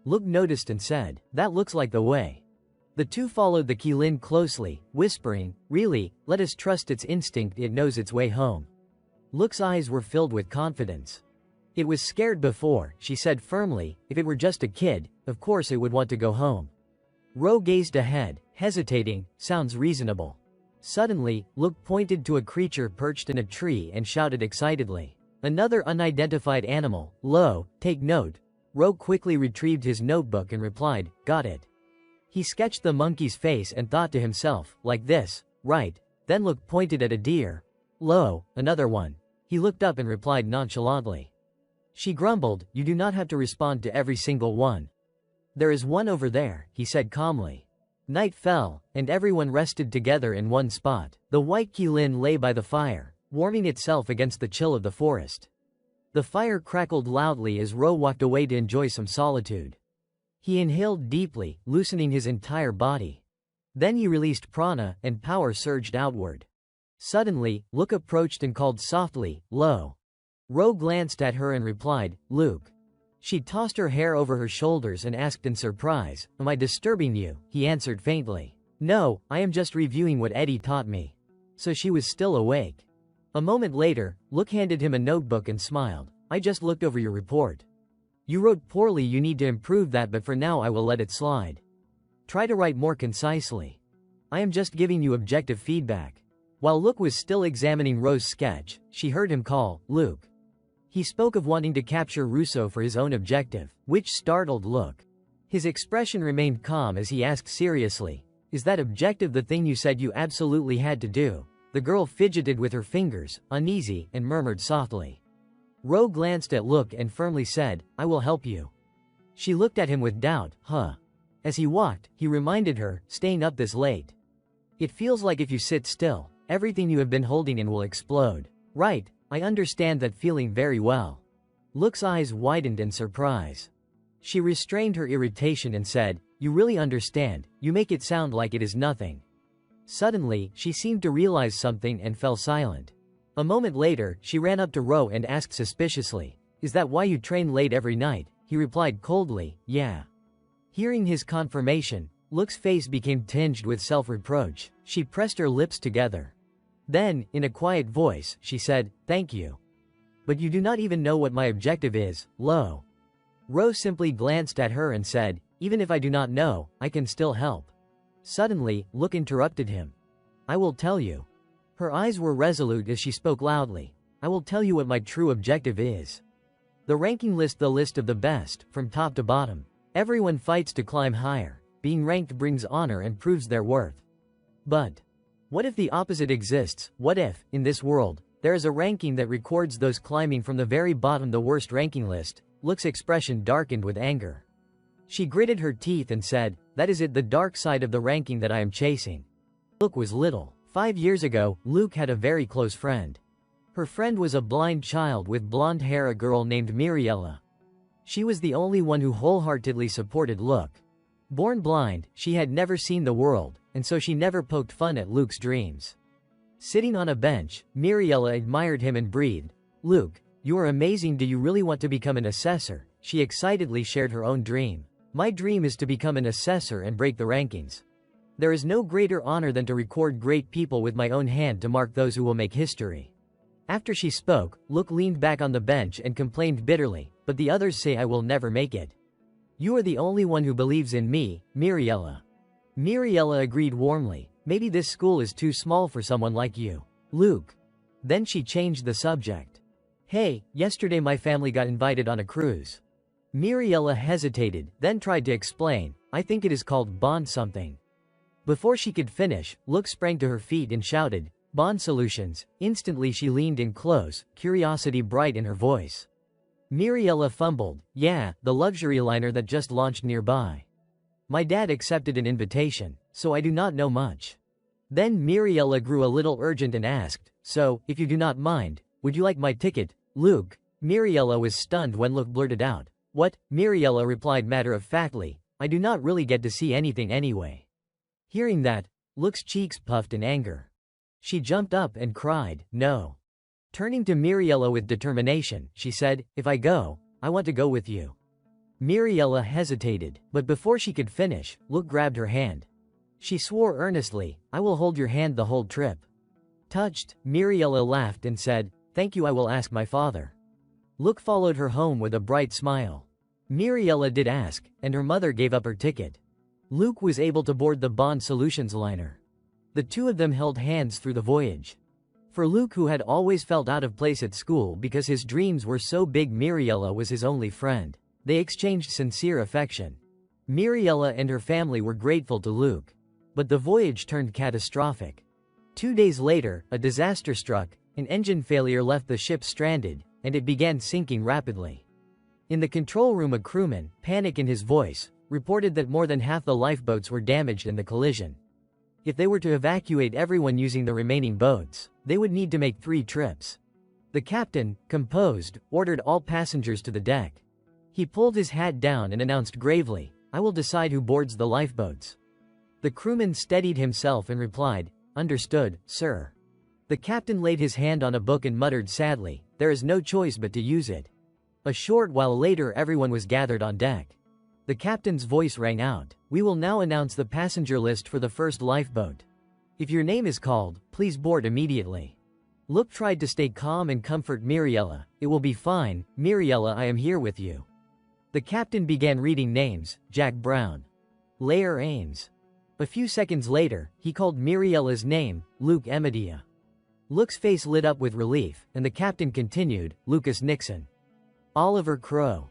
Look noticed and said, "That looks like the way." The two followed the Qilin closely, whispering, "Really, let us trust its instinct, it knows its way home." Look's eyes were filled with confidence. "It was scared before," she said firmly, "if it were just a kid, of course it would want to go home." Ro gazed ahead, hesitating, "Sounds reasonable." Suddenly, Look pointed to a creature perched in a tree and shouted excitedly, "Another unidentified animal, Lo, take note." Ro quickly retrieved his notebook and replied, "Got it." He sketched the monkey's face and thought to himself, "Like this, right?" Then Look pointed at a deer. "Lo, another one." He looked up and replied nonchalantly. She grumbled, "You do not have to respond to every single one." "There is one over there," he said calmly. Night fell, and everyone rested together in one spot. The white Qilin lay by the fire, warming itself against the chill of the forest. The fire crackled loudly as Ro walked away to enjoy some solitude. He inhaled deeply, loosening his entire body. Then he released prana, and power surged outward. Suddenly, Luke approached and called softly, "Lo." Ro glanced at her and replied, "Luke." She tossed her hair over her shoulders and asked in surprise, "Am I disturbing you?" He answered faintly, "No, I am just reviewing what Eddie taught me." So she was still awake. A moment later, Luke handed him a notebook and smiled. "I just looked over your report. You wrote poorly, you need to improve that, but for now I will let it slide. Try to write more concisely. I am just giving you objective feedback." While Luke was still examining Ro's sketch, she heard him call, "Luke." He spoke of wanting to capture Russo for his own objective, which startled Luke. His expression remained calm as he asked seriously, "Is that objective the thing you said you absolutely had to do?" The girl fidgeted with her fingers, uneasy, and murmured softly. Ro glanced at Luke and firmly said, "I will help you." She looked at him with doubt, "Huh?" As he walked, he reminded her, "Staying up this late. It feels like if you sit still, everything you have been holding in will explode." "Right, I understand that feeling very well." Luke's eyes widened in surprise. She restrained her irritation and said, "You really understand, you make it sound like it is nothing." Suddenly, she seemed to realize something and fell silent. A moment later, she ran up to Ro and asked suspiciously, "Is that why you train late every night?" He replied coldly, "Yeah." Hearing his confirmation, Luke's face became tinged with self-reproach. She pressed her lips together. Then, in a quiet voice, she said, "Thank you. But you do not even know what my objective is, Lo." Ro simply glanced at her and said, "Even if I do not know, I can still help." Suddenly, Luke interrupted him. "I will tell you." Her eyes were resolute as she spoke loudly. "I will tell you what my true objective is. The ranking list, the list of the best, from top to bottom. Everyone fights to climb higher. Being ranked brings honor and proves their worth. But what if the opposite exists? What if, in this world, there is a ranking that records those climbing from the very bottom, the worst ranking list?" Luke's expression darkened with anger. She gritted her teeth and said, "That is it, the dark side of the ranking that I am chasing." Luke was little. 5 years ago, Luke had a very close friend. Her friend was a blind child with blonde hair, a girl named Miriella. She was the only one who wholeheartedly supported Luke. Born blind, she had never seen the world, and so she never poked fun at Luke's dreams. Sitting on a bench, Miriella admired him and breathed, "Luke, you are amazing. Do you really want to become an assessor?" She excitedly shared her own dream. "My dream is to become an assessor and break the rankings. There is no greater honor than to record great people with my own hand, to mark those who will make history." After she spoke, Luke leaned back on the bench and complained bitterly, "But the others say I will never make it. You are the only one who believes in me, Miriella." Miriella agreed warmly, "Maybe this school is too small for someone like you, Luke." Then she changed the subject. "Hey, yesterday my family got invited on a cruise." Miriella hesitated, then tried to explain, "I think it is called Bond something." Before she could finish, Luke sprang to her feet and shouted, "Bond Solutions." Instantly she leaned in close, curiosity bright in her voice. Miriella fumbled, "Yeah, the luxury liner that just launched nearby. My dad accepted an invitation, so I do not know much." Then Miriella grew a little urgent and asked, "So, if you do not mind, would you like my ticket, Luke?" Miriella was stunned when Luke blurted out, "What?" Miriella replied matter-of-factly, "I do not really get to see anything anyway." Hearing that, Luke's cheeks puffed in anger. She jumped up and cried, "No." Turning to Miriella with determination, she said, "If I go, I want to go with you." Miriella hesitated, but before she could finish, Luke grabbed her hand. She swore earnestly, "I will hold your hand the whole trip." Touched, Miriella laughed and said, "Thank you, I will ask my father." Luke followed her home with a bright smile. Miriella did ask, and her mother gave up her ticket. Luke was able to board the Bond Solutions liner. The two of them held hands through the voyage. For Luke, who had always felt out of place at school because his dreams were so big, Miriella was his only friend. They exchanged sincere affection. Miriella and her family were grateful to Luke. But the voyage turned catastrophic. 2 days later, a disaster struck, an engine failure left the ship stranded, and it began sinking rapidly. In the control room, a crewman, panic in his voice, reported that more than half the lifeboats were damaged in the collision. If they were to evacuate everyone using the remaining boats, they would need to make 3 trips. The captain, composed, ordered all passengers to the deck. He pulled his hat down and announced gravely, I will decide who boards the lifeboats. The crewman steadied himself and replied, "Understood, sir." The captain laid his hand on a book and muttered sadly, "There is no choice but to use it." A short while later everyone was gathered on deck. The captain's voice rang out, "We will now announce the passenger list for the first lifeboat. If your name is called, please board immediately." Luke tried to stay calm and comfort Miriella. "It will be fine, Miriella, I am here with you." The captain began reading names: Jack Brown, Lair Ames. A few seconds later, he called Miriella's name, Luke Emidia. Luke's face lit up with relief, and the captain continued, "Lucas Nixon, Oliver Crow."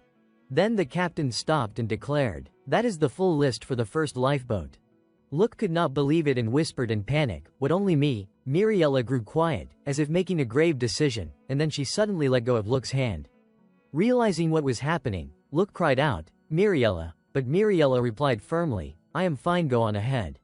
Then the captain stopped and declared, "That is the full list for the first lifeboat." Luke could not believe it and whispered in panic, "What, only me?" Miriella grew quiet, as if making a grave decision, and then she suddenly let go of Luke's hand. Realizing what was happening, Luke cried out, "Miriella," but Miriella replied firmly, "I am fine, go on ahead."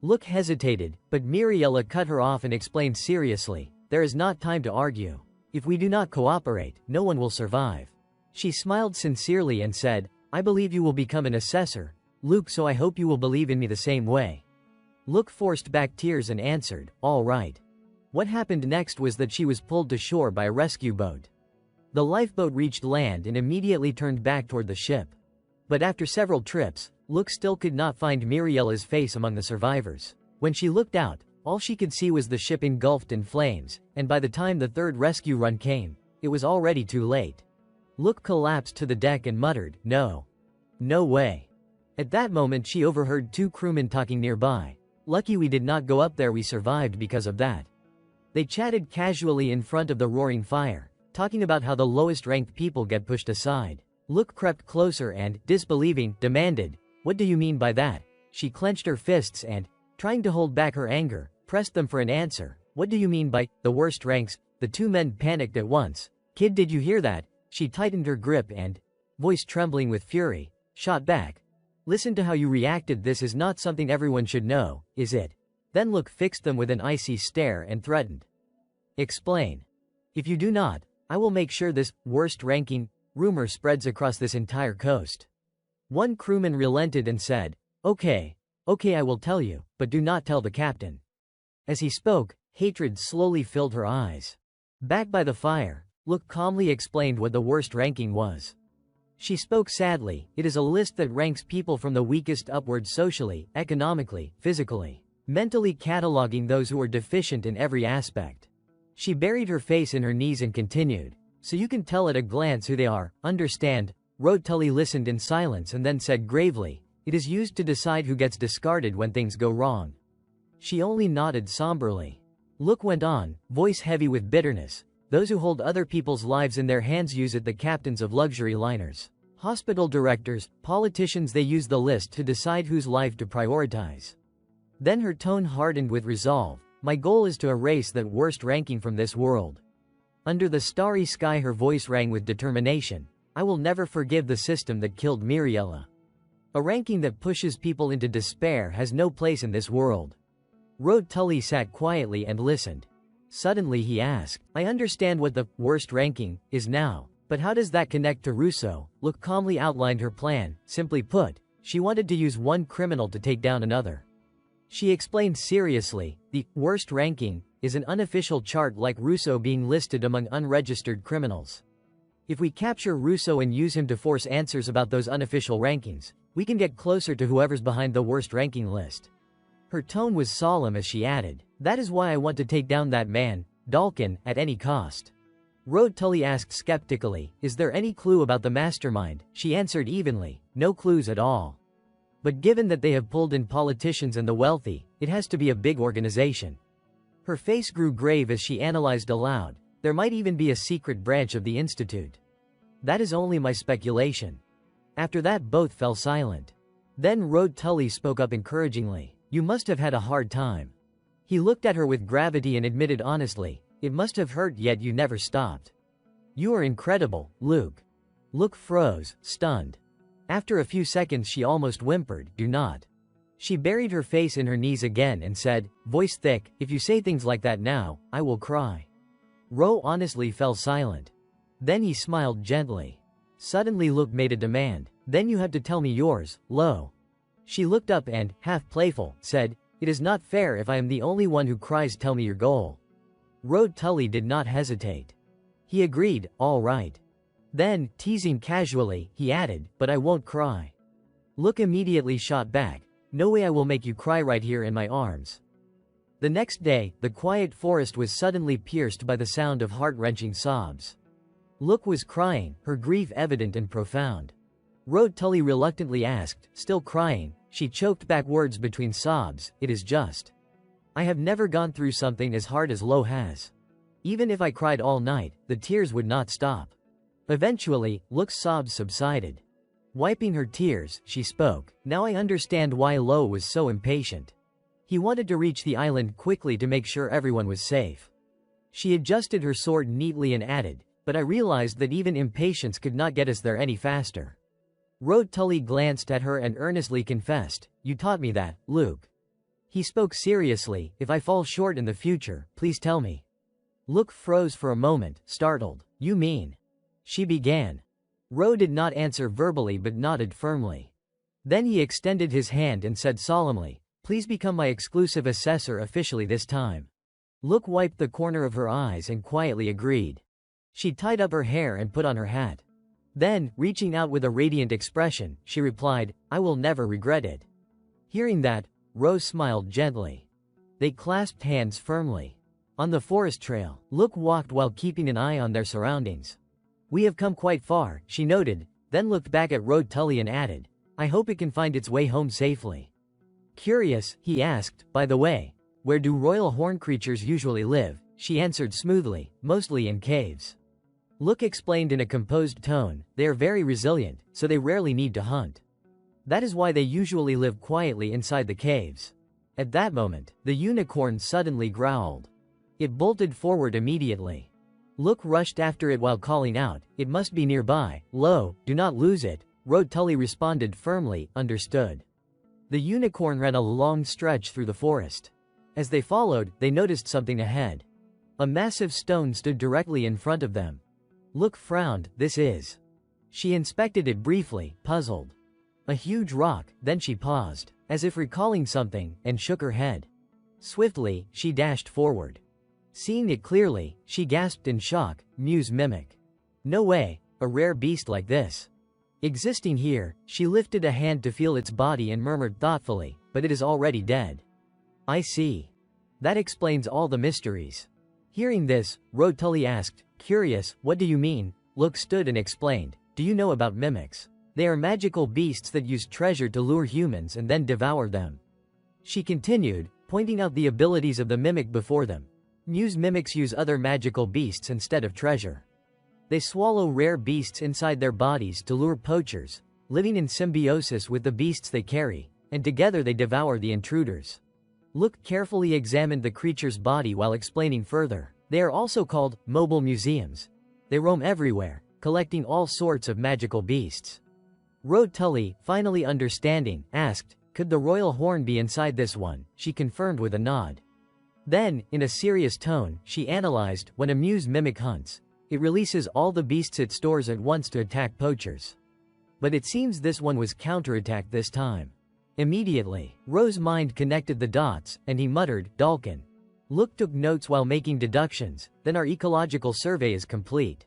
Luke hesitated, but Miriella cut her off and explained seriously, "There is not time to argue. If we do not cooperate, no one will survive." She smiled sincerely and said, "I believe you will become an assessor, Luke, so I hope you will believe in me the same way." Luke forced back tears and answered, "All right." What happened next was that she was pulled to shore by a rescue boat. The lifeboat reached land and immediately turned back toward the ship. But after several trips, Luke still could not find Miriella's face among the survivors. When she looked out, all she could see was the ship engulfed in flames, and by the time the third rescue run came, it was already too late. Luke collapsed to the deck and muttered, "No. No way." At that moment she overheard two crewmen talking nearby. "Lucky we did not go up there, we survived because of that." They chatted casually in front of the roaring fire, talking about how the lowest-ranked people get pushed aside. Luke crept closer and, disbelieving, demanded, "What do you mean by that?" She clenched her fists and, trying to hold back her anger, pressed them for an answer. "What do you mean by the worst ranks?" The two men panicked at once. "Kid, did you hear that?" She tightened her grip and, voice trembling with fury, shot back, "Listen to how you reacted. This is not something everyone should know, is it?" Then Luke fixed them with an icy stare and threatened, "Explain. If you do not, I will make sure this worst-ranking rumor spreads across this entire coast." One crewman relented and said, Okay, I will tell you, but do not tell the captain." As he spoke, hatred slowly filled her eyes. Back by the fire, Luke calmly explained what the worst ranking was. She spoke sadly, "It is a list that ranks people from the weakest upward socially, economically, physically, mentally, cataloging those who are deficient in every aspect." She buried her face in her knees and continued, "So you can tell at a glance who they are, understand?" Tully listened in silence and then said gravely, "It is used to decide who gets discarded when things go wrong." She only nodded somberly. Luke went on, voice heavy with bitterness, "Those who hold other people's lives in their hands use it, the captains of luxury liners, hospital directors, politicians, they use the list to decide whose life to prioritize." Then her tone hardened with resolve, "My goal is to erase that worst ranking from this world." Under the starry sky her voice rang with determination, "I will never forgive the system that killed Miriella. A ranking that pushes people into despair has no place in this world." Tully sat quietly and listened. Suddenly he asked, "I understand what the worst ranking is now, but how does that connect to Rousseau?" Luke calmly outlined her plan. Simply put, she wanted to use one criminal to take down another. She explained seriously, "The worst ranking is an unofficial chart, like Rousseau being listed among unregistered criminals. If we capture Rousseau and use him to force answers about those unofficial rankings, we can get closer to whoever's behind the worst ranking list." Her tone was solemn as she added, "That is why I want to take down that man, Dalkin, at any cost." Tully asked skeptically, "Is there any clue about the mastermind?" She answered evenly, "No clues at all. But given that they have pulled in politicians and the wealthy, it has to be a big organization." Her face grew grave as she analyzed aloud, "There might even be a secret branch of the institute. That is only my speculation." After that both fell silent. Then Tully spoke up encouragingly, "You must have had a hard time." He looked at her with gravity and admitted honestly, "It must have hurt, yet you never stopped. You are incredible, Luke." Luke froze, stunned. After a few seconds she almost whimpered, "Do not." She buried her face in her knees again and said, voice thick, "If you say things like that now, I will cry." honestly fell silent. Then he smiled gently. Suddenly Luke made a demand. Then you have to tell me yours, Lo. She looked up and, half playful, said, "It is not fair if I am the only one who cries. Tell me your goal." Road Tully did not hesitate. He agreed, "All right." Then, teasing casually, he added, "But I won't cry." Look immediately shot back, "No way, I will make you cry right here in my arms." The next day, the quiet forest was suddenly pierced by the sound of heart-wrenching sobs. Look was crying, her grief evident and profound. Road Tully reluctantly asked, still crying. She choked back words between sobs, "It is just. I have never gone through something as hard as Lo has. Even if I cried all night, the tears would not stop." Eventually, Look's sobs subsided. Wiping her tears, she spoke, "Now I understand why Lo was so impatient. He wanted to reach the island quickly to make sure everyone was safe." She adjusted her sword neatly and added, "But I realized that even impatience could not get us there any faster." Road Tully glanced at her and earnestly confessed, "You taught me that, Luke." He spoke seriously, "If I fall short in the future, please tell me." Look froze for a moment, startled. "You mean?" she began. Road did not answer verbally but nodded firmly. Then he extended his hand and said solemnly, "Please become my exclusive assessor officially this time." Look wiped the corner of her eyes and quietly agreed. She tied up her hair and put on her hat. Then, reaching out with a radiant expression, she replied, "I will never regret it." Hearing that, Rose smiled gently. They clasped hands firmly. On the forest trail, Look walked while keeping an eye on their surroundings. "We have come quite far," she noted, then looked back at Road Tully and added, "I hope it can find its way home safely." Curious, he asked, "By the way, where do royal horn creatures usually live?" She answered smoothly, "Mostly in caves." Look explained in a composed tone, "They are very resilient, so they rarely need to hunt. That is why they usually live quietly inside the caves." At that moment, the unicorn suddenly growled. It bolted forward immediately. Look rushed after it while calling out, "It must be nearby, Lo, do not lose it." Road Tully responded firmly, "Understood." The unicorn ran a long stretch through the forest. As they followed, they noticed something ahead. A massive stone stood directly in front of them. Look frowned, "This is." She inspected it briefly, puzzled. A huge rock, then she paused, as if recalling something, and shook her head. Swiftly, she dashed forward. Seeing it clearly, she gasped in shock, "Muse mimic. No way, a rare beast like this existing here." She lifted a hand to feel its body and murmured thoughtfully, "But it is already dead." "I see. That explains all the mysteries." Hearing this, Road Tully asked, curious, "What do you mean?" Look stood and explained, "Do you know about mimics? They are magical beasts that use treasure to lure humans and then devour them." She continued, pointing out the abilities of the mimic before them. Muse mimics use other magical beasts instead of treasure. They swallow rare beasts inside their bodies to lure poachers, living in symbiosis with the beasts they carry, and together they devour the intruders. Look carefully examined the creature's body while explaining further. They are also called mobile museums. They roam everywhere, collecting all sorts of magical beasts. Road Tully, finally understanding, asked, "Could the royal horn be inside this one?" She confirmed with a nod. Then, in a serious tone, she analyzed, "When a muse mimic hunts, it releases all the beasts it stores at once to attack poachers. But it seems this one was counterattacked this time." Immediately, Rose's mind connected the dots, and he muttered, "Dalkin." Look took notes while making deductions, "Then our ecological survey is complete."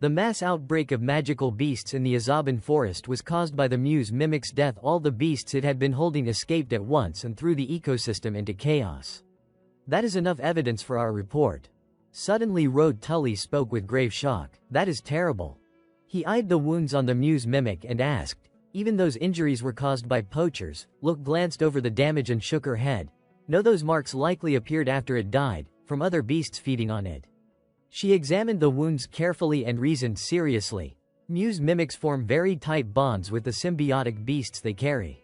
The mass outbreak of magical beasts in the Azaban forest was caused by the muse mimic's death. All the beasts it had been holding escaped at once and threw the ecosystem into chaos. That is enough evidence for our report. Suddenly Road Tully spoke with grave shock. "That is terrible." He eyed the wounds on the muse mimic and asked, "Even those injuries were caused by poachers?" Look glanced over the damage and shook her head. "No, those marks likely appeared after it died, from other beasts feeding on it." She examined the wounds carefully and reasoned seriously. Muse mimics form very tight bonds with the symbiotic beasts they carry.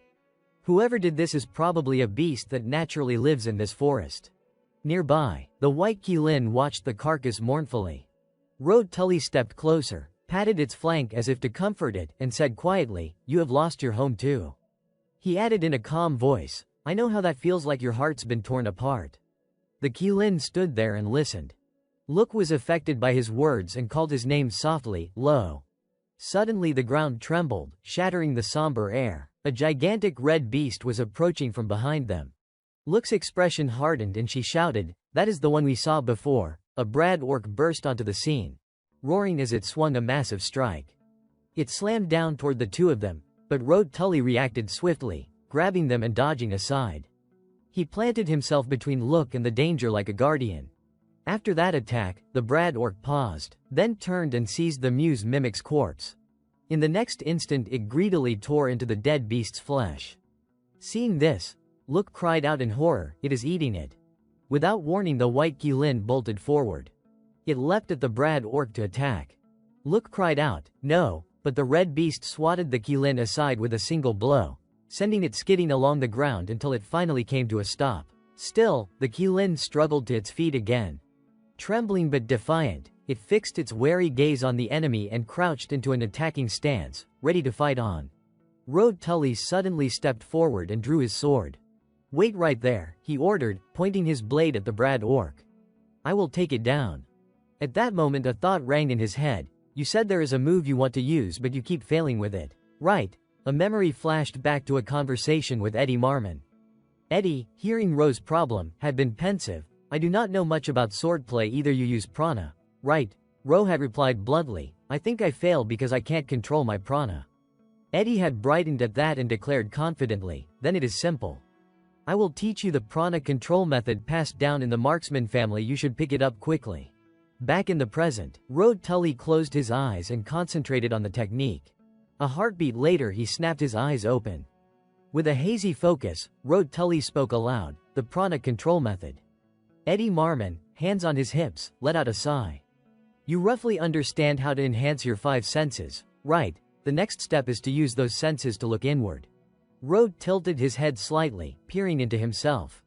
Whoever did this is probably a beast that naturally lives in this forest. Nearby, the white Keelin watched the carcass mournfully. Road Tully stepped closer, patted its flank as if to comfort it, and said quietly, "You have lost your home too." He added in a calm voice, "I know how that feels, like your heart's been torn apart." The Keelin stood there and listened. Look was affected by his words and called his name softly, "Lo." Suddenly the ground trembled, shattering the somber air. A gigantic red beast was approaching from behind them. Look's expression hardened and she shouted, "That is the one we saw before." A brad orc burst onto the scene, roaring as it swung a massive strike. It slammed down toward the two of them, but Road Tully reacted swiftly, grabbing them and dodging aside. He planted himself between Look and the danger like a guardian. After that attack, the brad orc paused, then turned and seized the Muse mimic's corpse. In the next instant it greedily tore into the dead beast's flesh. Seeing this, Look cried out in horror, "It is eating it." Without warning the white Qilin bolted forward. It leapt at the brad orc to attack. Look cried out, "No," but the red beast swatted the Qilin aside with a single blow, sending it skidding along the ground until it finally came to a stop. Still, the Qilin struggled to its feet again. Trembling but defiant, it fixed its wary gaze on the enemy and crouched into an attacking stance, ready to fight on. Road Tully suddenly stepped forward and drew his sword. "Wait right there," he ordered, pointing his blade at the brad orc. "I will take it down." At that moment a thought rang in his head. "You said there is a move you want to use but you keep failing with it. Right?" A memory flashed back to a conversation with Eddie Marmon. Eddie, hearing Ro's problem, had been pensive. "I do not know much about swordplay either. You use prana, right?" Ro had replied bluntly, "I think I fail because I can't control my prana." Eddie had brightened at that and declared confidently, "Then it is simple. I will teach you the prana control method passed down in the marksman family. You should pick it up quickly." Back in the present, Road Tully closed his eyes and concentrated on the technique. A heartbeat later he snapped his eyes open. With a hazy focus, Road Tully spoke aloud, "The prana control method." Eddie Marmon, hands on his hips, let out a sigh. "You roughly understand how to enhance your 5 senses, right? The next step is to use those senses to look inward." Road tilted his head slightly, peering into himself.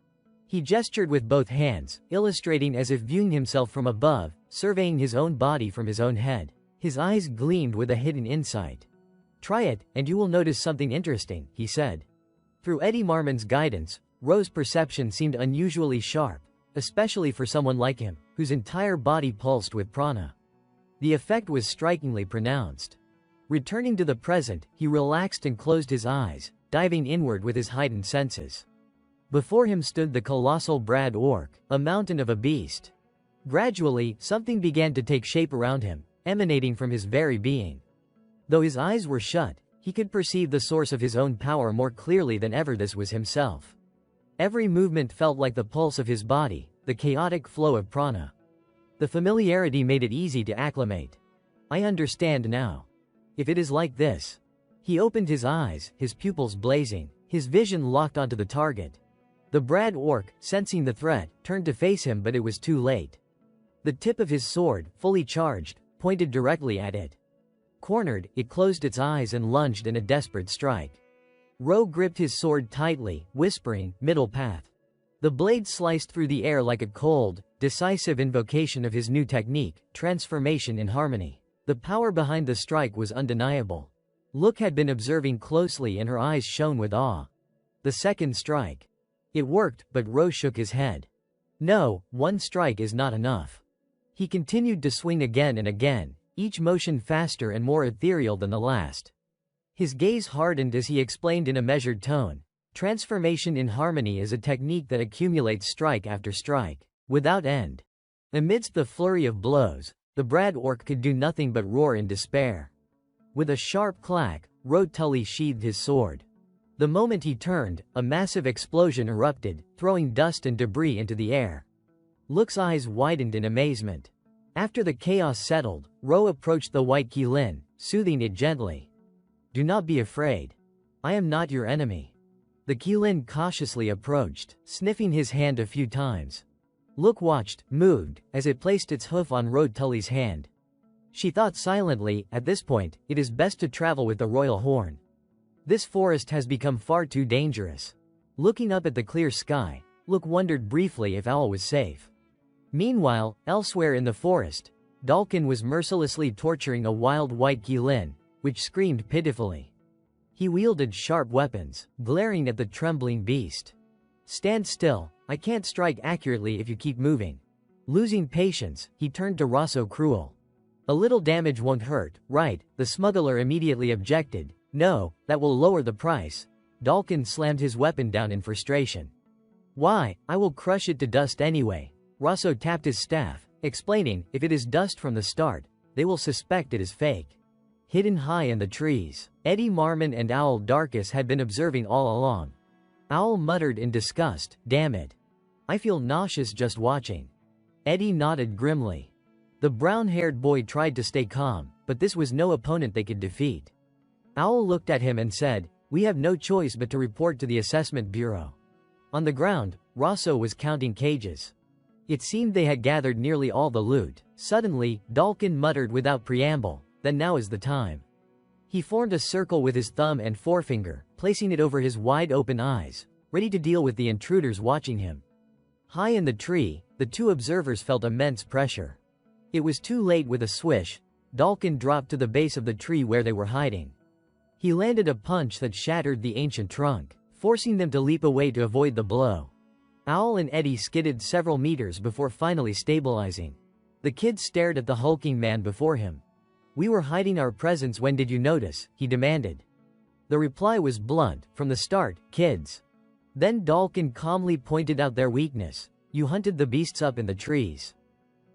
He gestured with both hands, illustrating as if viewing himself from above, surveying his own body from his own head. His eyes gleamed with a hidden insight. "Try it, and you will notice something interesting," he said. Through Eddie Marmon's guidance, Ro's perception seemed unusually sharp, especially for someone like him, whose entire body pulsed with prana. The effect was strikingly pronounced. Returning to the present, he relaxed and closed his eyes, diving inward with his heightened senses. Before him stood the colossal brad orc, a mountain of a beast. Gradually, something began to take shape around him, emanating from his very being. Though his eyes were shut, he could perceive the source of his own power more clearly than ever. This was himself. Every movement felt like the pulse of his body, the chaotic flow of prana. The familiarity made it easy to acclimate. "I understand now. If it is like this." He opened his eyes, his pupils blazing, his vision locked onto the target. The brad orc, sensing the threat, turned to face him, but it was too late. The tip of his sword, fully charged, pointed directly at it. Cornered, it closed its eyes and lunged in a desperate strike. Ro gripped his sword tightly, whispering, "Middle path." The blade sliced through the air like a cold, decisive invocation of his new technique, transformation in harmony. The power behind the strike was undeniable. Look had been observing closely and her eyes shone with awe. The second strike. It worked, but Ro shook his head. No, one strike is not enough. He continued to swing again and again, each motion faster and more ethereal than the last. His gaze hardened as he explained in a measured tone, "Transformation in harmony is a technique that accumulates strike after strike, without end." Amidst the flurry of blows, the brad orc could do nothing but roar in despair. With a sharp clack, Road Tully sheathed his sword. The moment he turned, a massive explosion erupted, throwing dust and debris into the air. Look's eyes widened in amazement. After the chaos settled, Ro approached the white Qilin, soothing it gently. "Do not be afraid. I am not your enemy." The Qilin cautiously approached, sniffing his hand a few times. Look watched, moved, as it placed its hoof on Road Tully's hand. She thought silently, at this point, it is best to travel with the royal horn. This forest has become far too dangerous. Looking up at the clear sky, Look wondered briefly if Owl was safe. Meanwhile, elsewhere in the forest, Dalkin was mercilessly torturing a wild white Qilin, which screamed pitifully. He wielded sharp weapons, glaring at the trembling beast. "Stand still, I can't strike accurately if you keep moving." Losing patience, he turned to Rosso Cruel. A little damage won't hurt, right? The smuggler immediately objected. No, that will lower the price. Dalkin slammed his weapon down in frustration. Why, I will crush it to dust anyway. Rosso tapped his staff, explaining, if it is dust from the start, they will suspect it is fake. Hidden high in the trees, Eddie Marmon and Owl Darkus had been observing all along. Owl muttered in disgust, damn it. I feel nauseous just watching. Eddie nodded grimly. The brown-haired boy tried to stay calm, but this was no opponent they could defeat. Owl looked at him and said, we have no choice but to report to the assessment bureau. On the ground, Rosso was counting cages. It seemed they had gathered nearly all the loot. Suddenly, Dalkin muttered without preamble, then now is the time. He formed a circle with his thumb and forefinger, placing it over his wide-open eyes, ready to deal with the intruders watching him. High in the tree, the two observers felt immense pressure. It was too late. With a swish, Dalkin dropped to the base of the tree where they were hiding. He landed a punch that shattered the ancient trunk, forcing them to leap away to avoid the blow. Owl and Eddie skidded several meters before finally stabilizing. The kid stared at the hulking man before him. We were hiding our presence. When did you notice? He demanded. The reply was blunt, from the start, kids. Then Dalkin calmly pointed out their weakness. You hunted the beasts up in the trees.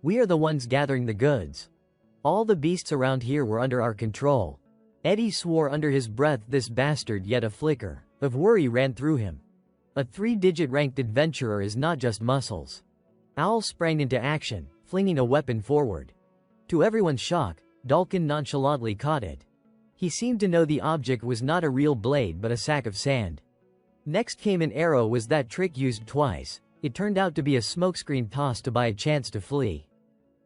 We are the ones gathering the goods. All the beasts around here were under our control. Eddie swore under his breath, this bastard, yet a flicker of worry ran through him. A 3-digit ranked adventurer is not just muscles. Owl sprang into action, flinging a weapon forward. To everyone's shock, Dalkin nonchalantly caught it. He seemed to know the object was not a real blade but a sack of sand. Next came an arrow. Was that trick used twice? It turned out to be a smokescreen tossed to buy a chance to flee.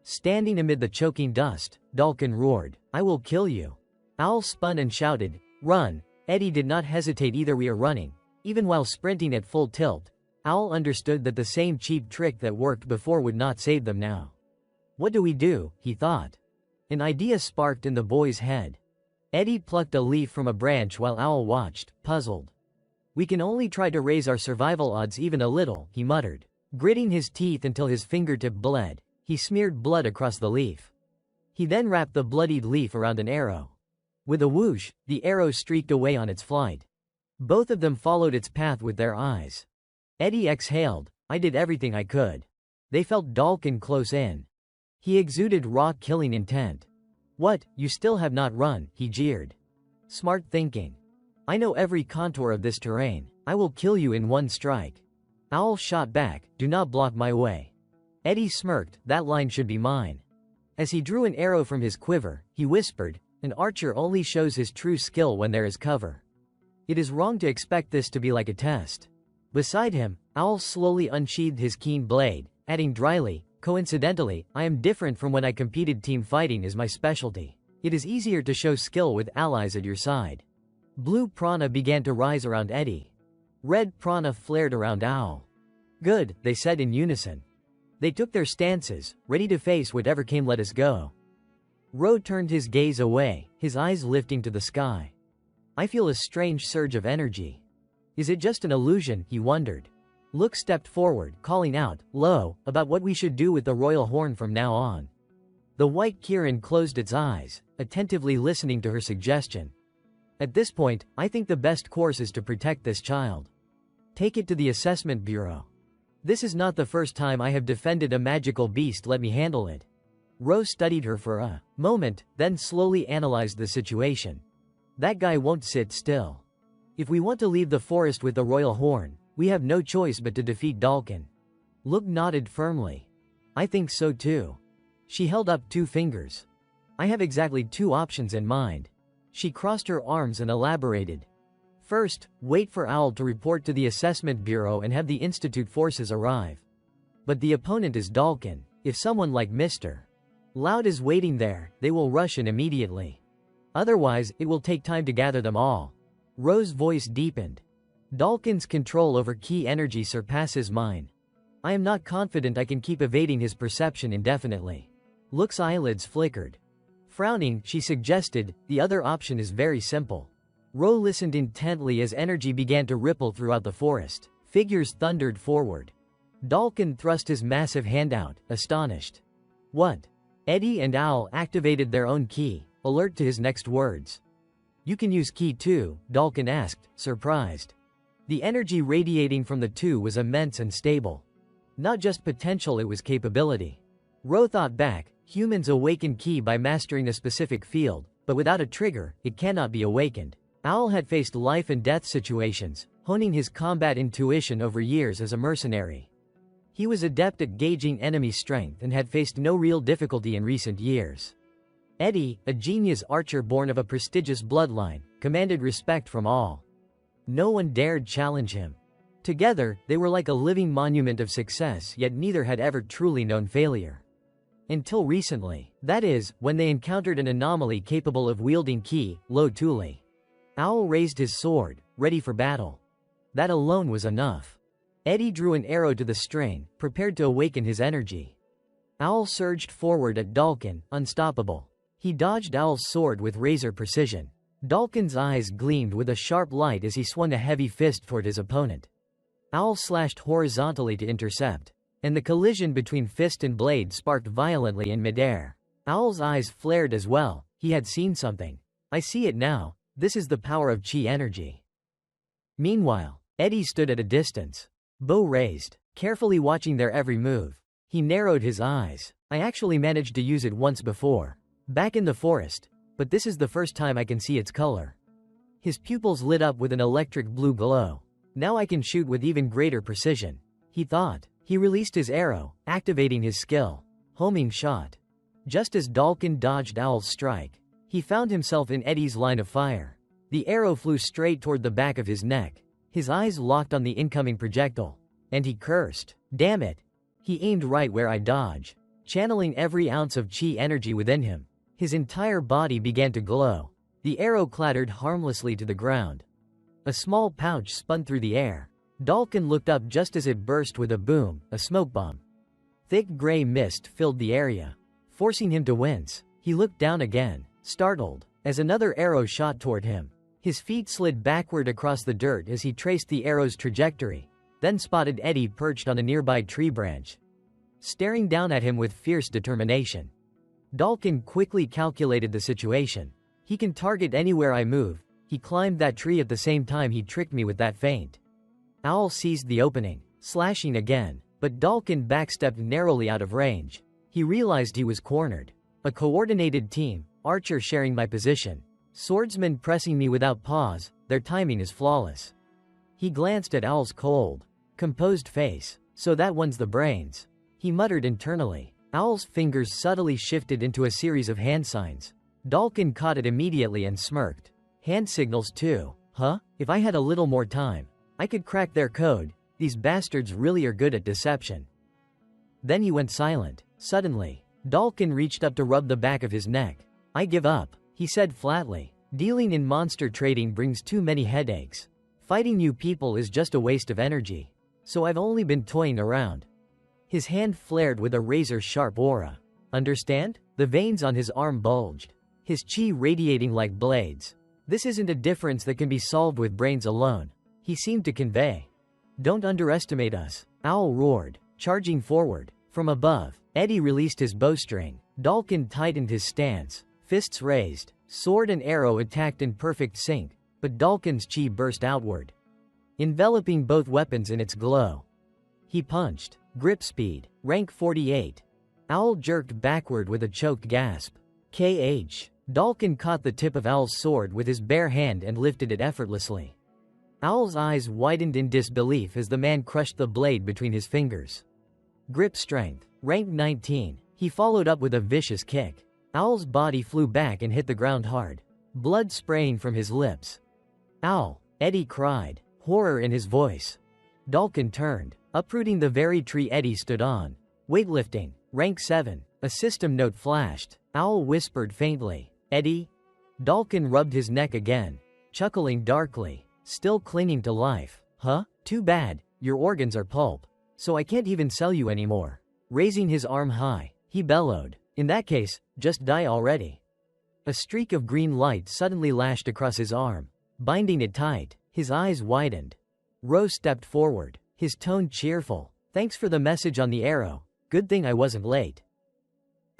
Standing amid the choking dust, Dalkin roared, I will kill you. Owl spun and shouted, run. Eddie did not hesitate either. We are running. Even while sprinting at full tilt, Owl understood that the same cheap trick that worked before would not save them now. What do we do? He thought. An idea sparked in the boy's head. Eddie plucked a leaf from a branch while Owl watched, puzzled. We can only try to raise our survival odds even a little, he muttered. Gritting his teeth until his fingertip bled, he smeared blood across the leaf. He then wrapped the bloodied leaf around an arrow. With a whoosh, the arrow streaked away on its flight. Both of them followed its path with their eyes. Eddie exhaled, I did everything I could. They felt Dalkin close in. He exuded raw killing intent. What, you still have not run? He jeered. Smart thinking. I know every contour of this terrain. I will kill you in one strike. Owl shot back, do not block my way. Eddie smirked, that line should be mine. As he drew an arrow from his quiver, he whispered, an archer only shows his true skill when there is cover. It is wrong to expect this to be like a test. Beside him, Owl slowly unsheathed his keen blade, adding dryly, coincidentally, I am different from when I competed. Team fighting is my specialty. It is easier to show skill with allies at your side. Blue prana began to rise around Eddie. Red prana flared around Owl. Good, they said in unison. They took their stances, ready to face whatever came. Let us go. Ro turned his gaze away, his eyes lifting to the sky. I feel a strange surge of energy. Is it just an illusion? He wondered. Luke stepped forward, calling out, low, about what we should do with the royal horn from now on. The white Kirin closed its eyes, attentively listening to her suggestion. At this point, I think the best course is to protect this child. Take it to the assessment bureau. This is not the first time I have defended a magical beast. Let me handle it. Ro studied her for a moment, then slowly analyzed the situation. That guy won't sit still. If we want to leave the forest with the royal horn, we have no choice but to defeat Dalkin. Luke nodded firmly. I think so too. She held up 2 fingers. I have exactly 2 options in mind. She crossed her arms and elaborated. First, wait for Owl to report to the assessment bureau and have the Institute forces arrive. But the opponent is Dalkin. If someone like Mr. Loud is waiting there, they will rush in immediately. Otherwise, it will take time to gather them all. Ro's voice deepened. Dalkin's control over key energy surpasses mine. I am not confident I can keep evading his perception indefinitely. Luke's eyelids flickered. Frowning, she suggested, the other option is very simple. Ro listened intently as energy began to ripple throughout the forest. Figures thundered forward. Dalkin thrust his massive hand out, astonished. What? Eddie and Owl activated their own ki, alert to his next words. "You can use ki too?" Dalkin asked, surprised. The energy radiating from the two was immense and stable. Not just potential, it was capability. Ro thought back, humans awaken ki by mastering a specific field, but without a trigger, it cannot be awakened. Owl had faced life and death situations, honing his combat intuition over years as a mercenary. He was adept at gauging enemy strength and had faced no real difficulty in recent years. Eddie, a genius archer born of a prestigious bloodline, commanded respect from all. No one dared challenge him. Together, they were like a living monument of success, yet neither had ever truly known failure. Until recently, that is, when they encountered an anomaly capable of wielding ki, Lo Tuli. Owl raised his sword, ready for battle. That alone was enough. Eddie drew an arrow to the string, prepared to awaken his energy. Owl surged forward at Dalkin, unstoppable. He dodged Owl's sword with razor precision. Dalkin's eyes gleamed with a sharp light as he swung a heavy fist toward his opponent. Owl slashed horizontally to intercept, and the collision between fist and blade sparked violently in midair. Owl's eyes flared as well. He had seen something. "I see it now. This is the power of chi energy." Meanwhile, Eddie stood at a distance, bow raised, carefully watching their every move. He narrowed his eyes. "I actually managed to use it once before, back in the forest, but this is the first time I can see its color." His pupils lit up with an electric blue glow. "Now I can shoot with even greater precision," he thought. He released his arrow, activating his skill. Homing shot. Just as Dalkin dodged Owl's strike, he found himself in Eddie's line of fire. The arrow flew straight toward the back of his neck. His eyes locked on the incoming projectile, and he cursed. "Damn it! He aimed right where I dodge." Channeling every ounce of chi energy within him, his entire body began to glow. The arrow clattered harmlessly to the ground. A small pouch spun through the air. Dalkin looked up just as it burst with a boom, a smoke bomb. Thick gray mist filled the area, forcing him to wince. He looked down again, startled, as another arrow shot toward him. His feet slid backward across the dirt as he traced the arrow's trajectory, then spotted Eddie perched on a nearby tree branch, staring down at him with fierce determination. Dalkin quickly calculated the situation. "He can target anywhere I move. He climbed that tree at the same time he tricked me with that feint." Owl seized the opening, slashing again, but Dalkin backstepped narrowly out of range. He realized he was cornered. A coordinated team, Archer sharing my position, Swordsman pressing me without pause, their timing is flawless. He glanced at Owl's cold, composed face. "So that one's the brains," he muttered internally. Owl's fingers subtly shifted into a series of hand signs. Dalkin caught it immediately and smirked. "Hand signals too, huh? If I had a little more time, I could crack their code. These bastards really are good at deception." Then he went silent. Suddenly, Dalkin reached up to rub the back of his neck. "I give up," he said flatly. "Dealing in monster trading brings too many headaches. Fighting you people is just a waste of energy. So I've only been toying around." His hand flared with a razor-sharp aura. "Understand?" The veins on his arm bulged, his chi radiating like blades. "This isn't a difference that can be solved with brains alone," he seemed to convey. "Don't underestimate us," Owl roared, charging forward. From above, Eddie released his bowstring. Dalkin tightened his stance, fists raised. Sword and arrow attacked in perfect sync, but Dalkin's chi burst outward, enveloping both weapons in its glow. He punched. Grip speed, rank 48. Owl jerked backward with a choked gasp. KH. Dalkin caught the tip of Owl's sword with his bare hand and lifted it effortlessly. Owl's eyes widened in disbelief as the man crushed the blade between his fingers. Grip strength, rank 19. He followed up with a vicious kick. Owl's body flew back and hit the ground hard, blood spraying from his lips. "Owl!" Eddie cried, horror in his voice. Dalkin turned, uprooting the very tree Eddie stood on. Weightlifting, rank 7. A system note flashed. Owl whispered faintly, "Eddie?" Dalkin rubbed his neck again, chuckling darkly, still clinging to life. "Huh? Too bad, your organs are pulp. So I can't even sell you anymore." Raising his arm high, he bellowed, "In that case, just die already." A streak of green light suddenly lashed across his arm, binding it tight. His eyes widened. Ro stepped forward, his tone cheerful. "Thanks for the message on the arrow. Good thing I wasn't late."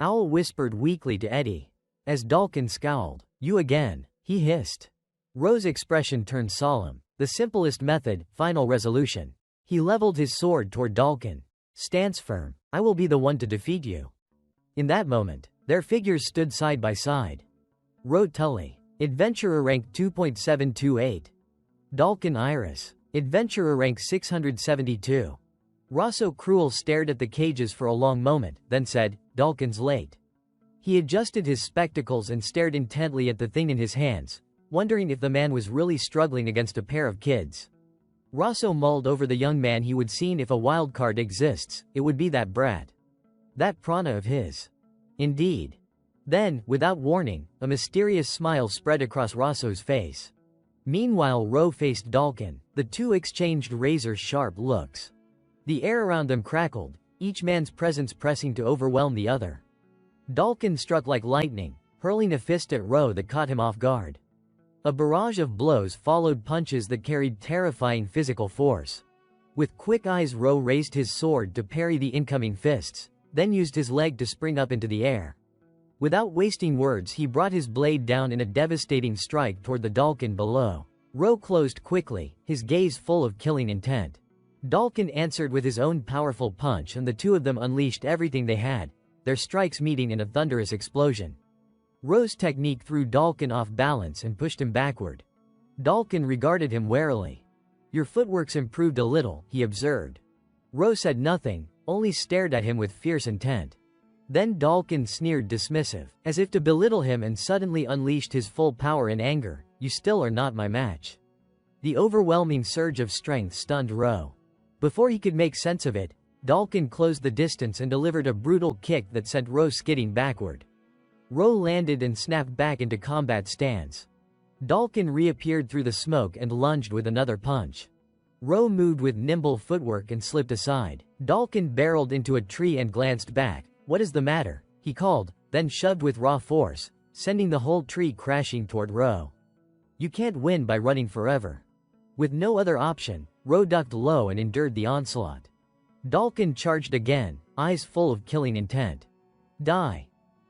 Owl whispered weakly to Eddie. As Dalkin scowled, "You again," he hissed. Ro's expression turned solemn. The simplest method, final resolution. He leveled his sword toward Dalkin. "Stance firm. I will be the one to defeat you." In that moment, their figures stood side by side. Ro Tully, Adventurer rank 2.728. Dalkin Iris, Adventurer rank 672. Rosso Cruel stared at the cages for a long moment, then said, "Dalkin's late." He adjusted his spectacles and stared intently at the thing in his hands, wondering if the man was really struggling against a pair of kids. Rosso mulled over the young man he would seen. If a wildcard exists, it would be that brat. That prana of his. Indeed. Then, without warning, a mysterious smile spread across Rosso's face. Meanwhile, Ro faced Dalkin. The two exchanged razor-sharp looks. The air around them crackled, each man's presence pressing to overwhelm the other. Dalkin struck like lightning, hurling a fist at Ro that caught him off guard. A barrage of blows followed punches that carried terrifying physical force. With quick eyes, Ro raised his sword to parry the incoming fists, then used his leg to spring up into the air. Without wasting words, he brought his blade down in a devastating strike toward the Dalkin below. Ro closed quickly, his gaze full of killing intent. Dalkin answered with his own powerful punch, and the two of them unleashed everything they had, their strikes meeting in a thunderous explosion. Ro's technique threw Dalkin off balance and pushed him backward. Dalkin regarded him warily. "Your footwork's improved a little," he observed. Ro said nothing, only stared at him with fierce intent. Then Dalkin sneered dismissive, as if to belittle him, and suddenly unleashed his full power in anger. "You still are not my match." The overwhelming surge of strength stunned Ro. Before he could make sense of it, Dalkin closed the distance and delivered a brutal kick that sent Ro skidding backward. Ro landed and snapped back into combat stance. Dalkin reappeared through the smoke and lunged with another punch. Ro moved with nimble footwork and slipped aside. Dalkin barreled into a tree and glanced back. "What is the matter?" he called, then shoved with raw force, sending the whole tree crashing toward Ro. You can't win by running forever. With no other option, Ro ducked low and endured the onslaught. Dalkin charged again, eyes full of killing intent. Die.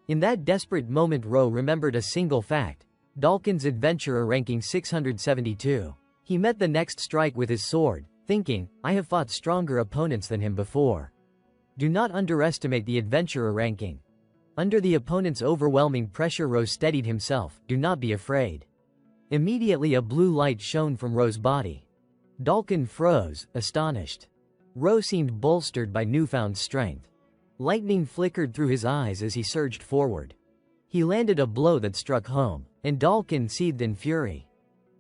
In that desperate moment, Ro remembered a single fact: Dalkin's adventurer ranking 672. He met the next strike with his sword, thinking, "I have fought stronger opponents than him before." Do not underestimate the adventurer ranking. Under the opponent's overwhelming pressure, Ro steadied himself. "Do not be afraid." Immediately a blue light shone from Ro's body. Dalkin froze, astonished. Ro seemed bolstered by newfound strength. Lightning flickered through his eyes as he surged forward. He landed a blow that struck home, and Dalkin seethed in fury.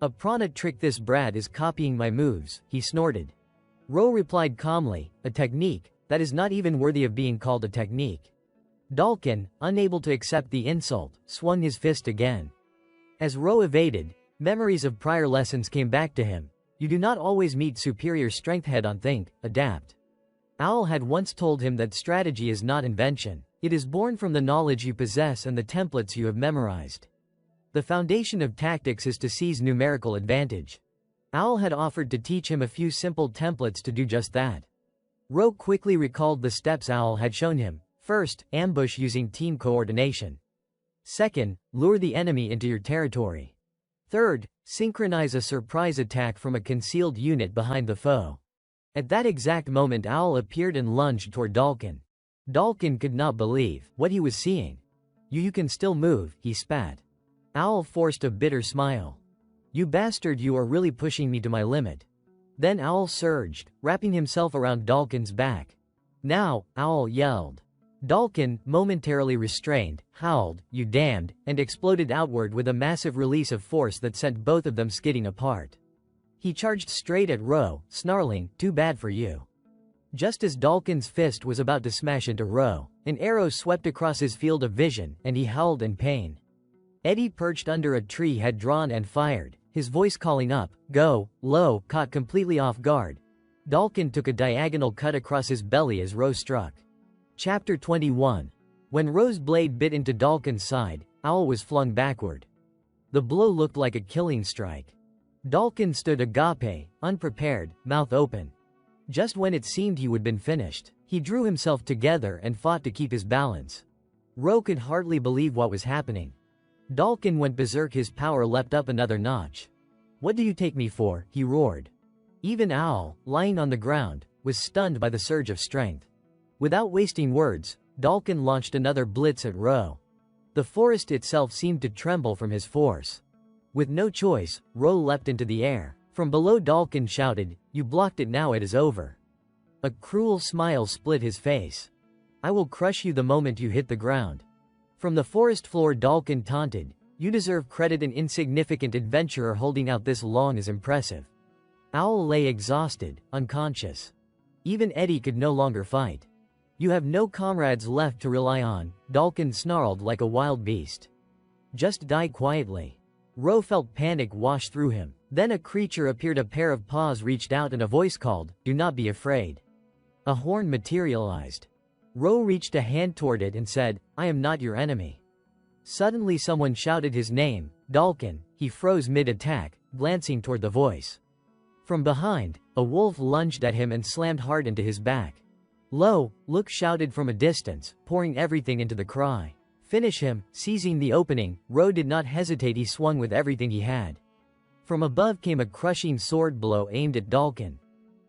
"A prana trick, this brat is copying my moves," he snorted. Ro replied calmly, "A technique? That is not even worthy of being called a technique." Dalkin, unable to accept the insult, swung his fist again. As Ro evaded, memories of prior lessons came back to him. You do not always meet superior strength head on, think, adapt. Owl had once told him that strategy is not invention. It is born from the knowledge you possess and the templates you have memorized. The foundation of tactics is to seize numerical advantage. Owl had offered to teach him a few simple templates to do just that. Ro quickly recalled the steps Owl had shown him. First, ambush using team coordination. Second, lure the enemy into your territory. Third, synchronize a surprise attack from a concealed unit behind the foe. At that exact moment, Owl appeared and lunged toward Dalkin. Dalkin could not believe what he was seeing. You can still move," he spat. Owl forced a bitter smile. "You bastard, you are really pushing me to my limit." Then Owl surged, wrapping himself around Dalkin's back. "Now!" Owl yelled. Dalkin, momentarily restrained, howled, "You damned," and exploded outward with a massive release of force that sent both of them skidding apart. He charged straight at Ro, snarling, "Too bad for you." Just as Dalkin's fist was about to smash into Ro, an arrow swept across his field of vision, and he howled in pain. Eddie, perched under a tree, had drawn and fired, his voice calling up, "Go!" Low, caught completely off guard. Dalkin took a diagonal cut across his belly as Ro struck. Chapter 21. When Ro's blade bit into Dalkin's side, Owl was flung backward. The blow looked like a killing strike. Dalkin stood agape, unprepared, mouth open. Just when it seemed he would been finished, he drew himself together and fought to keep his balance. Ro could hardly believe what was happening. Dalkin went berserk, his power leapt up another notch. "What do you take me for?" he roared. Even Owl, lying on the ground, was stunned by the surge of strength. Without wasting words, Dalkin launched another blitz at Ro. The forest itself seemed to tremble from his force. With no choice, Ro leapt into the air. From below, Dalkin shouted, "You blocked it, now it is over." A cruel smile split his face. "I will crush you the moment you hit the ground." From the forest floor, Dalkin taunted, "You deserve credit, an insignificant adventurer holding out this long is impressive." Owl lay exhausted, unconscious. Even Eddie could no longer fight. "You have no comrades left to rely on," Dalkin snarled like a wild beast. "Just die quietly." Ro felt panic wash through him. Then a creature appeared, a pair of paws reached out and a voice called, "Do not be afraid." A horn materialized. Ro reached a hand toward it and said, "I am not your enemy." Suddenly someone shouted his name, Dalkin. He froze mid-attack, glancing toward the voice. From behind, a wolf lunged at him and slammed hard into his back. "Lo!" Look shouted from a distance, pouring everything into the cry. "Finish him!" Seizing the opening, Ro did not hesitate, he swung with everything he had. From above came a crushing sword blow aimed at Dalkin.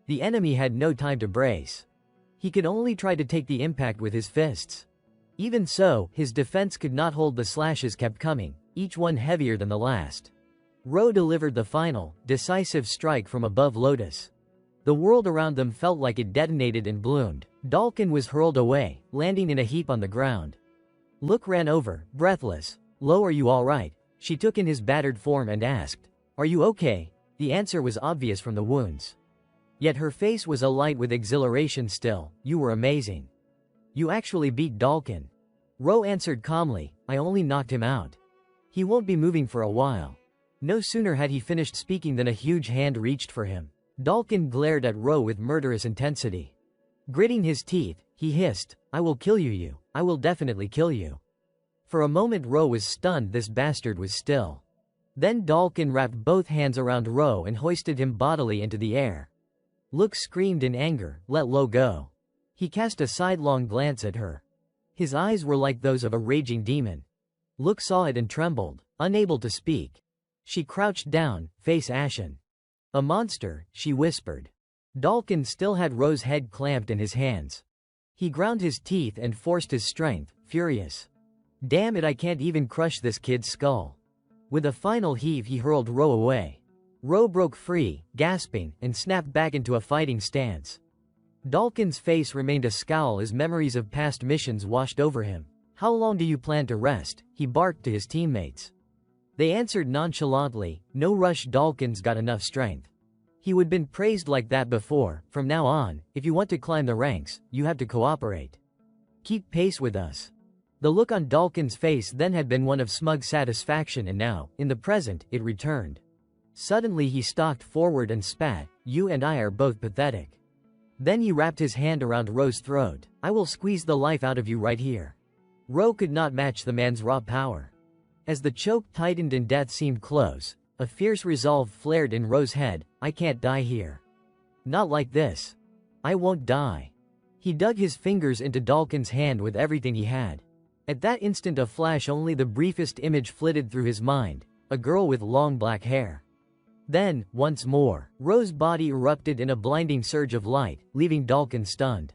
The enemy had no time to brace. He could only try to take the impact with his fists. Even so, his defense could not hold, the slashes kept coming, each one heavier than the last. Ro delivered the final, decisive strike from above Lotus. The world around them felt like it detonated and bloomed. Dalkin was hurled away, landing in a heap on the ground. Look ran over, breathless. "Lo, are you all right?" She took in his battered form and asked, "Are you okay?" The answer was obvious from the wounds. Yet her face was alight with exhilaration still. "You were amazing. You actually beat Dalkin." Ro answered calmly, "I only knocked him out. He won't be moving for a while." No sooner had he finished speaking than a huge hand reached for him. Dalkin glared at Ro with murderous intensity. Gritting his teeth, he hissed, "I will kill you. I will definitely kill you." For a moment Ro was stunned, this bastard was still. Then Dalkin wrapped both hands around Ro and hoisted him bodily into the air. Look screamed in anger, "Let Lo go." He cast a sidelong glance at her. His eyes were like those of a raging demon. Look saw it and trembled, unable to speak. She crouched down, face ashen. "A monster," she whispered. Dalkin still had Ro's head clamped in his hands. He ground his teeth and forced his strength, furious. "Damn it, I can't even crush this kid's skull." With a final heave he hurled Ro away. Ro broke free, gasping, and snapped back into a fighting stance. Dalkin's face remained a scowl as memories of past missions washed over him. "How long do you plan to rest?" he barked to his teammates. They answered nonchalantly, "No rush, Dalkin's got enough strength." He would been praised like that before. "From now on, if you want to climb the ranks, you have to cooperate. Keep pace with us." The look on Dalkin's face then had been one of smug satisfaction, and now, in the present, it returned. Suddenly he stalked forward and spat, "You and I are both pathetic." Then he wrapped his hand around Ro's throat. "I will squeeze the life out of you right here." Ro could not match the man's raw power. As the choke tightened and death seemed close, a fierce resolve flared in Ro's head. "I can't die here. Not like this. I won't die." He dug his fingers into Dalkin's hand with everything he had. At that instant a flash, only the briefest image, flitted through his mind, a girl with long black hair. Then, once more, Ro's body erupted in a blinding surge of light, leaving Dalkin stunned.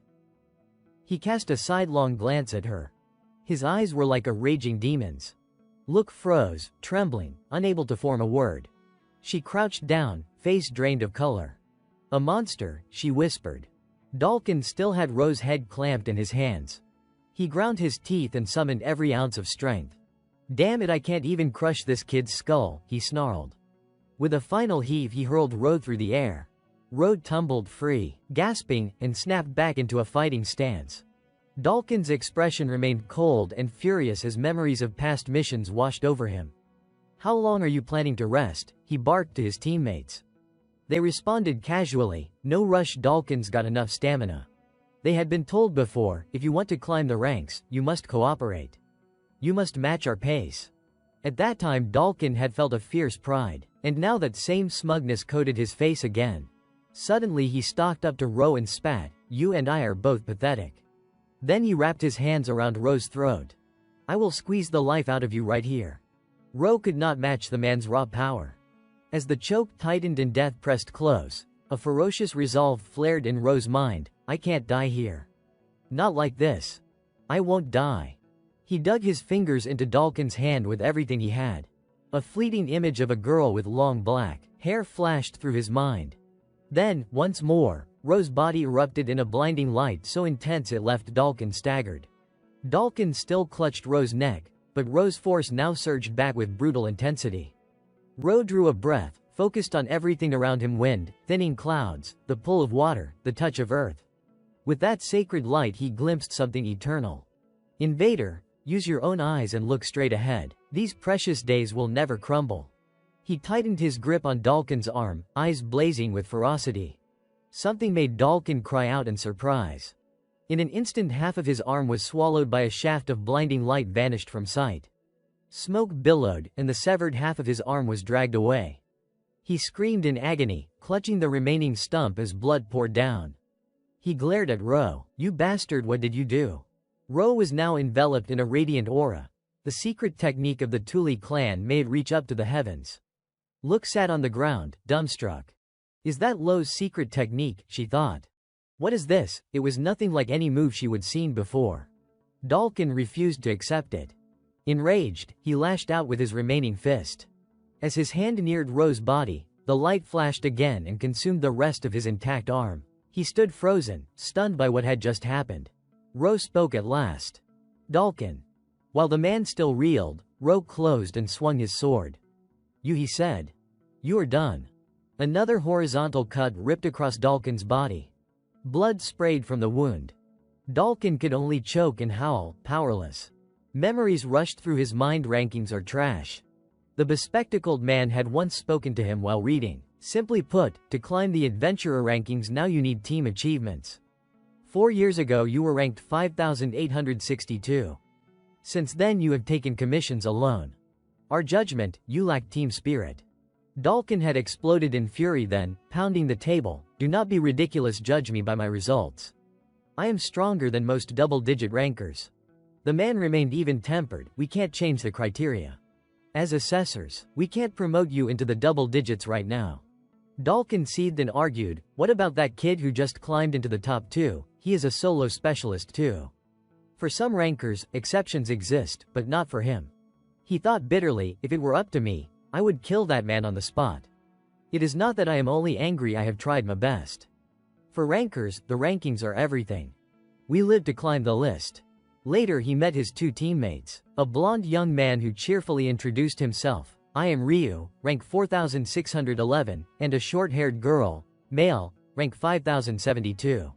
He cast a sidelong glance at her. His eyes were like a raging demon's. Look froze, trembling, unable to form a word. She crouched down, face drained of color. "A monster," she whispered. Dalkin still had Ro's head clamped in his hands. He ground his teeth and summoned every ounce of strength. "Damn it, I can't even crush this kid's skull," he snarled. With a final heave he hurled Ro through the air. Ro tumbled free, gasping, and snapped back into a fighting stance. Dalkin's expression remained cold and furious as memories of past missions washed over him. "How long are you planning to rest?" he barked to his teammates. They responded casually, "No rush, Dalkin's got enough stamina." They had been told before, "If you want to climb the ranks, you must cooperate. You must match our pace." At that time Dalkin had felt a fierce pride, and now that same smugness coated his face again. Suddenly he stalked up to Ro and spat, "You and I are both pathetic." Then he wrapped his hands around Ro's throat. I will squeeze the life out of you right here. Ro could not match the man's raw power. As the choke tightened and death pressed close, a ferocious resolve flared in Ro's mind. I can't die here. Not like this. I won't die. He dug his fingers into Dalkin's hand with everything he had. A fleeting image of a girl with long black hair flashed through his mind. Then, once more, Ro's body erupted in a blinding light so intense it left Dalkin staggered. Dalkin still clutched Ro's neck, but Ro's force now surged back with brutal intensity. Ro drew a breath, focused on everything around him: wind, thinning clouds, the pull of water, the touch of earth. With that sacred light he glimpsed something eternal. Invader, use your own eyes and look straight ahead. These precious days will never crumble. He tightened his grip on Dalkin's arm, eyes blazing with ferocity. Something made Dalkin cry out in surprise. In an instant half of his arm was swallowed by a shaft of blinding light vanished from sight. Smoke billowed, and the severed half of his arm was dragged away. He screamed in agony, clutching the remaining stump as blood poured down. He glared at Ro. You bastard, what did you do? Ro was now enveloped in a radiant aura. The secret technique of the Thule clan made it reach up to the heavens. Look sat on the ground, dumbstruck. Is that Lo's secret technique, she thought. What is this? It was nothing like any move she would seen before. Dalkin refused to accept it. Enraged, he lashed out with his remaining fist. As his hand neared Ro's body, the light flashed again and consumed the rest of his intact arm. He stood frozen, stunned by what had just happened. Ro spoke at last. Dalkin. While the man still reeled, Ro closed and swung his sword. You, he said. You are done. Another horizontal cut ripped across Dalkin's body. Blood sprayed from the wound. Dalkin could only choke and howl, powerless. Memories rushed through his mind. Rankings are trash. The bespectacled man had once spoken to him while reading. Simply put, to climb the adventurer rankings now you need team achievements. 4 years ago you were ranked 5,862. Since then you have taken commissions alone. Our judgment, you lack team spirit. Dalkin had exploded in fury then, pounding the table. Do not be ridiculous, judge me by my results. I am stronger than most double-digit rankers. The man remained even-tempered. We can't change the criteria. As assessors, we can't promote you into the double digits right now. Dalkin seethed and argued, what about that kid who just climbed into the top 2? He is a solo specialist too. For some rankers, exceptions exist, but not for him. He thought bitterly, if it were up to me, I would kill that man on the spot. It is not that I am only angry, I have tried my best. For rankers, the rankings are everything. We live to climb the list. Later he met his 2 teammates, a blonde young man who cheerfully introduced himself. I am Ryu, rank 4611, and a short-haired girl, male, rank 5072.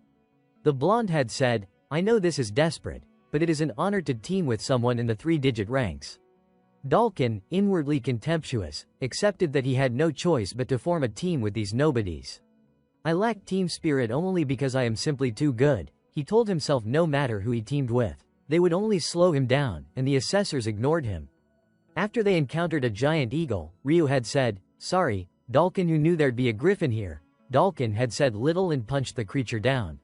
The blonde had said, I know this is desperate, but it is an honor to team with someone in the 3-digit ranks. Dalkin, inwardly contemptuous, accepted that he had no choice but to form a team with these nobodies. I lack team spirit only because I am simply too good, he told himself. No matter who he teamed with, they would only slow him down, and the assessors ignored him. After they encountered a giant eagle, Ryu had said, sorry, Dalkin, who knew there'd be a griffin here. Dalkin had said little and punched the creature down.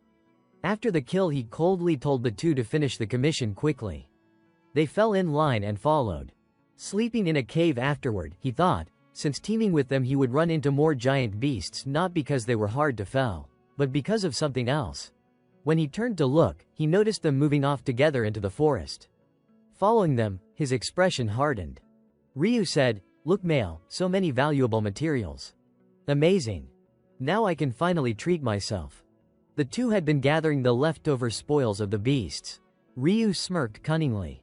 After the kill he coldly told the 2 to finish the commission quickly. They fell in line and followed. Sleeping in a cave afterward, he thought, since teaming with them he would run into more giant beasts, not because they were hard to fell, but because of something else. When he turned to look, he noticed them moving off together into the forest. Following them, his expression hardened. Ryu said, look male, so many valuable materials. Amazing. Now I can finally treat myself. The 2 had been gathering the leftover spoils of the beasts. Ryu smirked cunningly.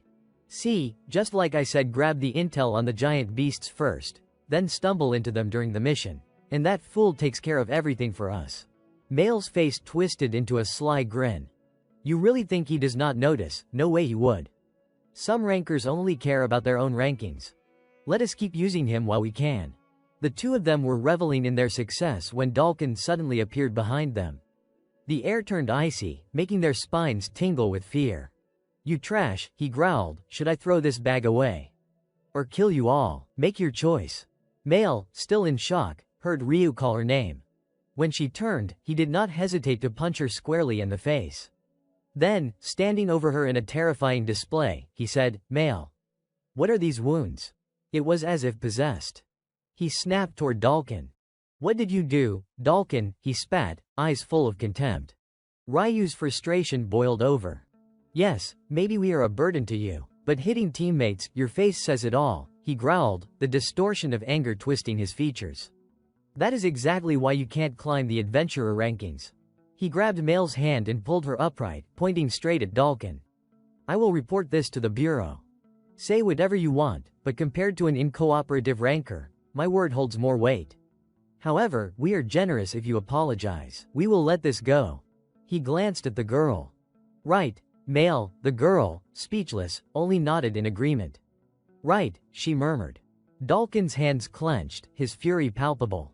See, just like I said, grab the intel on the giant beasts first, then stumble into them during the mission. And that fool takes care of everything for us. Male's face twisted into a sly grin. You really think he does not notice? No way he would. Some rankers only care about their own rankings. Let us keep using him while we can. The 2 of them were reveling in their success when Dalkin suddenly appeared behind them. The air turned icy, making their spines tingle with fear. You trash, he growled, should I throw this bag away? Or kill you all? Make your choice. Male, still in shock, heard Ryu call her name. When she turned, he did not hesitate to punch her squarely in the face. Then, standing over her in a terrifying display, he said, "Male. What are these wounds?" It was as if possessed. He snapped toward Dalkin. "What did you do, Dalkin?" he spat, eyes full of contempt. Ryu's frustration boiled over. "Yes, maybe we are a burden to you, but hitting teammates, your face says it all," he growled, the distortion of anger twisting his features. "That is exactly why you can't climb the adventurer rankings." He grabbed Male's hand and pulled her upright, pointing straight at Dalkin. "I will report this to the bureau. Say whatever you want, but compared to an incooperative ranker, my word holds more weight. However, we are generous if you apologize. We will let this go." He glanced at the girl. "Right, Male." The girl, speechless, only nodded in agreement. "Right," she murmured. Dalkin's hands clenched, his fury palpable.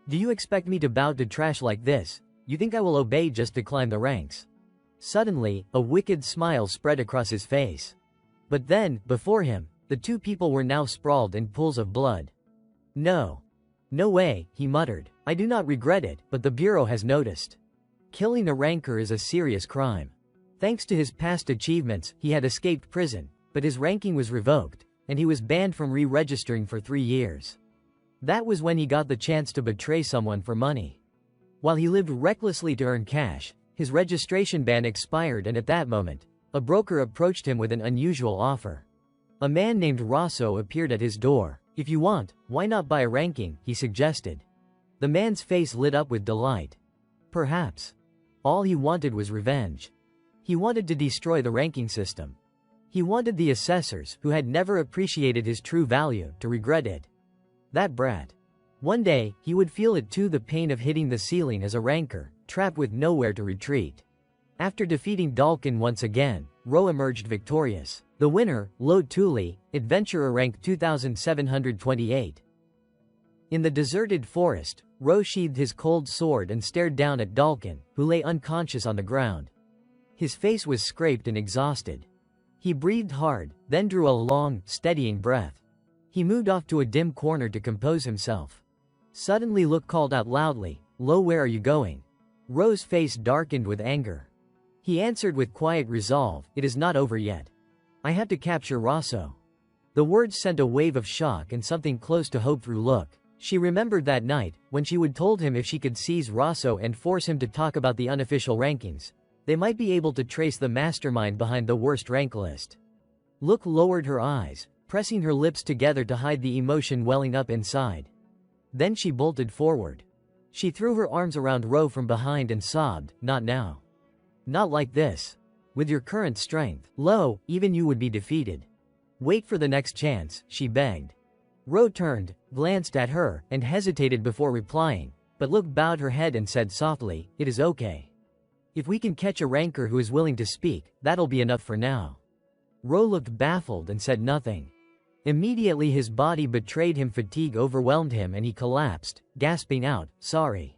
"Do you expect me to bow to trash like this? You think I will obey just to climb the ranks?" Suddenly, a wicked smile spread across his face. But then, before him, the two people were now sprawled in pools of blood. "No. No way," he muttered. "I do not regret it, but the bureau has noticed. Killing a ranker is a serious crime." Thanks to his past achievements, he had escaped prison, but his ranking was revoked, and he was banned from re-registering for 3 years. That was when he got the chance to betray someone for money. While he lived recklessly to earn cash, his registration ban expired, and at that moment, a broker approached him with an unusual offer. A man named Rosso appeared at his door. "If you want, why not buy a ranking?" he suggested. The man's face lit up with delight. Perhaps. All he wanted was revenge. He wanted to destroy the ranking system. He wanted the assessors, who had never appreciated his true value, to regret it. That brat. One day, he would feel it too, the pain of hitting the ceiling as a ranker, trapped with nowhere to retreat. After defeating Dalkin once again, Ro emerged victorious. The winner, Lo Tuli, adventurer rank 2728. In the deserted forest, Ro sheathed his cold sword and stared down at Dalkin, who lay unconscious on the ground. His face was scraped and exhausted. He breathed hard, then drew a long, steadying breath. He moved off to a dim corner to compose himself. Suddenly Look called out loudly, "Lo, where are you going?" Ro's face darkened with anger. He answered with quiet resolve, "It is not over yet. I have to capture Rosso." The words sent a wave of shock and something close to hope through Look. She remembered that night, when she would told him if she could seize Rosso and force him to talk about the unofficial rankings, they might be able to trace the mastermind behind the worst rank list. Look lowered her eyes, pressing her lips together to hide the emotion welling up inside. Then she bolted forward. She threw her arms around Ro from behind and sobbed, "Not now. Not like this. With your current strength, Lo, even you would be defeated. Wait for the next chance," she begged. Ro turned, glanced at her, and hesitated before replying, but Look bowed her head and said softly, "It is okay. If we can catch a ranker who is willing to speak, that'll be enough for now." Ro looked baffled and said nothing. Immediately his body betrayed him, fatigue overwhelmed him and he collapsed, gasping out, "Sorry."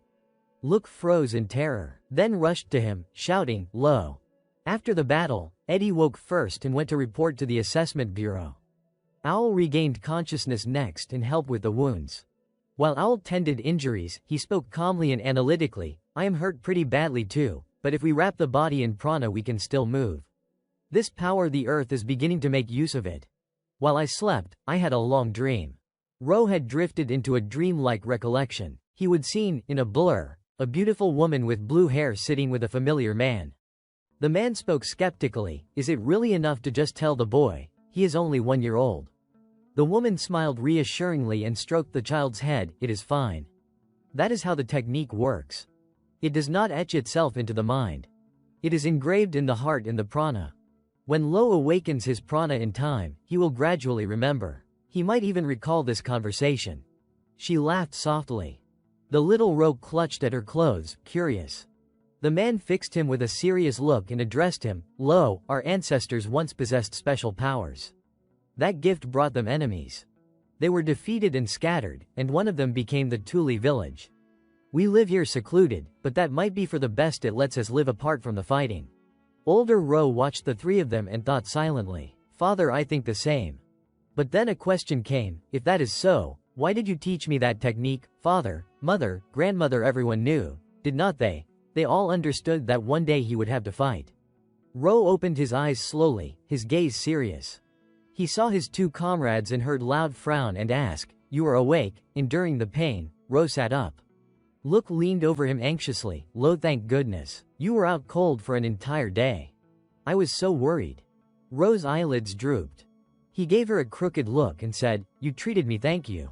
Look froze in terror, then rushed to him, shouting, "Lo." After the battle, Eddie woke first and went to report to the assessment bureau. Owl regained consciousness next and helped with the wounds. While Owl tended injuries, he spoke calmly and analytically, "I am hurt pretty badly too, but if we wrap the body in prana we can still move. This power the earth is beginning to make use of it. While I slept, I had a long dream." Ro had drifted into a dream-like recollection. He would seen, in a blur, a beautiful woman with blue hair sitting with a familiar man. The man spoke skeptically, "Is it really enough to just tell the boy? He is only 1 year old." The woman smiled reassuringly and stroked the child's head, "It is fine. That is how the technique works. It does not etch itself into the mind. It is engraved in the heart in the prana. When Lo awakens his prana in time, he will gradually remember. He might even recall this conversation." She laughed softly. The little Ro clutched at her clothes, curious. The man fixed him with a serious look and addressed him, "Lo, our ancestors once possessed special powers. That gift brought them enemies. They were defeated and scattered, and one of them became the Tuli village. We live here secluded, but that might be for the best. It lets us live apart from the fighting." Older Ro watched the three of them and thought silently, "Father, I think the same." But then a question came, "If that is so, why did you teach me that technique?" Father, mother, grandmother, everyone knew, did not they? They all understood that one day he would have to fight. Ro opened his eyes slowly, his gaze serious. He saw his two comrades and heard Loud frown and ask, "You are awake, enduring the pain." Ro sat up. Look leaned over him anxiously. "Lo, thank goodness. You were out cold for an entire day. I was so worried." Ro's eyelids drooped. He gave her a crooked look and said, "You treated me, thank you."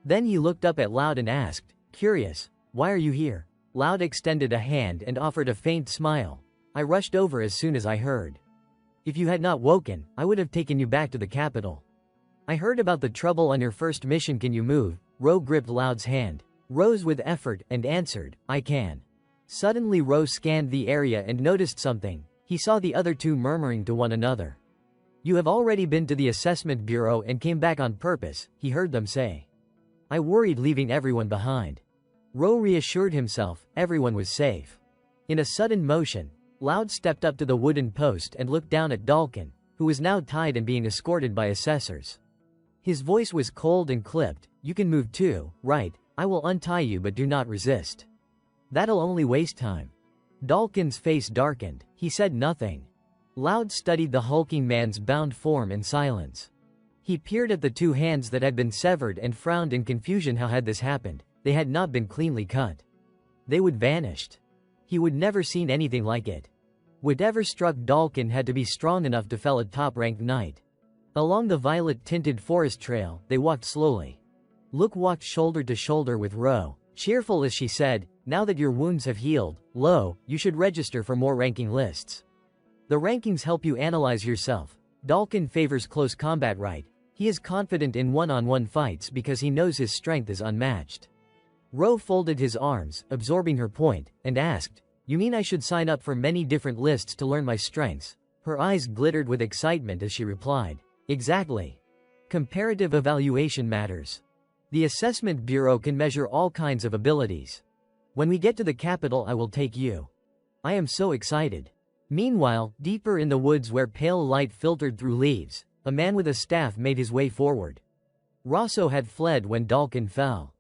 Then he looked up at Loud and asked, curious, "Why are you here?" Loud extended a hand and offered a faint smile. "I rushed over as soon as I heard. If you had not woken, I would have taken you back to the capital. I heard about the trouble on your first mission. Can you move?" Ro gripped Loud's hand, rose with effort, and answered, "I can." Suddenly Ro scanned the area and noticed something. He saw the other two murmuring to one another. "You have already been to the assessment bureau and came back on purpose," he heard them say. "I worried leaving everyone behind." Ro reassured himself, everyone was safe. In a sudden motion, Loud stepped up to the wooden post and looked down at Dalkin, who was now tied and being escorted by assessors. His voice was cold and clipped. "You can move too, right? I will untie you, but do not resist. That'll only waste time." Dalkin's face darkened. He said nothing. Loud studied the hulking man's bound form in silence. He peered at the two hands that had been severed and frowned in confusion. How had this happened? They had not been cleanly cut. They would vanished. He would never seen anything like it. Whatever struck Dalkin had to be strong enough to fell a top-ranked knight. Along the violet-tinted forest trail, they walked slowly. Look walked shoulder to shoulder with Ro, cheerful as she said, "Now that your wounds have healed, Lo, you should register for more ranking lists. The rankings help you analyze yourself." Dalkin favors close combat, right? He is confident in one-on-one fights because he knows his strength is unmatched. Ro folded his arms, absorbing her point, and asked, "You mean I should sign up for many different lists to learn my strengths?" Her eyes glittered with excitement as she replied, "Exactly. Comparative evaluation matters. The assessment bureau can measure all kinds of abilities. When we get to the capital, I will take you. I am so excited." Meanwhile, deeper in the woods where pale light filtered through leaves, a man with a staff made his way forward. Rosso had fled when Dalkin fell.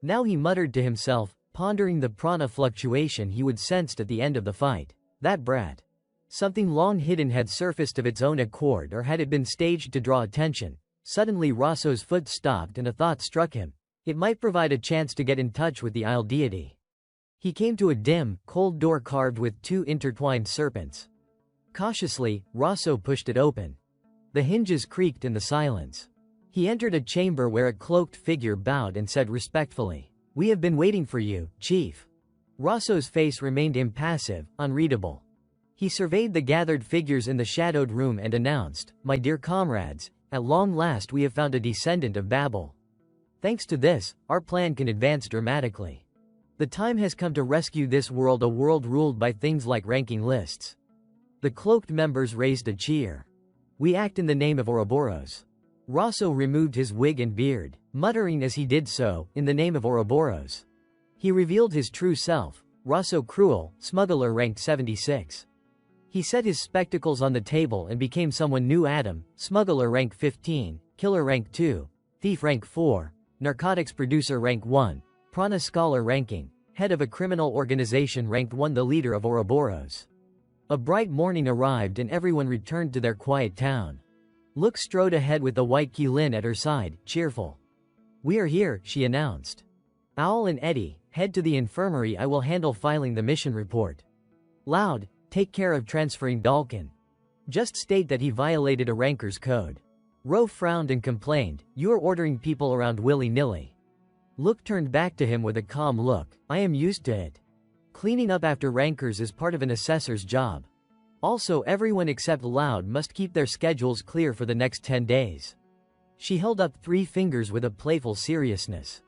Now he muttered to himself, pondering the prana fluctuation he would sensed at the end of the fight. That brat. Something long hidden had surfaced of its own accord, or had it been staged to draw attention? Suddenly Rosso's foot stopped and a thought struck him. It might provide a chance to get in touch with the Isle deity. He came to a dim, cold door carved with two intertwined serpents. Cautiously, Rosso pushed it open. The hinges creaked in the silence. He entered a chamber where a cloaked figure bowed and said respectfully, "We have been waiting for you, Chief." Rosso's face remained impassive, unreadable. He surveyed the gathered figures in the shadowed room and announced, "My dear comrades, at long last we have found a descendant of Babel. Thanks to this, our plan can advance dramatically. The time has come to rescue this world, a world ruled by things like ranking lists." The cloaked members raised a cheer. "We act in the name of Ouroboros." Rosso removed his wig and beard, muttering as he did so, "In the name of Ouroboros." He revealed his true self, Rosso Cruel, smuggler ranked 76. He set his spectacles on the table and became someone new. Adam, smuggler rank 15, killer rank 2, thief rank 4, narcotics producer rank 1, prana scholar ranking, head of a criminal organization ranked 1, the leader of Ouroboros. A bright morning arrived and everyone returned to their quiet town. Look strode ahead with the white Keelin at her side, cheerful. "We are here," she announced. "Owl and Eddie, head to the infirmary. I will handle filing the mission report. Loud, take care of transferring Dalkin. Just state that he violated a ranker's code." Ro frowned and complained, "You are ordering people around willy-nilly." Look turned back to him with a calm look, "I am used to it. Cleaning up after rankers is part of an assessor's job. Also, everyone except Loud must keep their schedules clear for the next 10 days. She held up 3 fingers with a playful seriousness.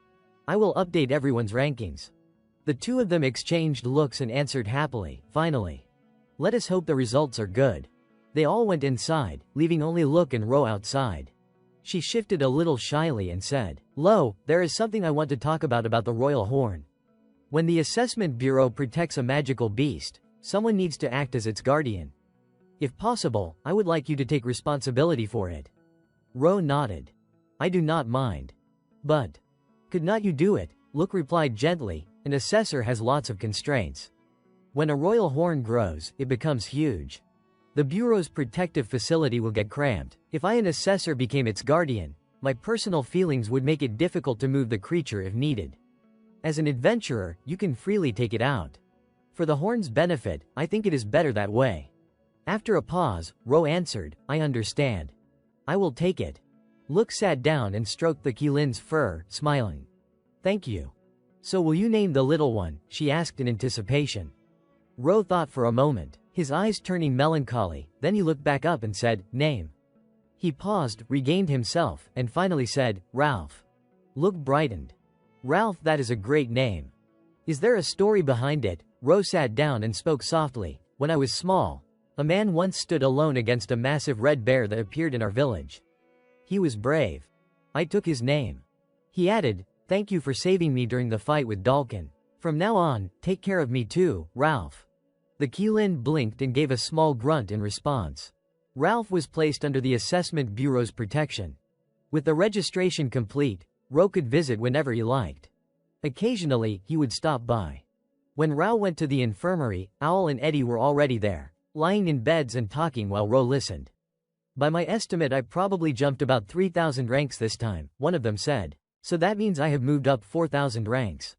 "I will update everyone's rankings." The two of them exchanged looks and answered happily, "Finally. Let us hope the results are good." They all went inside, leaving only Look and Ro outside. She shifted a little shyly and said, "Lo, there is something I want to talk about the Royal Horn. When the Assessment Bureau protects a magical beast, someone needs to act as its guardian. If possible, I would like you to take responsibility for it." Ro nodded. "I do not mind. But could not you do it?" Look replied gently, "An assessor has lots of constraints. When a royal horn grows, it becomes huge. The Bureau's protective facility will get cramped. If I, an assessor, became its guardian, my personal feelings would make it difficult to move the creature if needed. As an adventurer, you can freely take it out. For the Horn's benefit, I think it is better that way. After a pause, Ro answered, I understand. I will take it. Look sat down and stroked the Qilin's fur, smiling. Thank you. So will you name the little one? She asked in anticipation. Ro thought for a moment, his eyes turning melancholy, then he looked back up and said, Name. He paused, regained himself, and finally said, Ralph. Look brightened. Ralph, that is a great name. Is there a story behind it? Ro sat down and spoke softly. When I was small, a man once stood alone against a massive red bear that appeared in our village. He was brave. I took his name. He added, Thank you for saving me during the fight with Dalkin. From now on, take care of me too, Ralph. The Qilin blinked and gave a small grunt in response. Ralph was placed under the Assessment Bureau's protection. With the registration complete, Ro could visit whenever he liked. Occasionally, he would stop by. When Rao went to the infirmary, Owl and Eddie were already there, lying in beds and talking while Ro listened. By my estimate, I probably jumped about 3,000 ranks this time, one of them said. So that means I have moved up 4,000 ranks.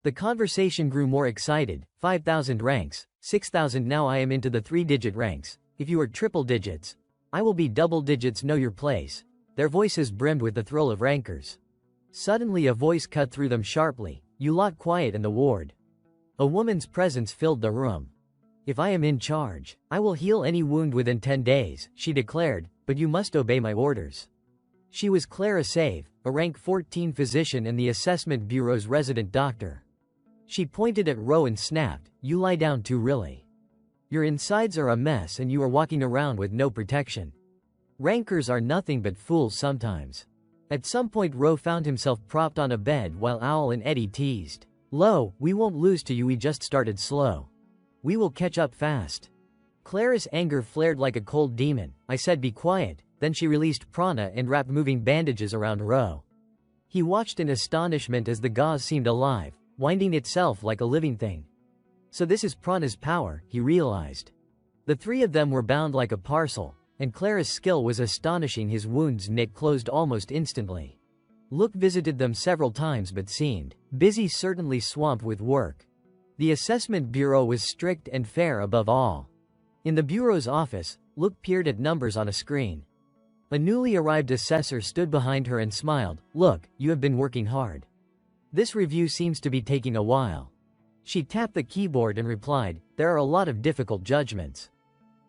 The conversation grew more excited. 5,000 ranks, 6,000, now I am into the 3-digit ranks. If you are triple digits, I will be double digits. Know your place. Their voices brimmed with the thrill of rankers. Suddenly a voice cut through them sharply. You lot quiet in the ward. A woman's presence filled the room. If I am in charge, I will heal any wound within 10 days, she declared, but you must obey my orders. She was Clara Save, a rank 14 physician and the Assessment Bureau's resident doctor. She pointed at Ro and snapped, You lie down too, really. Your insides are a mess and you are walking around with no protection. Rankers are nothing but fools sometimes. At some point Ro found himself propped on a bed while Owl and Eddie teased. Lo, we won't lose to you, we just started slow. We will catch up fast. Clara's anger flared like a cold demon. I said be quiet, then she released prana and wrapped moving bandages around Ro. He watched in astonishment as the gauze seemed alive, winding itself like a living thing. So this is prana's power, he realized. The three of them were bound like a parcel, and Clara's skill was astonishing. His wounds knit closed almost instantly. Look visited them several times but seemed busy, certainly swamped with work. The Assessment Bureau was strict and fair above all. In the Bureau's office, Look peered at numbers on a screen. A newly arrived assessor stood behind her and smiled. Look, you have been working hard. This review seems to be taking a while. She tapped the keyboard and replied, There are a lot of difficult judgments.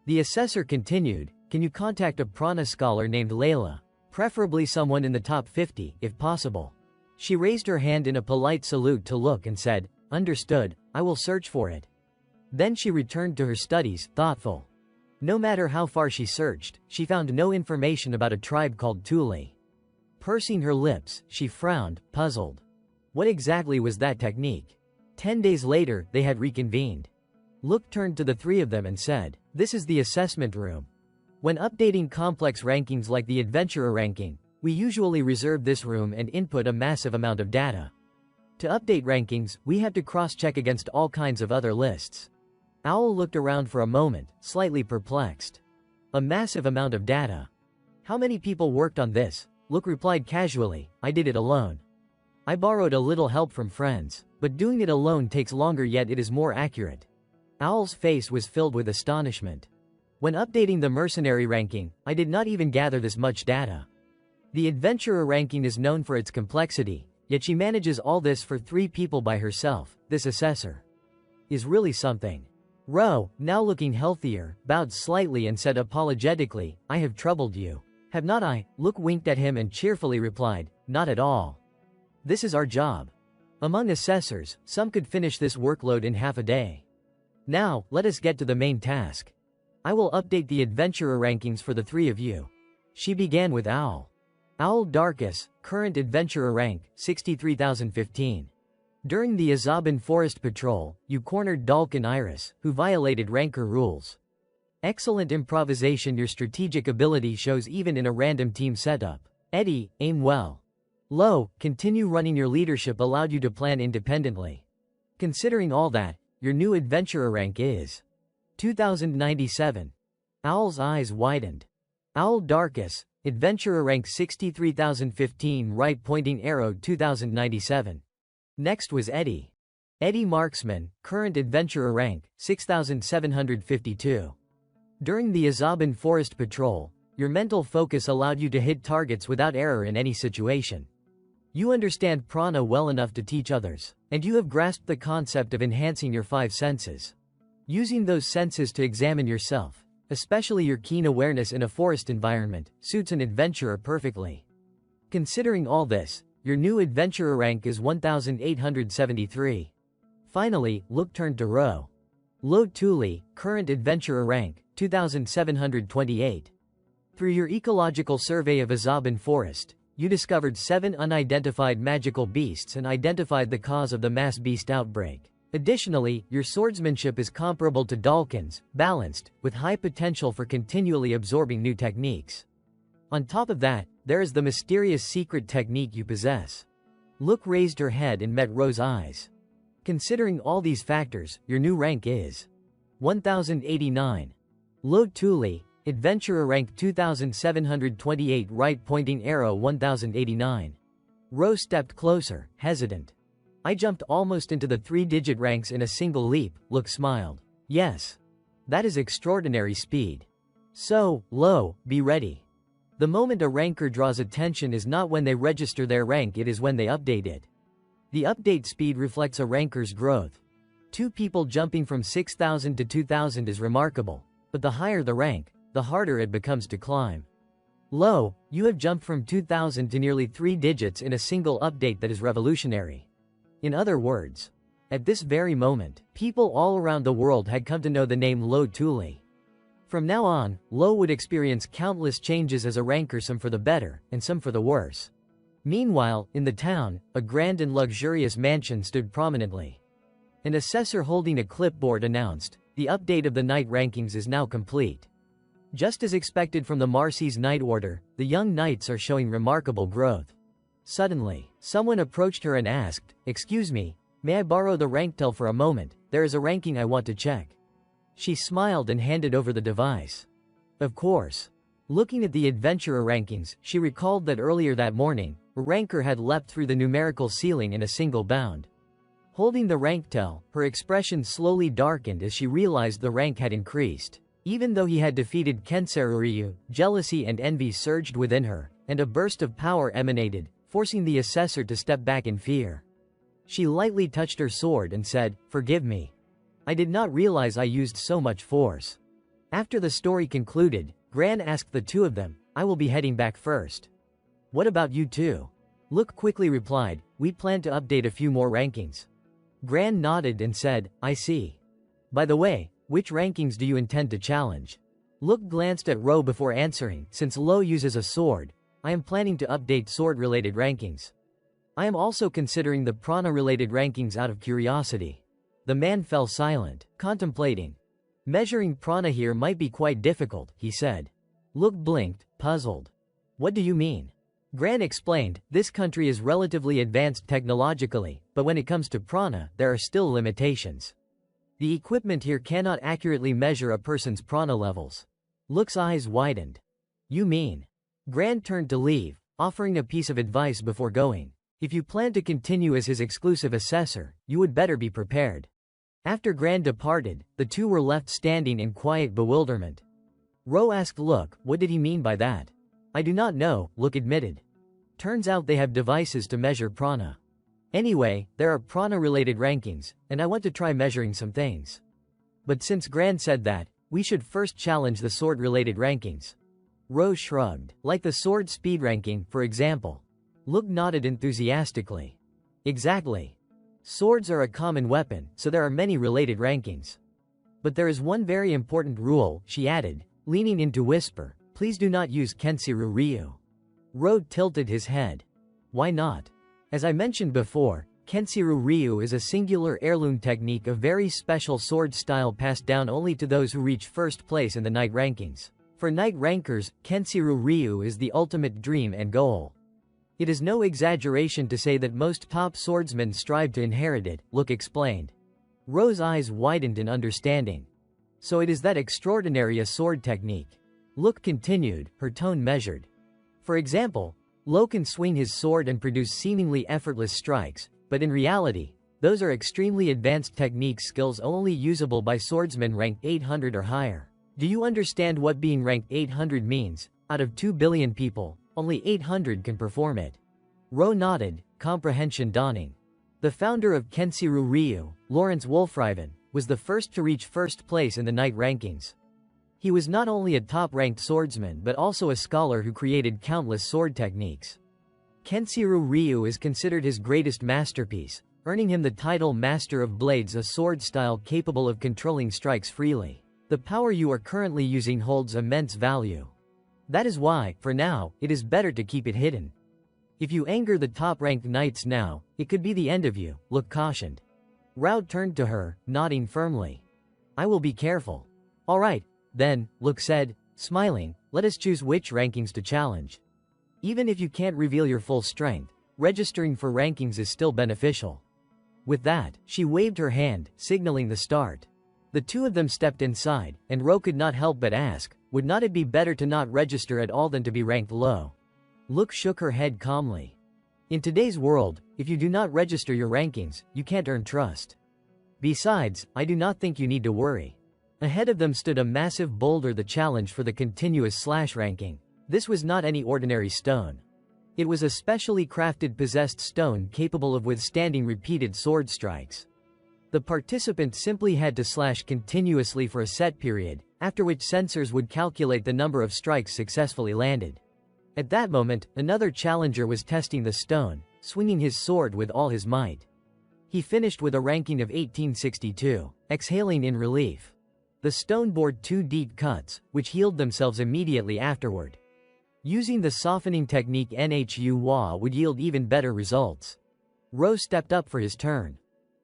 The assessor continued, Can you contact a prana scholar named Layla? Preferably someone in the top 50, if possible. She raised her hand in a polite salute to Look and said, Understood, I will search for it. Then she returned to her studies, thoughtful. No matter how far she searched, she found no information about a tribe called Thule. Pursing her lips, she frowned, puzzled. What exactly was that technique? 10 days later, they had reconvened. Look turned to the three of them and said, This is the assessment room. When updating complex rankings like the adventurer ranking, we usually reserve this room and input a massive amount of data. To update rankings, we have to cross-check against all kinds of other lists. Owl looked around for a moment, slightly perplexed. A massive amount of data. How many people worked on this? Look replied casually, I did it alone. I borrowed a little help from friends, but doing it alone takes longer, yet it is more accurate. Owl's face was filled with astonishment. When updating the mercenary ranking, I did not even gather this much data. The adventurer ranking is known for its complexity, yet she manages all this for 3 people by herself. This assessor is really something. Ro, now looking healthier, bowed slightly and said apologetically, I have troubled you. Have not I? Look winked at him and cheerfully replied, Not at all. This is our job. Among assessors, some could finish this workload in half a day. Now, let us get to the main task. I will update the adventurer rankings for the 3 of you. She began with Owl. Owl Darkus, current adventurer rank, 63,015. During the Azaban Forest Patrol, you cornered Dalkin Iris, who violated ranker rules. Excellent improvisation. Your strategic ability shows even in a random team setup. Eddie, aim well. Lo, continue running. Your leadership allowed you to plan independently. Considering all that, your new adventurer rank is 2097. Owl's eyes widened. Owl Darkus, Adventurer rank 63,015 right pointing arrow 2097. Next was Eddie. Eddie Marksman, current Adventurer rank, 6,752. During the Azaban Forest Patrol, your mental focus allowed you to hit targets without error in any situation. You understand prana well enough to teach others, and you have grasped the concept of enhancing your 5 senses. Using those senses to examine yourself, especially your keen awareness in a forest environment, suits an adventurer perfectly. Considering all this, your new adventurer rank is 1,873. Finally, Look turned to Ro. Lo Tuli, current adventurer rank, 2,728. Through your ecological survey of Azaban Forest, you discovered 7 unidentified magical beasts and identified the cause of the mass beast outbreak. Additionally, your swordsmanship is comparable to Dalkin's, balanced, with high potential for continually absorbing new techniques. On top of that, there is the mysterious secret technique you possess. Look raised her head and met Ro's eyes. Considering all these factors, your new rank is 1,089. Lo Tuli, Adventurer rank 2,728 right pointing arrow 1,089. Ro stepped closer, hesitant. I jumped almost into the 3-digit ranks in a single leap, Look smiled. Yes. That is extraordinary speed. So, Lo, be ready. The moment a ranker draws attention is not when they register their rank, it is when they update it. The update speed reflects a ranker's growth. 2 people jumping from 6,000 to 2,000 is remarkable, but the higher the rank, the harder it becomes to climb. Lo, you have jumped from 2,000 to nearly 3 digits in a single update that is revolutionary. In other words, at this very moment, people all around the world had come to know the name Lo Tuli. From now on, Lo would experience countless changes as a ranker, some for the better, and some for the worse. Meanwhile, in the town, a grand and luxurious mansion stood prominently. An assessor holding a clipboard announced, "The update of the night rankings is now complete." Just as expected from the Marcy's Night Order, the young knights are showing remarkable growth. Suddenly, someone approached her and asked, "Excuse me, may I borrow the rank tel for a moment? There is a ranking I want to check." She smiled and handed over the device. Of course. Looking at the adventurer rankings, she recalled that earlier that morning, a ranker had leapt through the numerical ceiling in a single bound. Holding the rank tel, her expression slowly darkened as she realized the rank had increased. Even though he had defeated Kenseruryu, jealousy and envy surged within her, and a burst of power emanated, forcing the assessor to step back in fear. She lightly touched her sword and said, "Forgive me. I did not realize I used so much force." After the story concluded, Gran asked the two of them, "I will be heading back first. What about you two?" Look quickly replied, "We plan to update a few more rankings." Gran nodded and said, "I see. By the way, which rankings do you intend to challenge?" Look glanced at Ro before answering, "Since Lo uses a sword, I am planning to update sword-related rankings. I am also considering the prana-related rankings out of curiosity." The man fell silent, contemplating. "Measuring prana here might be quite difficult," he said. Look blinked, puzzled. "What do you mean?" Gran explained, "This country is relatively advanced technologically, but when it comes to prana, there are still limitations. The equipment here cannot accurately measure a person's prana levels." Look's eyes widened. "You mean?" Gran turned to leave, offering a piece of advice before going. "If you plan to continue as his exclusive assessor, you would better be prepared." After Gran departed, the two were left standing in quiet bewilderment. Ro asked Look, "What did he mean by that?" "I do not know," Look admitted. "Turns out they have devices to measure prana. Anyway, there are prana-related rankings, and I want to try measuring some things. But since Gran said that, we should first challenge the sword-related rankings." Ro shrugged. "Like the sword speed ranking, for example." Look nodded enthusiastically. "Exactly. Swords are a common weapon, so there are many related rankings. But there is one very important rule," she added, leaning in to whisper, "Please do not use Kensiru Ryu." Ro tilted his head. "Why not?" "As I mentioned before, Kensiru Ryu is a singular heirloom technique, a very special sword style passed down only to those who reach first place in the night rankings. For night rankers, Kensiru Ryu is the ultimate dream and goal. It is no exaggeration to say that most top swordsmen strive to inherit it," Look explained. Ro's eyes widened in understanding. So it is that extraordinary a sword technique. Look continued, her tone measured. For example, Lo can swing his sword and produce seemingly effortless strikes, but in reality, those are extremely advanced technique skills only usable by swordsmen ranked 800 or higher. Do you understand what being ranked 800 means? Out of 2 billion people, only 800 can perform it. Ro nodded, comprehension dawning. The founder of Kenshiro Ryu, Lawrence Wolfriven, was the first to reach first place in the night rankings. He was not only a top-ranked swordsman but also a scholar who created countless sword techniques. Kenshiro Ryu is considered his greatest masterpiece, earning him the title Master of Blades, a sword style capable of controlling strikes freely. The power you are currently using holds immense value. That is why, for now, it is better to keep it hidden. If you anger the top-ranked knights now, it could be the end of you, Look cautioned. Rao turned to her, nodding firmly. I will be careful. All right, then, Look said, smiling, let us choose which rankings to challenge. Even if you can't reveal your full strength, registering for rankings is still beneficial. With that, she waved her hand, signaling the start. The two of them stepped inside, and Ro could not help but ask, would not it be better to not register at all than to be ranked low? Look shook her head calmly. In today's world, if you do not register your rankings, you can't earn trust. Besides, I do not think you need to worry. Ahead of them stood a massive boulder, the challenge for the continuous slash ranking. This was not any ordinary stone. It was a specially crafted possessed stone capable of withstanding repeated sword strikes. The participant simply had to slash continuously for a set period, after which sensors would calculate the number of strikes successfully landed. At that moment, another challenger was testing the stone, swinging his sword with all his might. He finished with a ranking of 1862, exhaling in relief. The stone bored 2 deep cuts, which healed themselves immediately afterward. Using the softening technique Manhwa would yield even better results. Ro stepped up for his turn.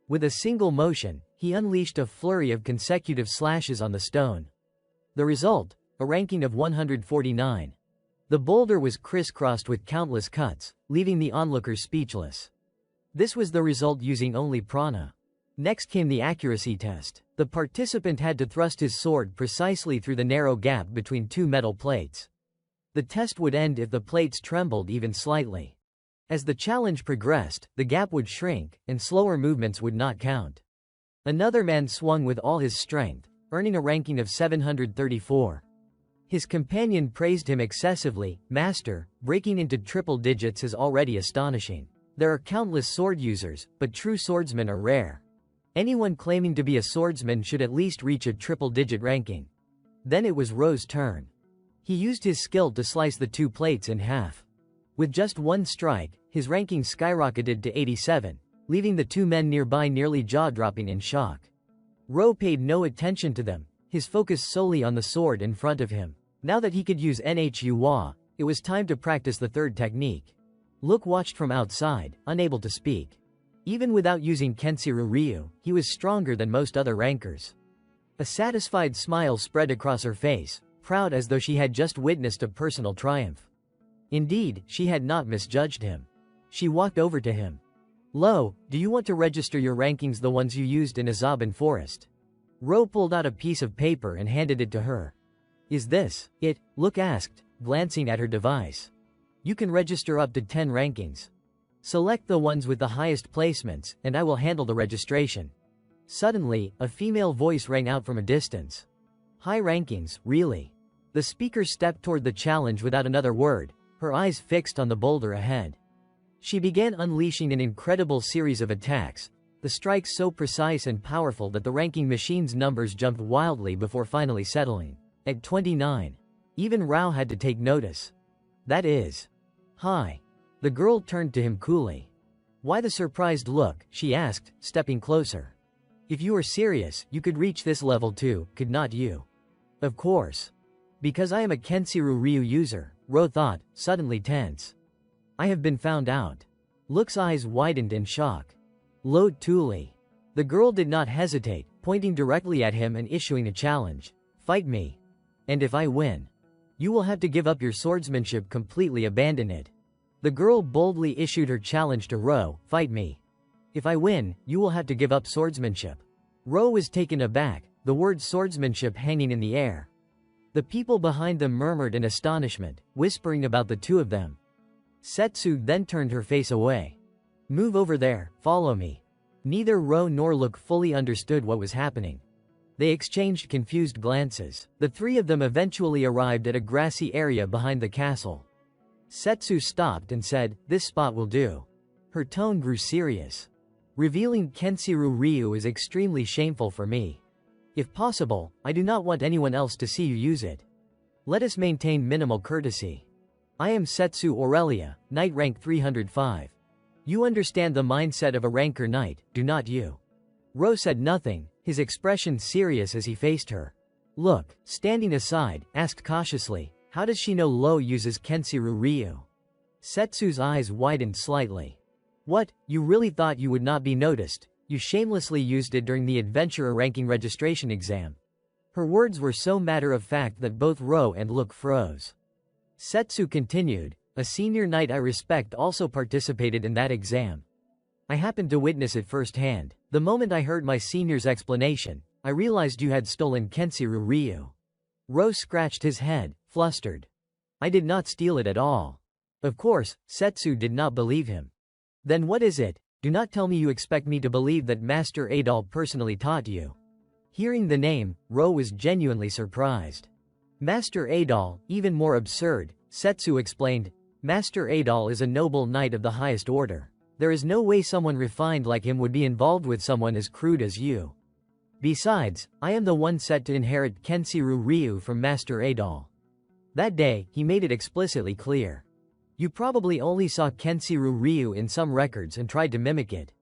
With a single motion, he unleashed a flurry of consecutive slashes on the stone. The result, a ranking of 149. The boulder was crisscrossed with countless cuts, leaving the onlookers speechless. This was the result using only prana. Next came the accuracy test. The participant had to thrust his sword precisely through the narrow gap between 2 metal plates. The test would end if the plates trembled even slightly. As the challenge progressed, the gap would shrink, and slower movements would not count. Another man swung with all his strength, earning a ranking of 734. His companion praised him excessively. Master, breaking into triple digits is already astonishing. There are countless sword users, but true swordsmen are rare. Anyone claiming to be a swordsman should at least reach a triple-digit ranking. Then it was Ro's turn. He used his skill to slice the 2 plates in half. With just one strike, his ranking skyrocketed to 87, leaving the 2 men nearby nearly jaw-dropping in shock. Ro paid no attention to them, his focus solely on the sword in front of him. Now that he could use Manhwa, it was time to practice the third technique. Look watched from outside, unable to speak. Even without using Kenshiro Ryu, he was stronger than most other rankers. A satisfied smile spread across her face, proud as though she had just witnessed a personal triumph. Indeed, she had not misjudged him. She walked over to him. Lo, do you want to register your rankings, the ones you used in Azaban Forest? Ro pulled out a piece of paper and handed it to her. Is this it? Look asked, glancing at her device. You can register up to 10 rankings. Select the ones with the highest placements, and I will handle the registration. Suddenly, a female voice rang out from a distance. High rankings, really? The speaker stepped toward the challenge without another word, her eyes fixed on the boulder ahead. She began unleashing an incredible series of attacks, the strikes so precise and powerful that the ranking machine's numbers jumped wildly before finally settling. At 29. Even Rao had to take notice. That is high. The girl turned to him coolly. Why the surprised look, she asked, stepping closer. If you were serious, you could reach this level too, could not you? Of course. Because I am a Kenshiro Ryu user, Ro thought, suddenly tense. I have been found out. Look's eyes widened in shock. Lo Tuli. The girl did not hesitate, pointing directly at him and issuing a challenge. Fight me. And if I win, you will have to give up your swordsmanship, completely abandon it. The girl boldly issued her challenge to Ro, fight me. If I win, you will have to give up swordsmanship. Ro was taken aback, the word swordsmanship hanging in the air. The people behind them murmured in astonishment, whispering about the two of them. Setsu then turned her face away. "Move over there, follow me." Neither Ro nor Look fully understood what was happening. They exchanged confused glances. The three of them eventually arrived at a grassy area behind the castle. Setsu stopped and said, "This spot will do." Her tone grew serious. "Revealing Kenshiro Ryu is extremely shameful for me. If possible, I do not want anyone else to see you use it. Let us maintain minimal courtesy. I am Setsu Aurelia, Knight rank 305. You understand the mindset of a ranker knight, do not you?" Ro said nothing, his expression serious as he faced her. Look, standing aside, asked cautiously, "How does she know Lo uses Kenshiro Ryu?" Setsu's eyes widened slightly. "What, you really thought you would not be noticed? You shamelessly used it during the adventurer ranking registration exam." Her words were so matter-of-fact that both Ro and Look froze. Setsu continued, "A senior knight I respect also participated in that exam. I happened to witness it firsthand. The moment I heard my senior's explanation, I realized you had stolen Kenshiro Ryu." Ro scratched his head, flustered. "I did not steal it at all." Of course, Setsu did not believe him. "Then what is it? Do not tell me you expect me to believe that Master Adol personally taught you." Hearing the name, Ro was genuinely surprised. "Master Adol, even more absurd," Setsu explained. "Master Adol is a noble knight of the highest order. There is no way someone refined like him would be involved with someone as crude as you. Besides, I am the one set to inherit Kenshiro Ryu from Master Adol." That day, he made it explicitly clear. "You probably only saw Kenshiro Ryu in some records and tried to mimic it.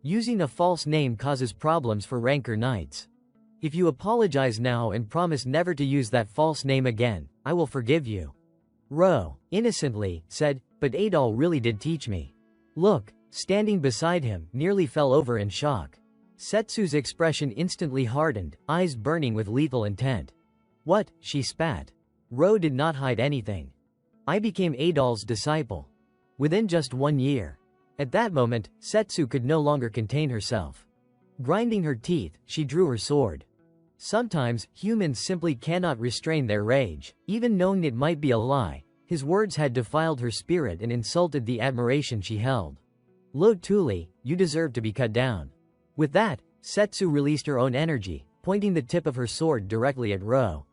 Using a false name causes problems for ranker knights. If you apologize now and promise never to use that false name again, I will forgive you." Ro, innocently, said, "But Adol really did teach me." Look, standing beside him, nearly fell over in shock. Setsu's expression instantly hardened, eyes burning with lethal intent. "What?" she spat. Ro did not hide anything. "I became Adol's disciple. Within just 1 year." At that moment, Setsu could no longer contain herself. Grinding her teeth, she drew her sword. Sometimes, humans simply cannot restrain their rage. Even knowing it might be a lie, his words had defiled her spirit and insulted the admiration she held. "Lo Tuli, you deserve to be cut down." With that, Setsu released her own energy, pointing the tip of her sword directly at Ro.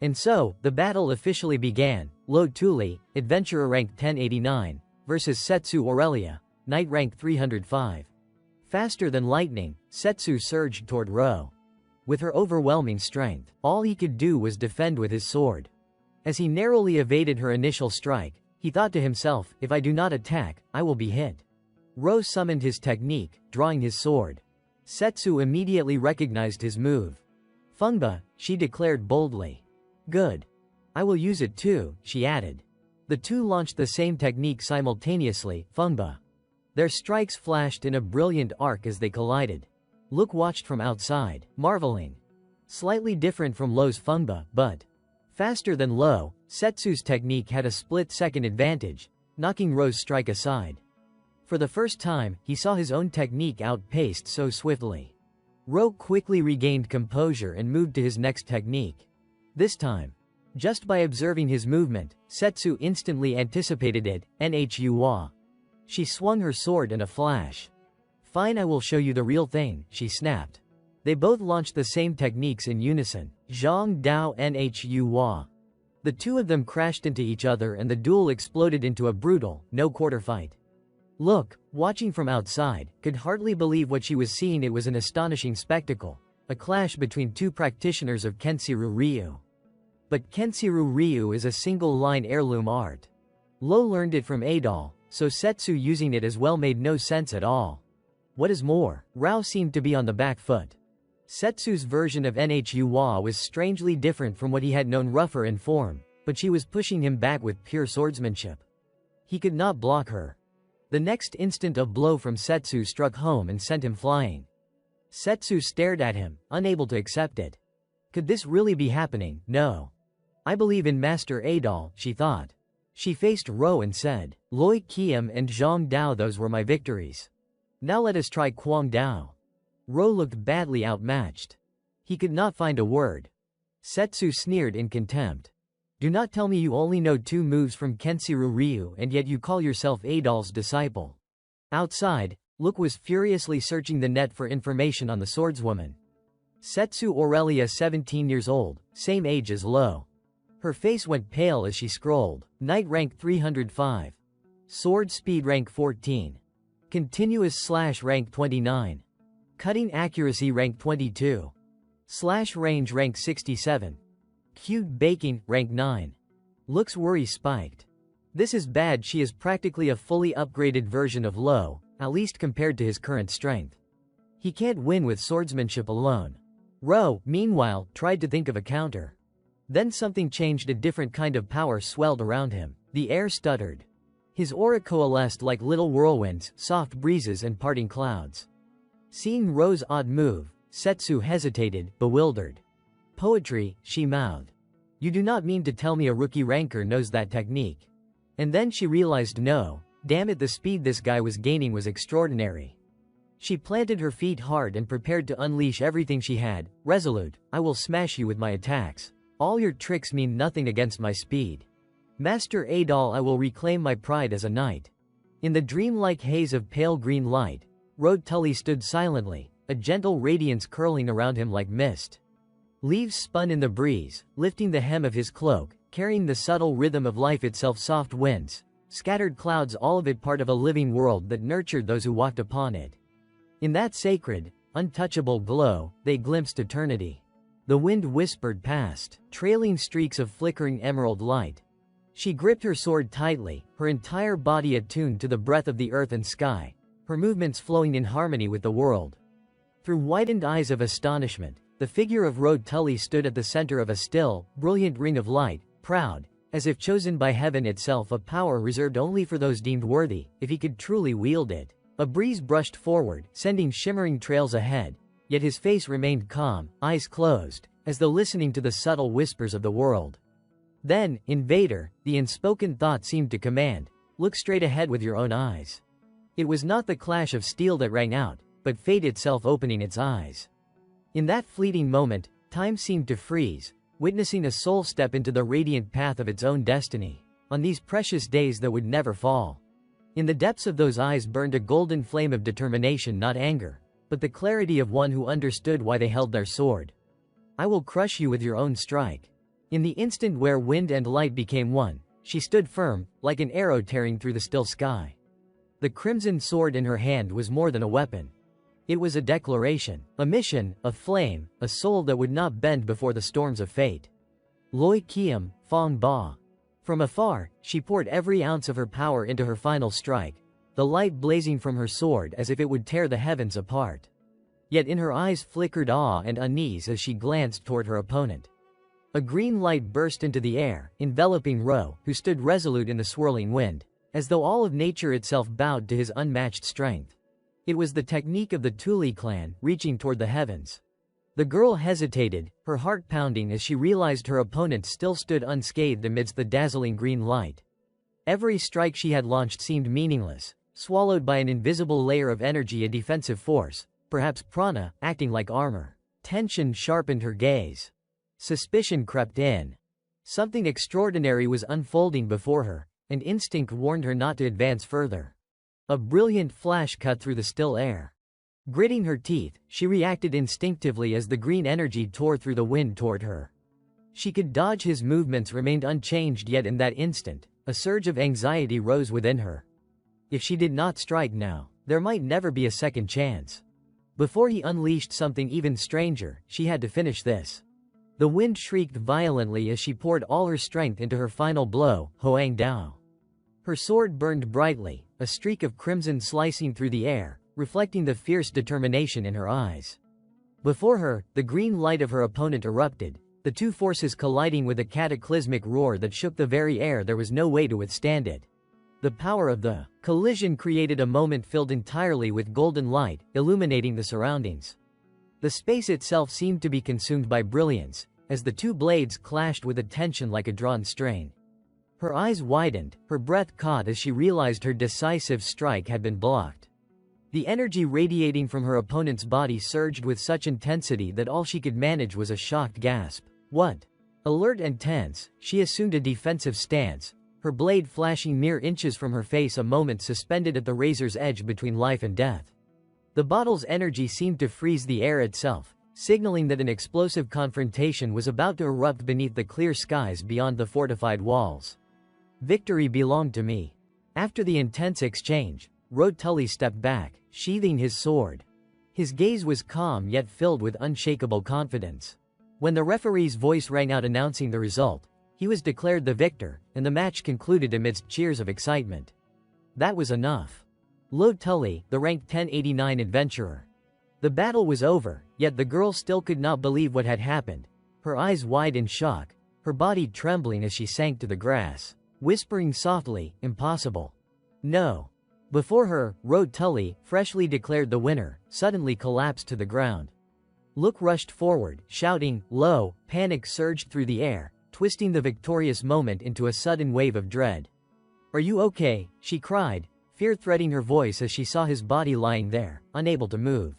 And so, the battle officially began. Lo Tuli, adventurer rank 1089, versus Setsu Aurelia, knight rank 305. Faster than lightning, Setsu surged toward Ro. With her overwhelming strength, all he could do was defend with his sword. As he narrowly evaded her initial strike, he thought to himself, "If I do not attack, I will be hit." Ro summoned his technique, drawing his sword. Setsu immediately recognized his move. "Fungba," she declared boldly. "Good. I will use it too," she added. The two launched the same technique simultaneously, Fungba. Their strikes flashed in a brilliant arc as they collided. Look watched from outside, marveling. Slightly different from Lo's Fungba, but faster than Lo, Setsu's technique had a split-second advantage, knocking Ro's strike aside. For the first time, he saw his own technique outpaced so swiftly. Ro quickly regained composure and moved to his next technique. This time, just by observing his movement, Setsu instantly anticipated it, Nhu. She swung her sword in a flash. "Fine, I will show you the real thing," she snapped. They both launched the same techniques in unison, Zhang Dao Nhu. The two of them crashed into each other and the duel exploded into a brutal, no-quarter fight. Look, watching from outside, could hardly believe what she was seeing. It was an astonishing spectacle, a clash between two practitioners of Kenshiro Ryu. But Kenshiro Ryu is a single-line heirloom art. Lo learned it from Adol, so Setsu using it as well made no sense at all. What is more, Rao seemed to be on the back foot. Setsu's version of Nhu was strangely different from what he had known, rougher in form, but she was pushing him back with pure swordsmanship. He could not block her. The next instant a blow from Setsu struck home and sent him flying. Setsu stared at him, unable to accept it. Could this really be happening? No. I believe in Master Adol, she thought. She faced Ro and said, "Loi Kiem and Zhang Dao, those were my victories. Now let us try Quang Dao." Ro looked badly outmatched. He could not find a word. Setsu sneered in contempt. Do not tell me you only know 2 moves from Kenshiro Ryu and yet you call yourself Adol's disciple. Outside, Luke was furiously searching the net for information on the swordswoman. Setsu Aurelia, 17 years old, same age as Lo. Her face went pale as she scrolled. Knight rank 305. Sword speed rank 14. Continuous slash rank 29. Cutting accuracy rank 22. Slash range rank 67. Cute baking rank 9. Luke's worry spiked. This is bad. She is practically a fully upgraded version of Lo, at least compared to his current strength. He can't win with swordsmanship alone. Ro, meanwhile, tried to think of a counter. Then something changed. A different kind of power swelled around him. The air stuttered. His aura coalesced like little whirlwinds, soft breezes and parting clouds. Seeing Ro's odd move, Setsu hesitated, bewildered. Poetry, she mouthed. You do not mean to tell me a rookie ranker knows that technique? And then she realized no, damn it, the speed this guy was gaining was extraordinary. She planted her feet hard and prepared to unleash everything she had, resolute. I will smash you with my attacks. All your tricks mean nothing against my speed. Master Adol, I will reclaim my pride as a knight. In the dreamlike haze of pale green light, Rode Tully stood silently, a gentle radiance curling around him like mist. Leaves spun in the breeze, lifting the hem of his cloak, carrying the subtle rhythm of life itself. Soft winds, scattered clouds, all of it part of a living world that nurtured those who walked upon it. In that sacred, untouchable glow, they glimpsed eternity. The wind whispered past, trailing streaks of flickering emerald light. She gripped her sword tightly, her entire body attuned to the breath of the earth and sky, her movements flowing in harmony with the world. Through widened eyes of astonishment, the figure of Rode Tully stood at the center of a still, brilliant ring of light, proud, as if chosen by heaven itself, a power reserved only for those deemed worthy, if he could truly wield it. A breeze brushed forward, sending shimmering trails ahead, yet his face remained calm, eyes closed, as though listening to the subtle whispers of the world. Then, invader, the unspoken thought seemed to command, look straight ahead with your own eyes. It was not the clash of steel that rang out, but fate itself opening its eyes. In that fleeting moment, time seemed to freeze, witnessing a soul step into the radiant path of its own destiny, on these precious days that would never fall. In the depths of those eyes burned a golden flame of determination, not anger, but the clarity of one who understood why they held their sword. I will crush you with your own strike. In the instant where wind and light became one, she stood firm, like an arrow tearing through the still sky. The crimson sword in her hand was more than a weapon. It was a declaration, a mission, a flame, a soul that would not bend before the storms of fate. Loi Kiem, Fong Ba. From afar, she poured every ounce of her power into her final strike, the light blazing from her sword as if it would tear the heavens apart. Yet in her eyes flickered awe and unease as she glanced toward her opponent. A green light burst into the air, enveloping Ro, who stood resolute in the swirling wind, as though all of nature itself bowed to his unmatched strength. It was the technique of the Thule clan, reaching toward the heavens. The girl hesitated, her heart pounding as she realized her opponent still stood unscathed amidst the dazzling green light. Every strike she had launched seemed meaningless, swallowed by an invisible layer of energy, a defensive force, perhaps prana, acting like armor. Tension sharpened her gaze. Suspicion crept in. Something extraordinary was unfolding before her, and instinct warned her not to advance further. A brilliant flash cut through the still air. Gritting her teeth, she reacted instinctively as the green energy tore through the wind toward her. She could dodge his movements, remained unchanged, yet in that instant, a surge of anxiety rose within her. If she did not strike now, there might never be a second chance. Before he unleashed something even stranger, she had to finish this. The wind shrieked violently as she poured all her strength into her final blow, Hoang Dao. Her sword burned brightly, a streak of crimson slicing through the air, reflecting the fierce determination in her eyes. Before her, the green light of her opponent erupted, the two forces colliding with a cataclysmic roar that shook the very air. There was no way to withstand it. The power of the collision created a moment filled entirely with golden light, illuminating the surroundings. The space itself seemed to be consumed by brilliance, as the two blades clashed with a tension like a drawn strain. Her eyes widened, her breath caught as she realized her decisive strike had been blocked. The energy radiating from her opponent's body surged with such intensity that all she could manage was a shocked gasp. What? Alert and tense, she assumed a defensive stance, her blade flashing mere inches from her face, a moment suspended at the razor's edge between life and death. The bottle's energy seemed to freeze the air itself, signaling that an explosive confrontation was about to erupt beneath the clear skies beyond the fortified walls. Victory belonged to me. After the intense exchange, Tully stepped back, sheathing his sword. His gaze was calm yet filled with unshakable confidence. When the referee's voice rang out announcing the result, he was declared the victor, and the match concluded amidst cheers of excitement. That was enough. Tully, the rank 1089 adventurer. The battle was over, yet the girl still could not believe what had happened, her eyes wide in shock, her body trembling as she sank to the grass, whispering softly, "Impossible." No. Before her, Tully, freshly declared the winner, suddenly collapsed to the ground. Rushed forward, shouting, "Lo!" Panic surged through the air, twisting the victorious moment into a sudden wave of dread. "Are you okay?" she cried, fear threading her voice as she saw his body lying there, unable to move.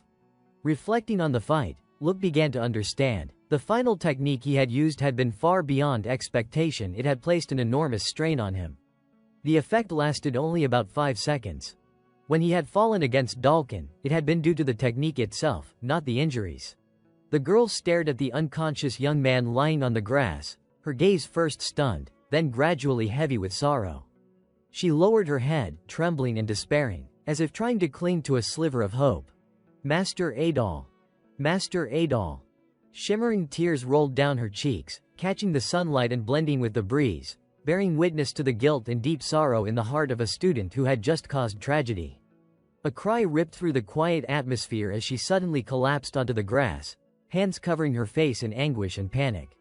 Reflecting on the fight, began to understand. The final technique he had used had been far beyond expectation. It had placed an enormous strain on him. The effect lasted only about 5 seconds. When he had fallen against Dalkin, it had been due to the technique itself, not the injuries. The girl stared at the unconscious young man lying on the grass, her gaze first stunned, then gradually heavy with sorrow. She lowered her head, trembling and despairing, as if trying to cling to a sliver of hope. "Master Adol! Master Adol!" Shimmering tears rolled down her cheeks, catching the sunlight and blending with the breeze, bearing witness to the guilt and deep sorrow in the heart of a student who had just caused tragedy. A cry ripped through the quiet atmosphere as she suddenly collapsed onto the grass, hands covering her face in anguish and panic.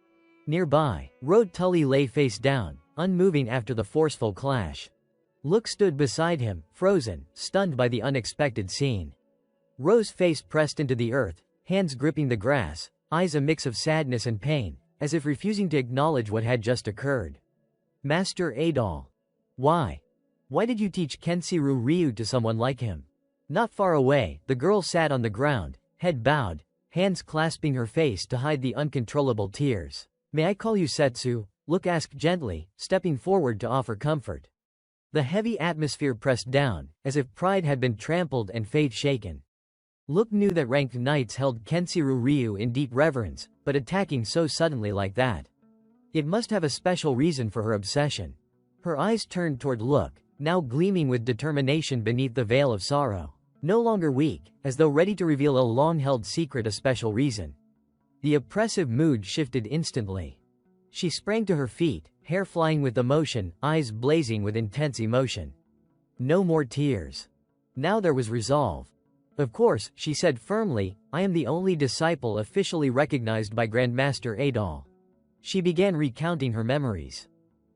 Nearby, Tully lay face down, unmoving after the forceful clash. Stood beside him, frozen, stunned by the unexpected scene. Ro's face pressed into the earth, hands gripping the grass, eyes a mix of sadness and pain, as if refusing to acknowledge what had just occurred. "Master Adol. Why? Why did you teach Kenshiro Ryu to someone like him?" Not far away, the girl sat on the ground, head bowed, hands clasping her face to hide the uncontrollable tears. "May I call you Setsu?" asked gently, stepping forward to offer comfort. The heavy atmosphere pressed down, as if pride had been trampled and faith shaken. Knew that ranked knights held Kenshiro Ryu in deep reverence, but attacking so suddenly like that. It must have a special reason for her obsession. Her eyes turned toward now gleaming with determination beneath the veil of sorrow. No longer weak, as though ready to reveal a long-held secret, a special reason. The oppressive mood shifted instantly. She sprang to her feet, hair flying with emotion, eyes blazing with intense emotion. No more tears. Now there was resolve. "Of course," she said firmly, "I am the only disciple officially recognized by Grandmaster Adol." She began recounting her memories.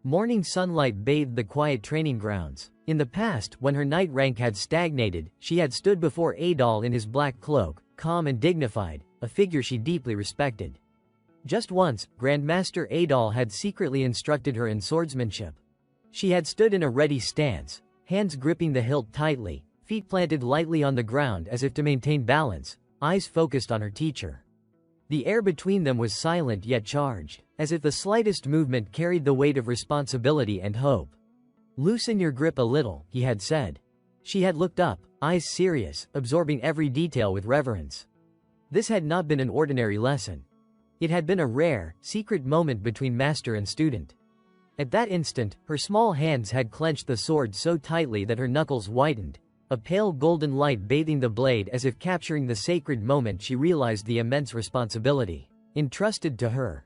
Morning sunlight bathed the quiet training grounds. In the past, when her knight rank had stagnated, she had stood before Adol in his black cloak, calm and dignified, a figure she deeply respected. Just once, Grandmaster Adol had secretly instructed her in swordsmanship. She had stood in a ready stance, hands gripping the hilt tightly, feet planted lightly on the ground as if to maintain balance, eyes focused on her teacher. The air between them was silent yet charged, as if the slightest movement carried the weight of responsibility and hope. "Loosen your grip a little," he had said. She had looked up, eyes serious, absorbing every detail with reverence. This had not been an ordinary lesson. It had been a rare, secret moment between master and student. At that instant, her small hands had clenched the sword so tightly that her knuckles whitened, a pale golden light bathing the blade as if capturing the sacred moment. She realized the immense responsibility entrusted to her.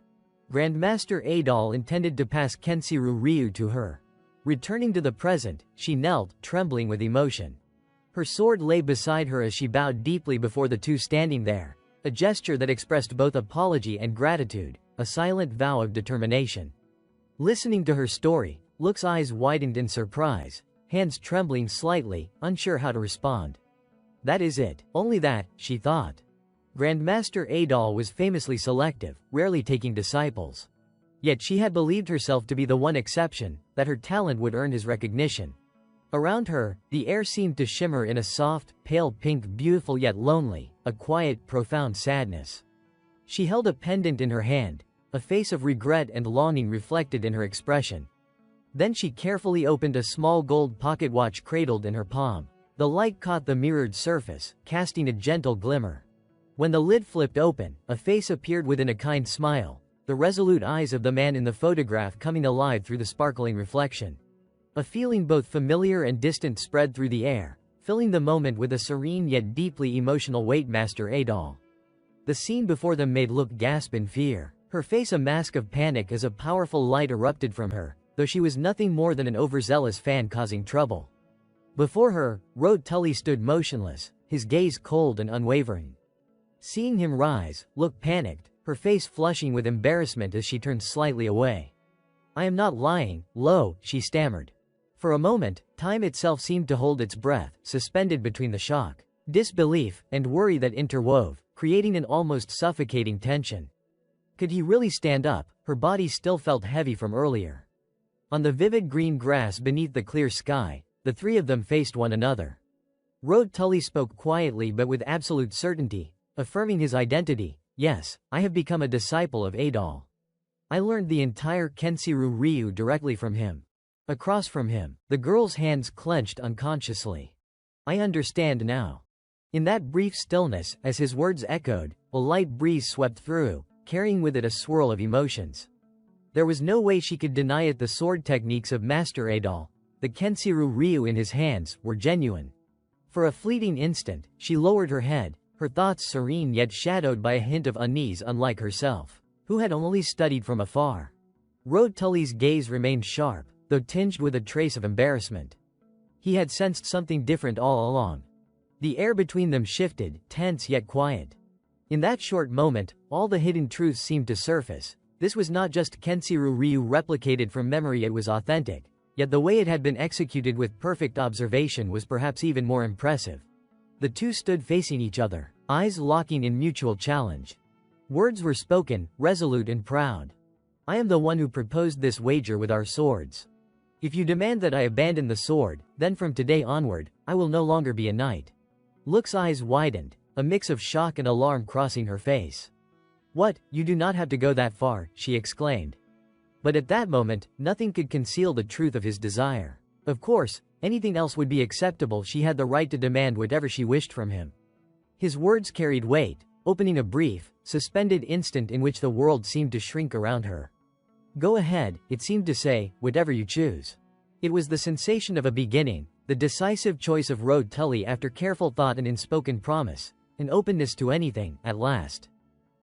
Grandmaster Adol intended to pass Kenshiro Ryu to her. Returning to the present, she knelt, trembling with emotion. Her sword lay beside her as she bowed deeply before the two standing there, a gesture that expressed both apology and gratitude, a silent vow of determination. Listening to her story, Luke's eyes widened in surprise, hands trembling slightly, unsure how to respond. That is it, only that, she thought. Grandmaster Adol was famously selective, rarely taking disciples. Yet she had believed herself to be the one exception, that her talent would earn his recognition. Around her, the air seemed to shimmer in a soft, pale pink, beautiful yet lonely, a quiet, profound sadness. She held a pendant in her hand, a face of regret and longing reflected in her expression. Then she carefully opened a small gold pocket watch cradled in her palm. The light caught the mirrored surface, casting a gentle glimmer. When the lid flipped open, a face appeared within a kind smile, the resolute eyes of the man in the photograph coming alive through the sparkling reflection. A feeling both familiar and distant spread through the air, filling the moment with a serene yet deeply emotional weight. Master Adol. The scene before them made Look gasp in fear, her face a mask of panic as a powerful light erupted from her, though she was nothing more than an overzealous fan causing trouble. Before her, Road Tully stood motionless, his gaze cold and unwavering. Seeing him rise, Look panicked, her face flushing with embarrassment as she turned slightly away. "I am not lying, Lo," she stammered. For a moment, time itself seemed to hold its breath, suspended between the shock, disbelief, and worry that interwove, creating an almost suffocating tension. Could he really stand up? Her body still felt heavy from earlier. On the vivid green grass beneath the clear sky, the three of them faced one another. Road Tully spoke quietly but with absolute certainty, affirming his identity. "Yes, I have become a disciple of Adol. I learned the entire Kensiru Ryu directly from him." Across from him, the girl's hands clenched unconsciously. "I understand now." In that brief stillness, as his words echoed, a light breeze swept through, carrying with it a swirl of emotions. There was no way she could deny it. The sword techniques of Master Adol, the Kensiru Ryu in his hands, were genuine. For a fleeting instant, she lowered her head, her thoughts serene yet shadowed by a hint of unease, unlike herself, who had only studied from afar. Road Tully's gaze remained sharp, though tinged with a trace of embarrassment. He had sensed something different all along. The air between them shifted, tense yet quiet. In that short moment, all the hidden truths seemed to surface. This was not just Kensiru Ryu replicated from memory, it was authentic. Yet the way it had been executed with perfect observation was perhaps even more impressive. The two stood facing each other, eyes locking in mutual challenge. Words were spoken, resolute and proud. "I am the one who proposed this wager with our swords. If you demand that I abandon the sword, then from today onward, I will no longer be a knight." Look's eyes widened, a mix of shock and alarm crossing her face. "What, you do not have to go that far," she exclaimed. But at that moment, nothing could conceal the truth of his desire. Of course, anything else would be acceptable. She had the right to demand whatever she wished from him. His words carried weight, opening a brief, suspended instant in which the world seemed to shrink around her. "Go ahead," it seemed to say, "whatever you choose." It was the sensation of a beginning, the decisive choice of Road Tully after careful thought and unspoken promise, an openness to anything, at last.